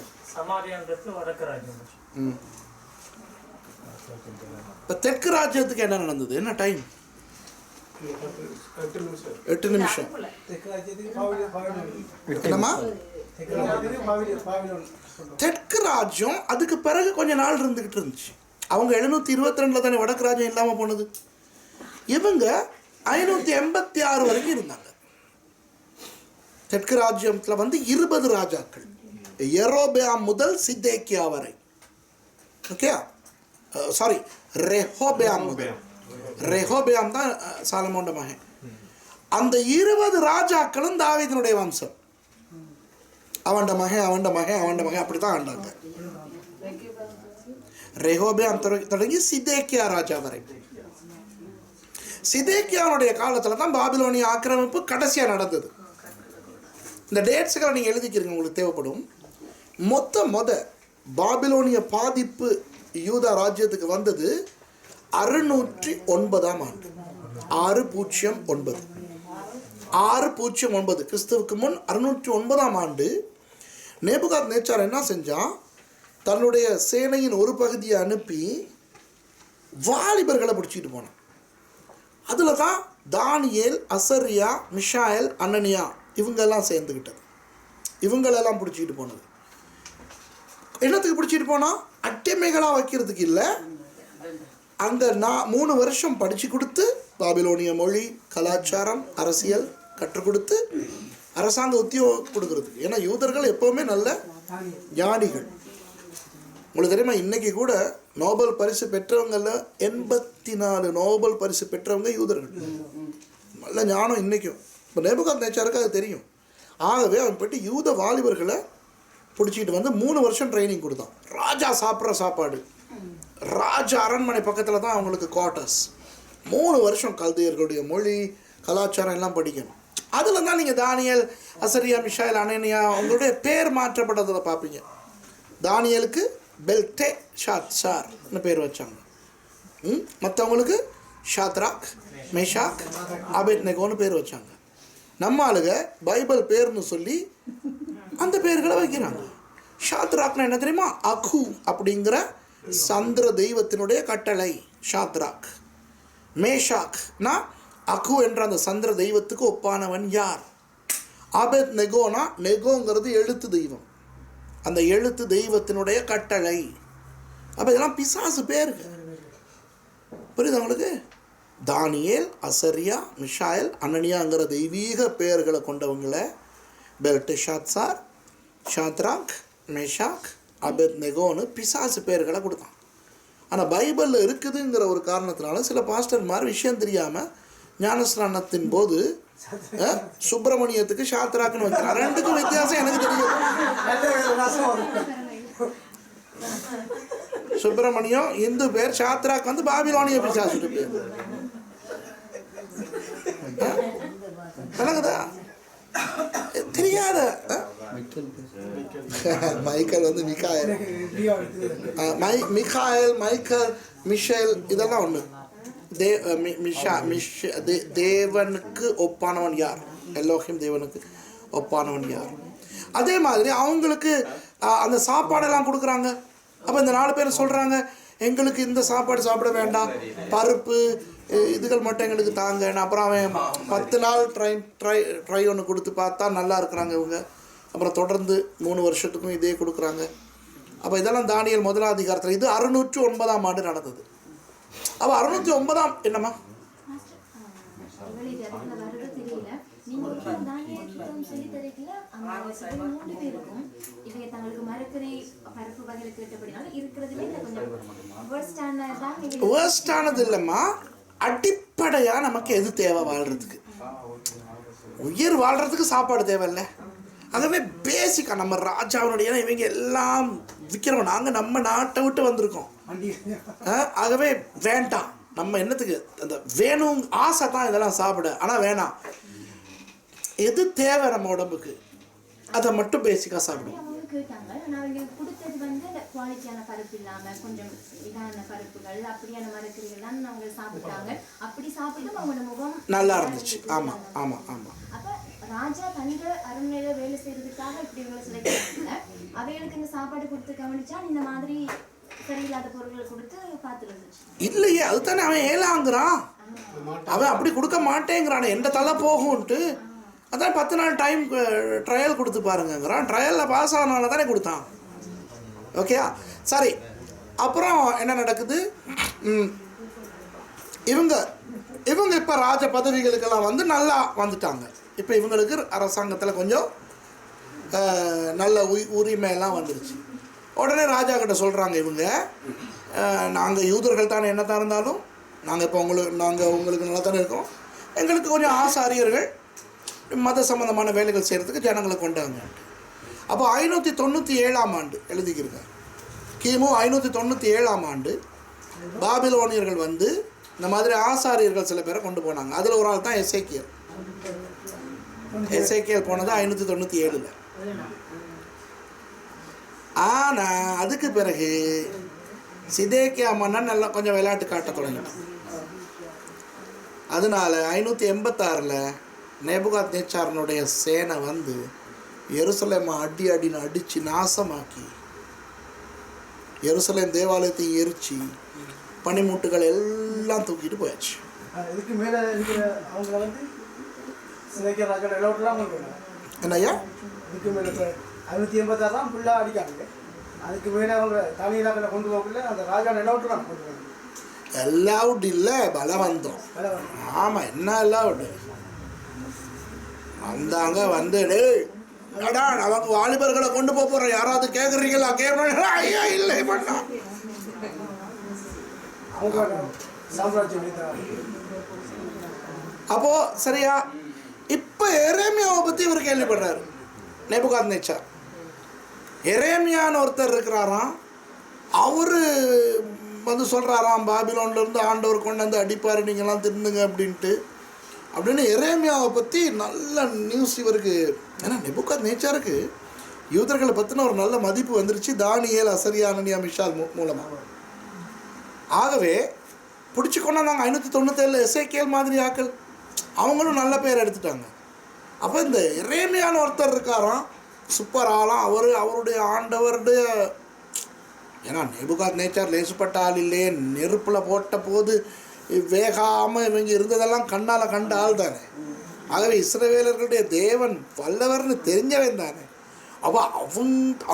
இப்போ தெற்கு ராஜ்யத்துக்கு என்ன நடந்தது, என்ன டைம்? 8 நிமிஷம். என்னம்மா? தெற்கு ராஜ்யம் அதுக்கு பிறகு கொஞ்ச நாள் இருந்துகிட்டு இருந்துச்சு. அவங்க 722 தானே வடக்கு ராஜ்யம் இல்லாமல் போனது. இவங்க 586 வரைக்கும் இருந்தாங்க. தெற்கு ராஜ்யத்தில் வந்து 20 ராஜாக்கள், யெரொபெயாம் முதல் சிதேக்கியா வரை. ஓகே சாரி, ரெஹோபெயாம் முதல். ரெஹோபெயாம் தான் சாலமோன் மகன். அந்த 20 ராஜாக்களும் தாவீதினுடைய வம்சம். அவன்ட மகன் அப்படி தான் ஆண்டாங்க. ரெஹோபெயாம் தொடங்கி சிதேக்கியா ராஜா வரை. சிதேக்கியாவுடைய காலத்தில் தான் பாபிலோனிய ஆக்கிரமிப்பு கடைசியாக நடந்தது. இந்த டேட்ஸுகளை நீங்கள் எழுதிக்கிறீங்க, உங்களுக்கு தேவைப்படும். மொத பாபிலோனிய பாதிப்பு யூதா ராஜ்யத்துக்கு வந்தது 609ஆம் ஆண்டு. 609 கிறிஸ்துவுக்கு முன் 609ஆம் ஆண்டு நேபுகாத் நேச்சார் என்ன செஞ்சான், தன்னுடைய சேனையின் ஒரு பகுதியை அனுப்பி வாலிபர்களை பிடிச்சிட்டு போனான். அதில் தான் தானியேல், அசரியா, மிஷாயல், அனனியா இவங்கெல்லாம் சேர்ந்துக்கிட்டது. இவங்களெல்லாம் பிடிச்சிட்டு போனது. என்னத்துக்கு பிடிச்சிட்டு போனால் அடிமைகளாக வைக்கிறதுக்கு இல்லை, அங்கே 3 வருஷம் படித்து கொடுத்து பாபிலோனிய மொழி, கலாச்சாரம், அரசியல் கற்றுக் கொடுத்து அரசாங்க உத்தியோகம் கொடுக்கறதுக்கு. ஏன்னா யூதர்கள் எப்போவுமே நல்ல ஞானிகள். உங்களுக்கு தெரியுமா, இன்றைக்கி கூட நோபல் பரிசு பெற்றவங்களில் 84 நோபல் பரிசு பெற்றவங்க யூதர்கள். நல்ல ஞானம் இன்றைக்கும். இப்போ நேபுகாத் நேச்சாருக்கு அது தெரியும். ஆகவே அவன் போய்ட்டு யூத வாலிபர்களை பிடிச்சிட்டு வந்து 3 வருஷம் ட்ரைனிங் கொடுத்தான். ராஜா சாப்பிட்ற சாப்பாடு, ராஜா அரண்மனை பக்கத்தில் தான் அவங்களுக்கு குவார்ட்டர்ஸ். 3 வருஷம் கல்தையர்களுடைய மொழி, கலாச்சாரம் எல்லாம் படிக்கணும். அதில் தான் நீங்கள் தானியேல், அசரியா, மிஷாயல், அனனியா அவங்களுடைய பேர் மாற்றப்பட்டதை பார்ப்பீங்க. தானியலுக்கு பெல்டே ஷாத்சார்னு பேர் வச்சாங்க. மற்றவங்களுக்கு ஷாத்ராக், மேஷாக், ஆபேத்நேகோன்னு பேர் வச்சாங்க. நம்ம ஆளுங்க பைபிள் பேர்னு சொல்லி அந்த பேர்களை வைக்கிறாங்க. ஷாத்ராக்னா என்ன தெரியுமா? அகு அப்படிங்கிற சந்திர தெய்வத்தினுடைய கட்டளை ஷாத்ராக். மேஷாக்னா அகு என்ற அந்த சந்திர தெய்வத்துக்கு ஒப்பானவன் யார்? ஆபேத்நேகோனா, நெகோங்கிறது எழுத்து தெய்வம், அந்த எழுத்து தெய்வத்தினுடைய கட்டளை. அப்போ இதெல்லாம் பிசாசு பேருக்கு. புரியுது உங்களுக்கு? தானியேல், அசரியா, மிஷாயல், அனனியாங்கிற தெய்வீக பெயர்களை கொண்டவங்களை பெல்டெஷாத்சார், ஷாத்ராக், மேஷாக், ஆபேத்நேகோன்னு பிசாசு பெயர்களை கொடுத்தான். ஆனால் பைபிளில் இருக்குதுங்கிற ஒரு காரணத்தினால சில பாஸ்டர்மார் விஷயம் தெரியாமல் ஞானஸ்நானத்தின் போது சுப்பிரமணியத்துக்கு ஷாத்ராக்னு வைக்கிறான். ரெண்டுக்கும் வித்தியாசம் எனக்கு தெரியும். சுப்பிரமணியம் இந்து பேர், ஷாத்ராக் வந்து பாபிலோனிய பிசாசு பேர். விளங்குதா? தெரியாத மைக்கேல் வந்து மிகாயல், மிகாயல், மைக்கேல், மிஷேல் இதெல்லாம் ஒன்று. தேவனுக்கு ஒப்பானவன் யார்? எல்லோஹிம் தேவனுக்கு ஒப்பானவன் யார்? அதே மாதிரி அவங்களுக்கு அந்த சாப்பாடெல்லாம் கொடுக்குறாங்க. அப்போ இந்த 4 பேர் சொல்கிறாங்க, எங்களுக்கு இந்த சாப்பாடு சாப்பிட வேண்டாம், பருப்பு இதுகள் மட்டும் எங்களுக்கு தாங்க. அப்புறம் அவன் 10 நாள் ட்ரை ஒன்று கொடுத்து பார்த்தா நல்லா இருக்கிறாங்க இவங்க. அப்புறம் தொடர்ந்து 3 வருஷத்துக்கும் இதே கொடுக்குறாங்க. அப்போ இதெல்லாம் தானியேல் 1ஆம் அதிகாரத்தில். இது 609ஆம் ஆண்டு நடந்தது. அப்போ 609ஆம் என்னம்மா? வேர்ஸ்டானது இல்லைம்மா, அடிப்படையாக நமக்கு எது தேவை வாழ்கிறதுக்கு? உயிர் வாழ்கிறதுக்கு சாப்பாடு தேவையில்லை. ஆகவே பேசிக்காக நம்ம ராஜாவுடைய, ஏன்னா இவங்க எல்லாம் விற்கிறோம், நாங்கள் நம்ம நாட்டை விட்டு வந்திருக்கோம். ஆகவே வேண்டாம், நம்ம என்னத்துக்கு அந்த வேணும் ஆசை தான் இதெல்லாம் சாப்பிட. ஆனால் வேணாம், எது தேவை நம்ம உடம்புக்கு அதை மட்டும் பேசிக்காக சாப்பிடுவோம். கேட்டாங்க. நான் கொடுத்தது வந்து குவாலிட்டியான பருப்பு இல்லாம கொஞ்சம் இதான பருப்புகள், அப்படியான மரக்கறிகள்லாம் அவங்க சாப்பிட்டாங்க. அப்படி சாப்பிட்டு அவங்களோட முகம் நல்லா இருந்துச்சு. ஆமாம் ஆமாம் ஆமாம். அப்ப ராஜா தங்க அரண்மனையில வேலை செய்யறதுக்காக இப்படி இவங்களை செலக்ட் பண்ணல. அவைகளுக்கு இந்த சாப்பாடு கொடுத்து கவனிச்சா இந்த மாதிரி சரியில்லாத பொருட்களை கொடுத்து பார்த்துருந்துச்சு. இல்லையே, அதுதானே அவன் ஏலாங்கிறான். அவன் அப்படி கொடுக்க மாட்டேங்கிறான், எந்த தலை போகும்ன்ட்டு. அதான் 10 நாள் ட்ரையல் கொடுத்து பாருங்கிறான். ட்ரையலில் பாஸ் ஆனால தானே கொடுத்தான். ஓகே, சரி. அப்புறம் என்ன நடக்குது? இவங்க இப்போ ராஜ பதவிகளுக்கெல்லாம் வந்து நல்லா வந்துட்டாங்க. இப்போ இவங்களுக்கு அரசாங்கத்தில் கொஞ்சம் நல்ல உரிமையெல்லாம் வந்துருச்சு. உடனே ராஜா கிட்ட சொல்கிறாங்க இவங்க, நாங்கள் யூதர்கள் தானே என்னத்தான் இருந்தாலும் நாங்கள் இப்போ உங்களுக்கு நல்லா தானே இருக்கோம், எங்களுக்கு கொஞ்சம் ஆசாரியர்கள் மத சம்பந்தமான வேலைகள் செய்கிறதுக்கு ஜனங்களை கொண்டாங்க. அப்போ 597ஆம் ஆண்டு எழுதிக்கிறேன். கிமு 597ஆம் ஆண்டு பாபிலோனியர்கள் வந்து இந்த மாதிரி ஆசாரியர்கள் சில பேரை கொண்டு போனாங்க. அதில் ஒரு ஆள் தான் எசேக்கியேல். எசேக்கியேல் போனது 597. ஆனால் அதுக்கு பிறகு சிதேக்கியா மன்னன் நல்லா கொஞ்சம் விளையாட்டு காட்ட தொடங்கிட்டான். அதனால 586 நேபுகாத்நேச்சாரனுடைய சேனை வந்து எருசலேமை அடின்னு அடித்து நாசமாக்கி எருசலேம் தேவாலயத்தை எரிச்சு பனிமூட்டுகள் எல்லாம் தூக்கிட்டு போயாச்சு. இதுக்கு மேலே இருக்கிற அவங்கள வந்து சிதைக்கிய ராஜா எல்லோட்டெல்லாம் என்னய்யா இதுக்கு மேலே 586 தான் ஃபுல்லாக அடிக்காங்க. அதுக்கு மேலே அவங்க தலையிலாக்களை கொண்டு போகல அந்த ராஜா எல்லோட்டெல்லாம் கொண்டு போவாங்க. அலவுட் இல்லை, பலவந்தம். ஆமாம், என்ன அலவுட் வந்தாங்க. வந்து அடா அவங்க வாலிபர்களை கொண்டு போகிறோம், யாராவது கேட்குறீங்களா? கேட்கணும். ஐயா இல்லை பண்ணா அப்போ சரியா. இப்போ எரேமியாவை பற்றி இவர் கேள்விப்படுறாரு நேபுகாத்நேச்சார். எரேமியான்னு ஒருத்தர் இருக்கிறாராம். அவர் வந்து சொல்கிறாராம், பாபிலோன்லேருந்து ஆண்டவர் கொண்டு வந்து அடிப்பார், நீங்கள்லாம் திருந்துங்க அப்படின்ட்டு. அப்படின்னு எரேமியாவை பற்றி நல்ல நியூஸ் இவருக்கு. ஏன்னா நேபுகாத்நேச்சாருக்கு யூதர்களை பற்றின ஒரு நல்ல மதிப்பு வந்துருச்சு தானியேல், அசரியா, அனனியா, மிஷால் மூலமாக. ஆகவே பிடிச்சி கொண்டாந்தாங்க 597 எசேக்கியேல் மாதிரி ஆக்கள். அவங்களும் நல்ல பேர் எடுத்துட்டாங்க. அப்போ இந்த எரேமியான்னு ஒருத்தர் இருக்காராம், சூப்பர் ஆளாம். அவருடைய ஆண்டவருடைய, ஏன்னா நேபுகாத்நேச்சார் லேசுப்பட்ட ஆள் இல்லையே, நெருப்பில் போட்ட போது வேகாமல் இவங்க இருந்ததெல்லாம் கண்ணால் கண்ட ஆள் தானே. ஆகவே இஸ்ரவேலர்களுடைய தேவன் வல்லவர்னு தெரிஞ்சவன் தானே. அப்போ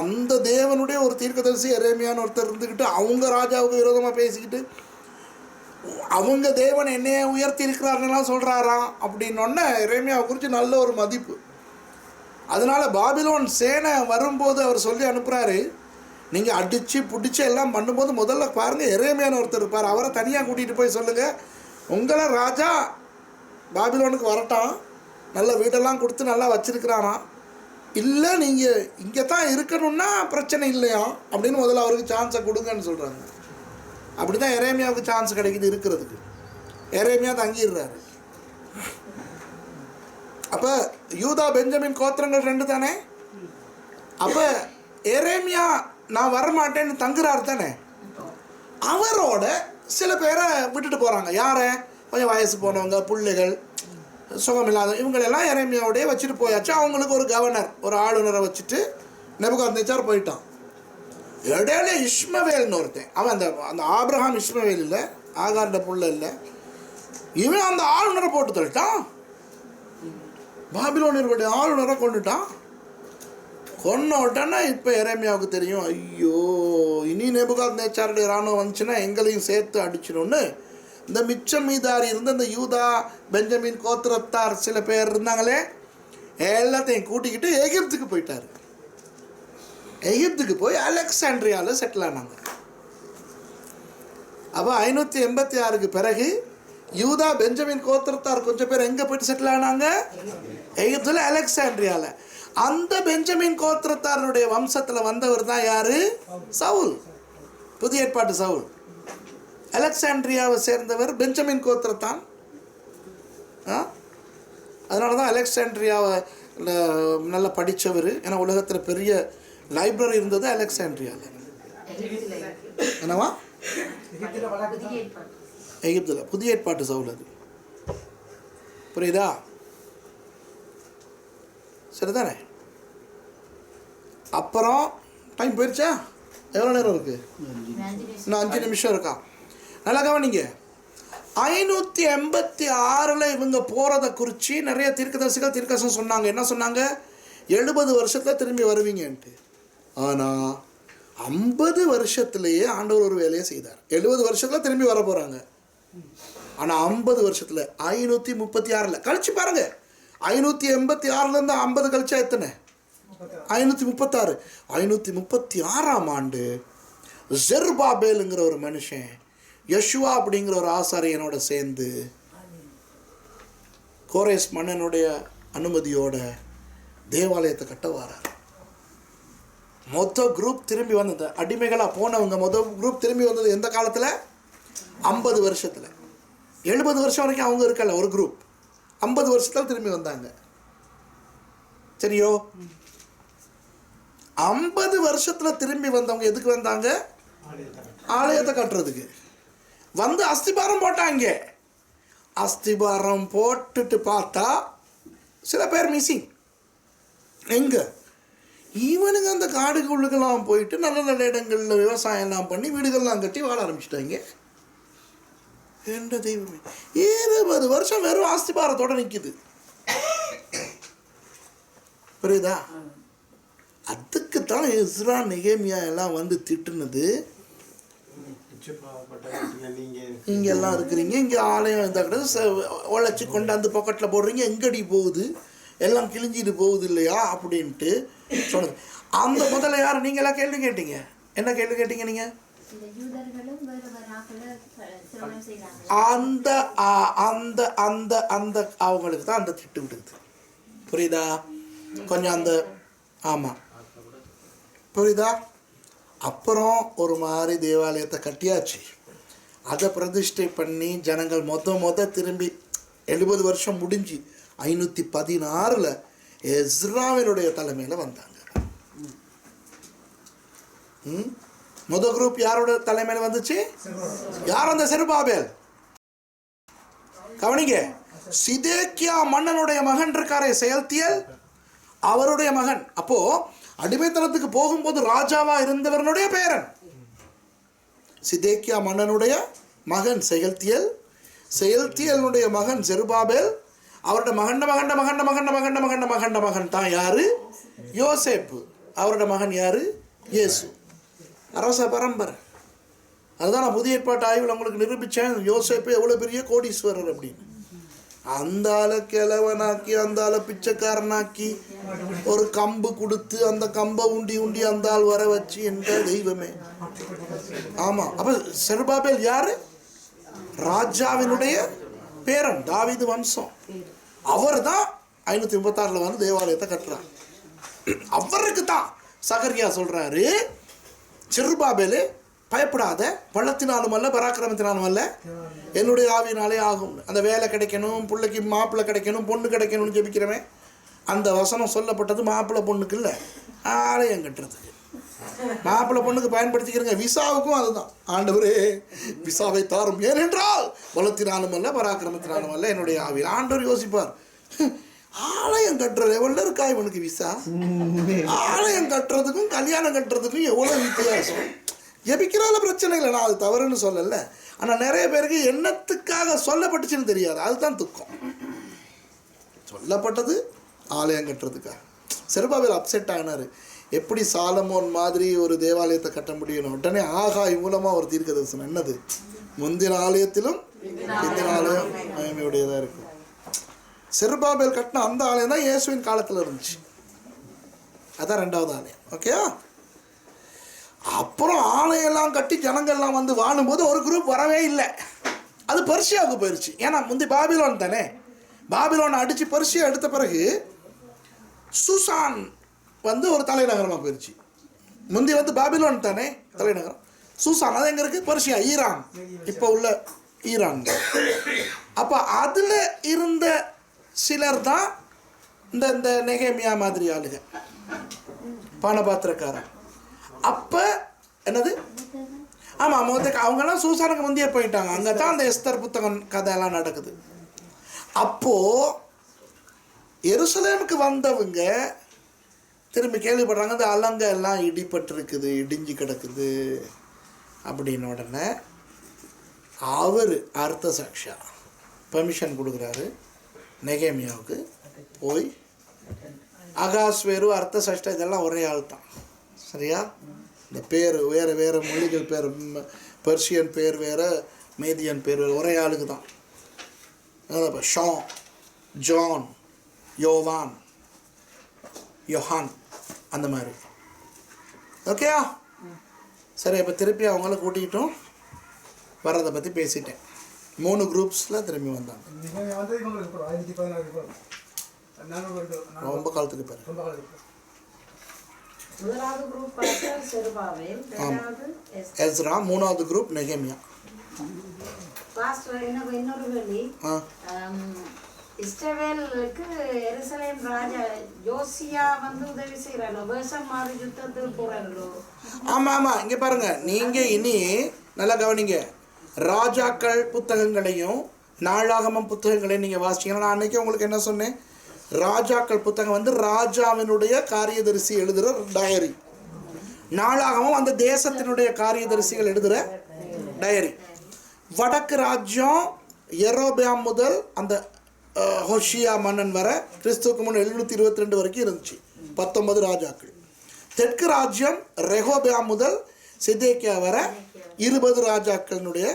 அந்த தேவனுடைய ஒரு தீர்க்கதரிசி எரேமியான்னு ஒருத்தர் இருந்துக்கிட்டு அவங்க ராஜாவுக்கு விரோதமாக பேசிக்கிட்டு அவங்க தேவன் என்னையே உயர்த்தி இருக்கிறாருன்னெல்லாம் சொல்கிறாராம். அப்படின்னொன்னே எரேமியாவை குறித்து நல்ல ஒரு மதிப்பு. அதனால் பாபிலோன் சேனை வரும்போது அவர் சொல்லி அனுப்புகிறாரு, நீங்கள் அடித்து பிடிச்சி எல்லாம் பண்ணும்போது முதல்ல பாருங்கள் எரேமியான்னு ஒருத்தர் இருப்பார், அவரை தனியாக கூட்டிகிட்டு போய் சொல்லுங்கள், உங்களை ராஜா பாபிலோனுக்கு வரட்டான், நல்ல வீடெல்லாம் கொடுத்து நல்லா வச்சுருக்கிறாராம், இல்லை நீங்கள் இங்கே தான் இருக்கணும்னா பிரச்சனை இல்லையா அப்படின்னு முதல்ல அவருக்கு சான்ஸை கொடுங்கன்னு சொல்கிறாங்க. அப்படி தான் எரேமியாவுக்கு சான்ஸ் கிடைக்குது இருக்கிறதுக்கு. எரேமியா தங்கிடுறாரு. அப்போ யூதா பெஞ்சமின் கோத்திரங்கள் 2 தானே. அப்போ எரேமியா நான் வரமாட்டேன்னு தங்குறாரு தானே. அவரோட சில பேரை விட்டுட்டு போகிறாங்க. யாரை? கொஞ்சம் வயசு போனவங்க, பிள்ளைகள், சுகமில்லாத இவங்களெல்லாம் எரேமியாவோடய வச்சுட்டு போயாச்சு. அவங்களுக்கு ஒரு கவர்னர், ஒரு ஆளுநரை வச்சுட்டு நேபுகாத்நேச்சார் போயிட்டான். இடையில இஸ்மவேல்னு ஒருத்தன், அவன் அந்த ஆபிரகாம் இஸ்மவேல் இல்லை, ஆகாரோட புள்ள இல்லை, இவன் அந்த ஆளுநரை போட்டு தள்ளிட்டான். பாபிலோனியர்களுடைய ஆளுநரை கொண்டுட்டான். கொன்ன உடனே இப்போ எரேமியாவுக்கு தெரியும், ஐயோ இனி நேபுகாத்நேச்சாருடைய இராணுவம் வந்துச்சுன்னா எங்களையும் சேர்த்து அடிச்சிடும்னு இந்த மிச்சம் மீதாரி இருந்த இந்த யூதா பெஞ்சமின் கோத்திரத்தார் சில பேர் இருந்தாங்களே, எல்லாத்தையும் கூட்டிக்கிட்டு எகிப்துக்கு போயிட்டார். எகிப்துக்கு போய் அலெக்சாண்ட்ரியாவில் செட்டில் ஆனாங்க. அப்போ 586க்கு பிறகு யூதா பெஞ்சமின் கோத்திரத்தார் கொஞ்சம் பேர் எங்கே போயிட்டு செட்டில் ஆனாங்க? எகிப்தில், அலெக்சாண்ட்ரியாவில். அந்த பெஞ்சமின் கோத்திரத்தாருடைய வம்சத்தில் வந்தவர் தான் யார்? சவுல், புதிய ஏற்பாட்டு சவுல். அலெக்சாண்ட்ரியாவை சேர்ந்தவர் பெஞ்சமின் கோத்திரத்தான். அதனால தான் அலெக்சாண்ட்ரியாவை நல்லா படித்தவர். ஏன்னா உலகத்தில் பெரிய லைப்ரரி இருந்தது அலெக்சாண்ட்ரியாவில். என்னவா? எகிப்தில் புதிய ஏற்பாட்டு சவுல் அது. புரியுதா? சரிதானே? அப்புறம் டைம் போயிடுச்சா? எவ்வளோ நேரம் இருக்குது? இன்னும் 5 நிமிஷம் இருக்கா? நல்லா கவனிங்க. 586 இவங்க போகிறத குறித்து நிறைய தீர்க்கதரிசிகள் தீர்க்கதரிசனம் சொன்னாங்க. என்ன சொன்னாங்க? 70 வருஷத்தில் திரும்பி வருவீங்கன்ட்டு. ஆனால் 50 வருஷத்துலேயே ஆண்டவர் ஒரு வேலையை செய்தார். 70 வருஷத்தில் திரும்பி வர போகிறாங்க. ஆனால் 50 வருஷத்தில் 536 கழிச்சு பாருங்கள். 586 50 கழிச்சா எத்தனை? 536. 536ஆம் ஆண்டு ஜெருபாபேலுங்கிற ஒரு மனுஷன் யெஷுவா அப்படிங்கிற ஒரு ஆசாரியனோட சேர்ந்து கோரேஸ் மன்னனுடைய அனுமதியோட தேவாலயத்தை கட்ட வரார். மொத்த குரூப் திரும்பி வந்தது. அடிமைகளாக போனவங்க மொதல் குரூப் திரும்பி வந்தது எந்த காலத்தில்? 50 வருஷத்தில். 70 வருஷம் வரைக்கும் அவங்க இருக்கல ஒரு குரூப். 50 வருஷத்தில் திரும்பி வந்தாங்க. சரியோ? 50 வருஷத்தில் திரும்பி வந்தவங்க எதுக்கு வந்தாங்க? ஆலயத்தை கட்டுறதுக்கு வந்து அஸ்திபாரம் போட்டாங்க. அஸ்திபாரம் போட்டுட்டு பார்த்தா சில பேர் மிஸ்ஸிங். எங்க ஈவனுங்க அந்த காடுகளுக்கெல்லாம் போயிட்டு நல்ல நல்ல இடங்களில் விவசாயம்லாம் பண்ணி வீடுகள்லாம் கட்டி வாழ ஆரம்பிச்சிட்டாங்க. என்ற தெய்வமே, 20 வருஷம் வெறும் அஸ்திபாரத்தோட நிற்குது. புரியுதா? அதுக்குத்தான் எஸ்ரா நெகேமியா எல்லாம் வந்து திட்டுனது. இங்கே எல்லாம் இருக்கிறீங்க, இங்கே ஆலயம் இருந்தால் கூட உழைச்சி கொண்டு அந்த பக்கத்தில் போடுறீங்க, எங்கடி போகுது, எல்லாம் கிழிஞ்சிட்டு போகுது இல்லையா அப்படின்ட்டு சொன்னது. அந்த முதல்ல யார் நீங்களாம் கேள்வி கேட்டீங்க? என்ன கேள்வி கேட்டீங்க நீங்கள்? அந்த அந்த அந்த அந்த அவங்களுக்கு தான் அந்த திட்டு விடுது. புரியுதா? கொஞ்சம் அந்த ஆமாம் புரியுதா? அப்புறம் ஒரு மாதிரி தேவாலயத்தை கட்டியாச்சு. அதை பிரதிஷ்டை பண்ணி ஜனங்கள் மொத திரும்பி 70 வருஷம் முடிஞ்சு 516 எஸ்ராவினுடைய தலைமையில் வந்தாங்க. முதல் குரூப் யாரோட தலைமையில் வந்துச்சு? யார்? அந்த செருபாபேல். கவனிங்க, சிதேக்கியா மன்னனுடைய மகன் இருக்காரே செயல்தியல், அவருடைய மகன். அப்போ அடிமைத்தனத்துக்கு போகும்போது ராஜாவா இருந்தவனுடைய பேரன் சிதேக்கியா மன்னனுடைய மகன் செயல்தியல், செயல்தியலுடைய மகன் செருபாபேல், அவருடைய மகன் தான் யாரு? யோசேப்பு. அவருடைய மகன் யாரு? இயேசு. அரச பரம்பரை. அதுதான் நான் புதிய ஏற்பாட்டு ஆய்வில் உங்களுக்கு நிரூபித்தேன். யோசேப்பு எவ்வளோ பெரிய கோடீஸ்வரர் அப்படின்னு. அந்த ஆளை கிழவனாக்கி, அந்த ஆளை பிச்சைக்காரனாக்கி, ஒரு கம்பு கொடுத்து அந்த கம்பை உண்டி அந்த ஆள் வர வச்சு என்ற தெய்வமே. ஆமாம். அப்போ செருபாபேல் யாரு? ராஜாவினுடைய பேரன், தாவீது வம்சம். அவர் தான் 536 வந்து தேவாலயத்தை கட்டுறார். அவருக்கு தான் சகரியா சொல்கிறாரு, செருபாபேலு பயப்படாத, பள்ளத்தினாலும் அல்ல பராக்கிரமத்தினாலும் அல்ல, என்னுடைய ஆவியினாலே ஆகும். அந்த வேலை கிடைக்கணும், பிள்ளைக்கு மாப்பிள்ளை கிடைக்கணும், பொண்ணு கிடைக்கணும்னு ஜெபிக்கிறமே. அந்த வசனம் சொல்லப்பட்டது மாப்பிள்ளை பொண்ணுக்கு இல்லை, ஆலயம் கட்டுறதுக்கு. மாப்பிள்ளை பொண்ணுக்கு பயன்படுத்திக்கிறங்க. விசாவுக்கும் அதுதான். ஆண்டவரே விசாவை தாரும், ஏனென்றால் பலத்தினாலும் அல்ல பராக்கிரமத்தினாலும் அல்ல என்னுடைய ஆவியில். ஆண்டவர் யோசிப்பார், ஆலயம் கட்டுற லெவலில் இருக்கா இவனுக்கு விசா? ஆலயம் கட்டுறதுக்கும் கல்யாணம் கட்டுறதுக்கும் எவ்வளோ வித்தியாசம். ஜெபிக்கிறதுல பிரச்சனை இல்லை, நான் அது தவறுன்னு சொல்லலை. ஆனால் நிறைய பேருக்கு என்னத்துக்காக சொல்லப்பட்டுச்சுன்னு தெரியாது. அதுதான் துக்கம். சொல்லப்பட்டது ஆலயம் கட்டுறதுக்காக. செருபாபேல் அப்செட் ஆகினார். எப்படி சாலமோன் மாதிரி ஒரு தேவாலயத்தை கட்ட முடியும்? உடனே ஆகாய் மூலமாக ஒரு தீர்க்க தரிசனம். என்னது? முந்தின ஆலயத்திலும் பிந்தின ஆலயம் மகிமையுடையதாக இருக்கும். செருபாபேல் கட்டின அந்த ஆலயம் தான் இயேசுவின் காலத்தில் இருந்துச்சு. அதான் 2வது ஆலயம். ஓகே. அப்புறம் ஆலயெல்லாம் கட்டி ஜனங்கள்லாம் வந்து வாழும்போது ஒரு குரூப் வரவே இல்லை. அது பெர்சியாவுக்கு போயிடுச்சு. ஏன்னா முந்தி பாபிலோன் தானே. பாபிலோனை அடித்து பெர்சியா எடுத்த பிறகு சூசான் வந்து ஒரு தலைநகரமாக போயிடுச்சு. முந்தி வந்து பாபிலோன் தானே தலைநகரம். சூசான் அது எங்கே இருக்குது? பெர்சியா, ஈரான், இப்போ உள்ள ஈரான். அப்போ அதில் இருந்த சிலர் தான் இந்த நெகேமியா மாதிரி ஆளுங்க, பானபாத்திரக்காரன். அப்போ என்னது? ஆமாம், அவங்கெல்லாம் சூசானுக்கு முந்தைய போயிட்டாங்க. அங்கே தான் அந்த எஸ்தர் புத்தகம் கதையெல்லாம் நடக்குது. அப்போது எருசலேமுக்கு வந்தவங்க திரும்பி கேள்விப்படுறாங்க, இந்த அலங்க எல்லாம் இடிபட்டிருக்குது, இடிஞ்சு கிடக்குது அப்படின்னு. உடனே அவர் அர்த்த சாட்சியா பெர்மிஷன் கொடுக்குறாரு நெகேமியாவுக்கு. போய் அகாஸ்வேரு, அர்த்த சாட்சியா இதெல்லாம் ஒரே ஆள் தான். சரியா? இந்த பேர் வேறு வேறு மொழிகள் பேர், பெர்ஷியன் பேர் வேறு, மேதியன் பேர் வேறு, ஒரே ஆளுக்கு தான். ஷான், ஜான், யோவான், யோஹான், அந்த மாதிரி. ஓகேயா? சரி, இப்போ திருப்பி அவங்கள கூட்டிகிட்டும் வர்றதை பற்றி பேசிட்டேன். 3 குரூப்ஸில் திரும்பி வந்தாங்க. ரொம்ப காலத்துக்கு பேர். எஸ்ரா, 3வது குரூப் நெகேமியா. பாஸ்டர் இன்னொரு கேள்வி. இஸ்ரவேலுக்கு எருசலேம் ராஜா யோசியா வந்து உதவி செய்யறாங்க, வேஷம் மாறி யுத்தத்துக்கு போறாங்களோ? ஆமாம், இங்கே பாருங்க, நீங்கள் இனி நல்லா கவனிங்க. ராஜாக்கள் புத்தகங்களையும் நாளாகமம் புத்தகங்களையும் நீங்கள் வாசிச்சீங்கன்னா, நான் அன்றைக்கி உங்களுக்கு என்ன சொன்னேன், ராஜாக்கள் புத்தகம் வந்து ராஜாவினுடைய காரியதரிசி எழுதுகிற டயரி, நாளாகமும் அந்த தேசத்தினுடைய காரியதரிசிகள் எழுதுகிற டயரி. வடக்கு ராஜ்யம் யெரொபெயாம் முதல் அந்த ஹோஷியா மன்னன் வர கிறிஸ்துவுக்கு முன் 722 வரைக்கும் இருந்துச்சு, 19 ராஜாக்கள். தெற்கு ராஜ்யம் ரெஹோபெயாம் முதல் சிதேக்கியா வர 20 ராஜாக்களினுடைய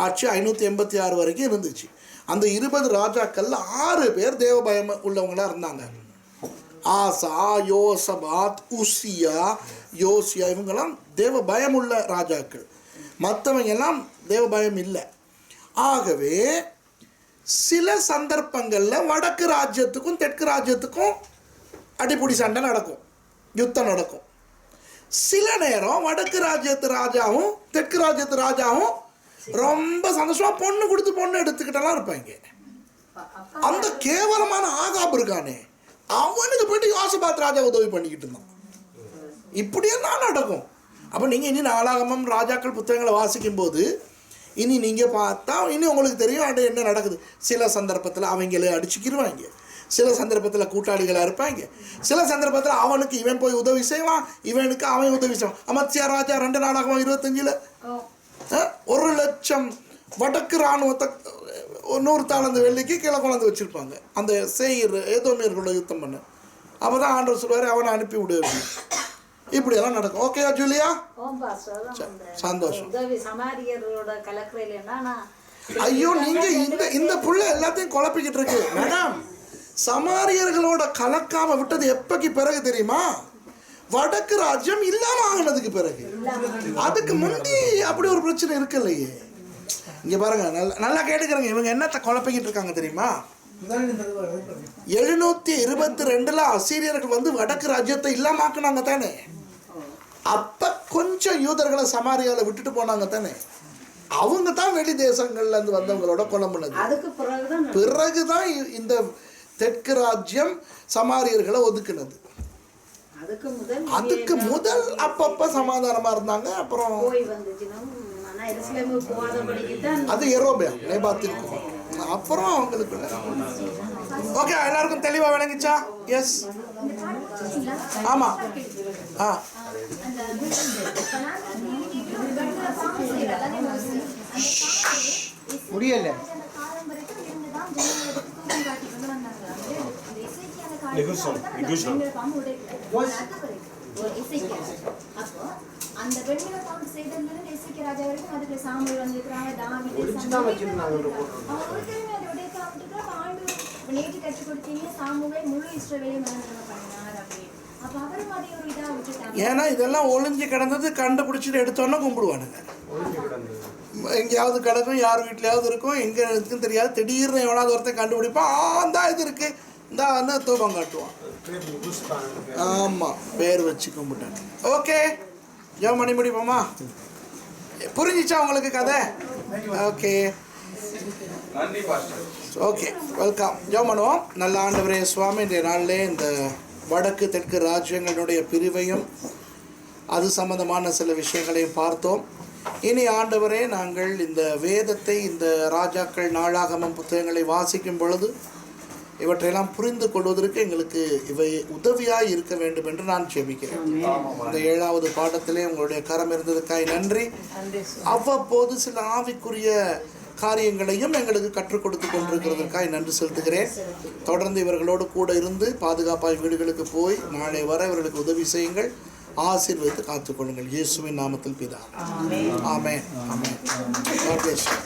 ஆட்சி 586 வரைக்கும் இருந்துச்சு. அந்த 20 ராஜாக்களில் 6 பேர் தேவ பயம் உள்ளவங்களாக இருந்தாங்க. ஆசா, யோசபாத், உசியா, யோசியா, இவங்கெல்லாம் தேவ பயம் உள்ள ராஜாக்கள். மற்றவங்க எல்லாம் தேவ பயம் இல்லை. ஆகவே சில சந்தர்ப்பங்களில் வடக்கு ராஜ்யத்துக்கும் தெற்கு ராஜ்யத்துக்கும் அடிப்பொடி சண்டை நடக்கும், யுத்தம் நடக்கும். சில நேரம் வடக்கு ராஜ்யத்து ராஜாவும் தெற்கு ராஜ்யத்து ராஜாவும் ரொம்ப சந்தோஷமாக பொண்ணு கொடுத்து பொண்ணு எடுத்துக்கிட்டெல்லாம் இருப்பாங்க. அந்த கேவலமான ஆகாப் இருக்கானே, அவனுக்கு போயிட்டு யோசபாத் ராஜா உதவி பண்ணிக்கிட்டு இருந்தான். இப்படியெல்லாம் நடக்கும். அப்போ நீங்கள் இனி நாளாகமம் ராஜாக்கள் புத்தகங்களை வாசிக்கும் போது இனி நீங்கள் பார்த்தா இனி உங்களுக்கு தெரியும் அது என்ன நடக்குது. சில சந்தர்ப்பத்தில் அவங்களே அடிச்சுக்கிடுவாங்க, சில சந்தர்ப்பத்தில் கூட்டாளிகளாக இருப்பாங்க, சில சந்தர்ப்பத்தில் அவனுக்கு இவன் போய் உதவி செய்வான், இவனுக்கு அவன் உதவி செய்வான். அமத்சியா ராஜா 2 நாளாகமம் 25 1,00,000 வடக்கு இராணுவத்தை 100 தாளந்து வெள்ளிக்கு கீழே கொண்டாந்து வச்சுருப்பாங்க அந்த சேயர் ஏதோமியர்களோட யுத்தம் பண்ண. அப்போ தான் ஆண்டவர் சொல்வார் அவனை அனுப்பி விடு. இப்படியெல்லாம் நடக்கும். ஓகேயா ஜூலியா? சந்தோஷம். ஐயோ, நீங்கள் இந்த புள்ள எல்லாத்தையும் குழப்பிக்கிட்டு இருக்கு மேடம். சமாரியர்களோட கலக்காம விட்டது எப்பக்கு பிறகு தெரியுமா? வடக்கு ராஜ்யம் இல்லாம ஆகினதுக்கு பிறகு. அதுக்கு முந்தி அப்படி ஒரு பிரச்சனை இருக்கு இல்லையே. இங்க பாருங்க, நல்லா கேட்டுக்கிறேங்க, இவங்க என்னத்தை குழப்பிக்கிட்டு இருக்காங்க தெரியுமா? 722 அசீரியர்கள் வந்து வடக்கு ராஜ்யத்தை இல்லாம ஆக்குனாங்க தானே. அப்ப கொஞ்சம் யூதர்களை சமாரியால விட்டுட்டு போனாங்க தானே. அவங்க தான் வெளி தேசங்கள்ல இருந்து வந்தவங்களோட குழம்புனது. பிறகுதான் இந்த தெற்கு ராஜ்யம் சமாரியர்களை ஒதுக்குனது. அதுக்கு முதல் அப்பப்ப சமாதானமா இருந்தாங்க. அப்புறம் அது யெரொபெயாம் நேபாத்திற்கு அப்புறம் அவங்களுக்கு. ஓகே, எல்லாருக்கும் தெளிவா விளங்கிச்சா? எஸ், ஆமா. முடியல. அந்த வெண்ணில பாம்பு செய்ததுல எசேக்கியா ராஜா வரைக்கும் அதுக்கு சாமுவேல் வந்திருக்காங்க, தாவீது நேற்று கற்றுக் கொடுத்தீங்க. சாமுவேல் முழு இஸ்ரவேலையும் பண்ணார் அப்படின்னு. அப்ப அவரும் அதே ஒரு இதா விட்டுட்டாங்க. ஏன்னா இதெல்லாம் ஒளிஞ்சு கிடந்தது கண்டுபிடிச்சிட்டு எடுத்தோன்னா கும்பிடுவானுங்க. எங்கேயாவது கிடக்கும், யார் வீட்லையாவது இருக்கும், எங்கே இருக்குன்னு தெரியாது. திடீர்னு எவனாவது ஒருத்தன் கண்டுபிடிப்பான், இந்தா இது இருக்கு, இந்தா தூபம் காட்டுவான். ஆமாம், பேர் வச்சு கும்பிட்டாங்க. ஓகே, ஜெபம் பண்ணி முடிப்போமா? புரிஞ்சிச்சா உங்களுக்கு கதை? Okay, okay, welcome. ஜெபம் பண்ணுவோம். நல்ல ஆண்டவரே சுவாமி, இன்றைய நாளிலே இந்த வடக்கு தெற்கு ராஜ்யங்களுடைய பிரிவையும் அது சம்பந்தமான சில விஷயங்களையும் பார்த்தோம். இனி ஆண்டவரே, நாங்கள் இந்த வேதத்தை, இந்த ராஜாக்கள் நாளாகமம் புத்தகங்களை வாசிக்கும் பொழுது இவற்றையெல்லாம் புரிந்து கொள்வதற்கு எங்களுக்கு இவை உதவியாக இருக்க வேண்டும் என்று நான் ஜெபிக்கிறேன். இந்த 7வது பாடத்திலே உங்களுடைய கரம் இருந்ததுக்காய் நன்றி. அவ்வப்போது சில ஆவிக்குரிய காரியங்களையும் எங்களுக்கு கற்றுக் கொடுத்து கொண்டிருக்கிறதற்காக நன்றி செலுத்துகிறேன். தொடர்ந்து இவர்களோடு கூட இருந்து பாதுகாப்பாய் வீடுகளுக்கு போய் நாளை வர இவர்களுக்கு உதவி செய்யுங்கள். ஆசீர்வதித்து காத்துக்கொள்ளுங்கள். இயேசுவின் நாமத்தில் பிதாவே. ஆமென். ஆமென். God bless you.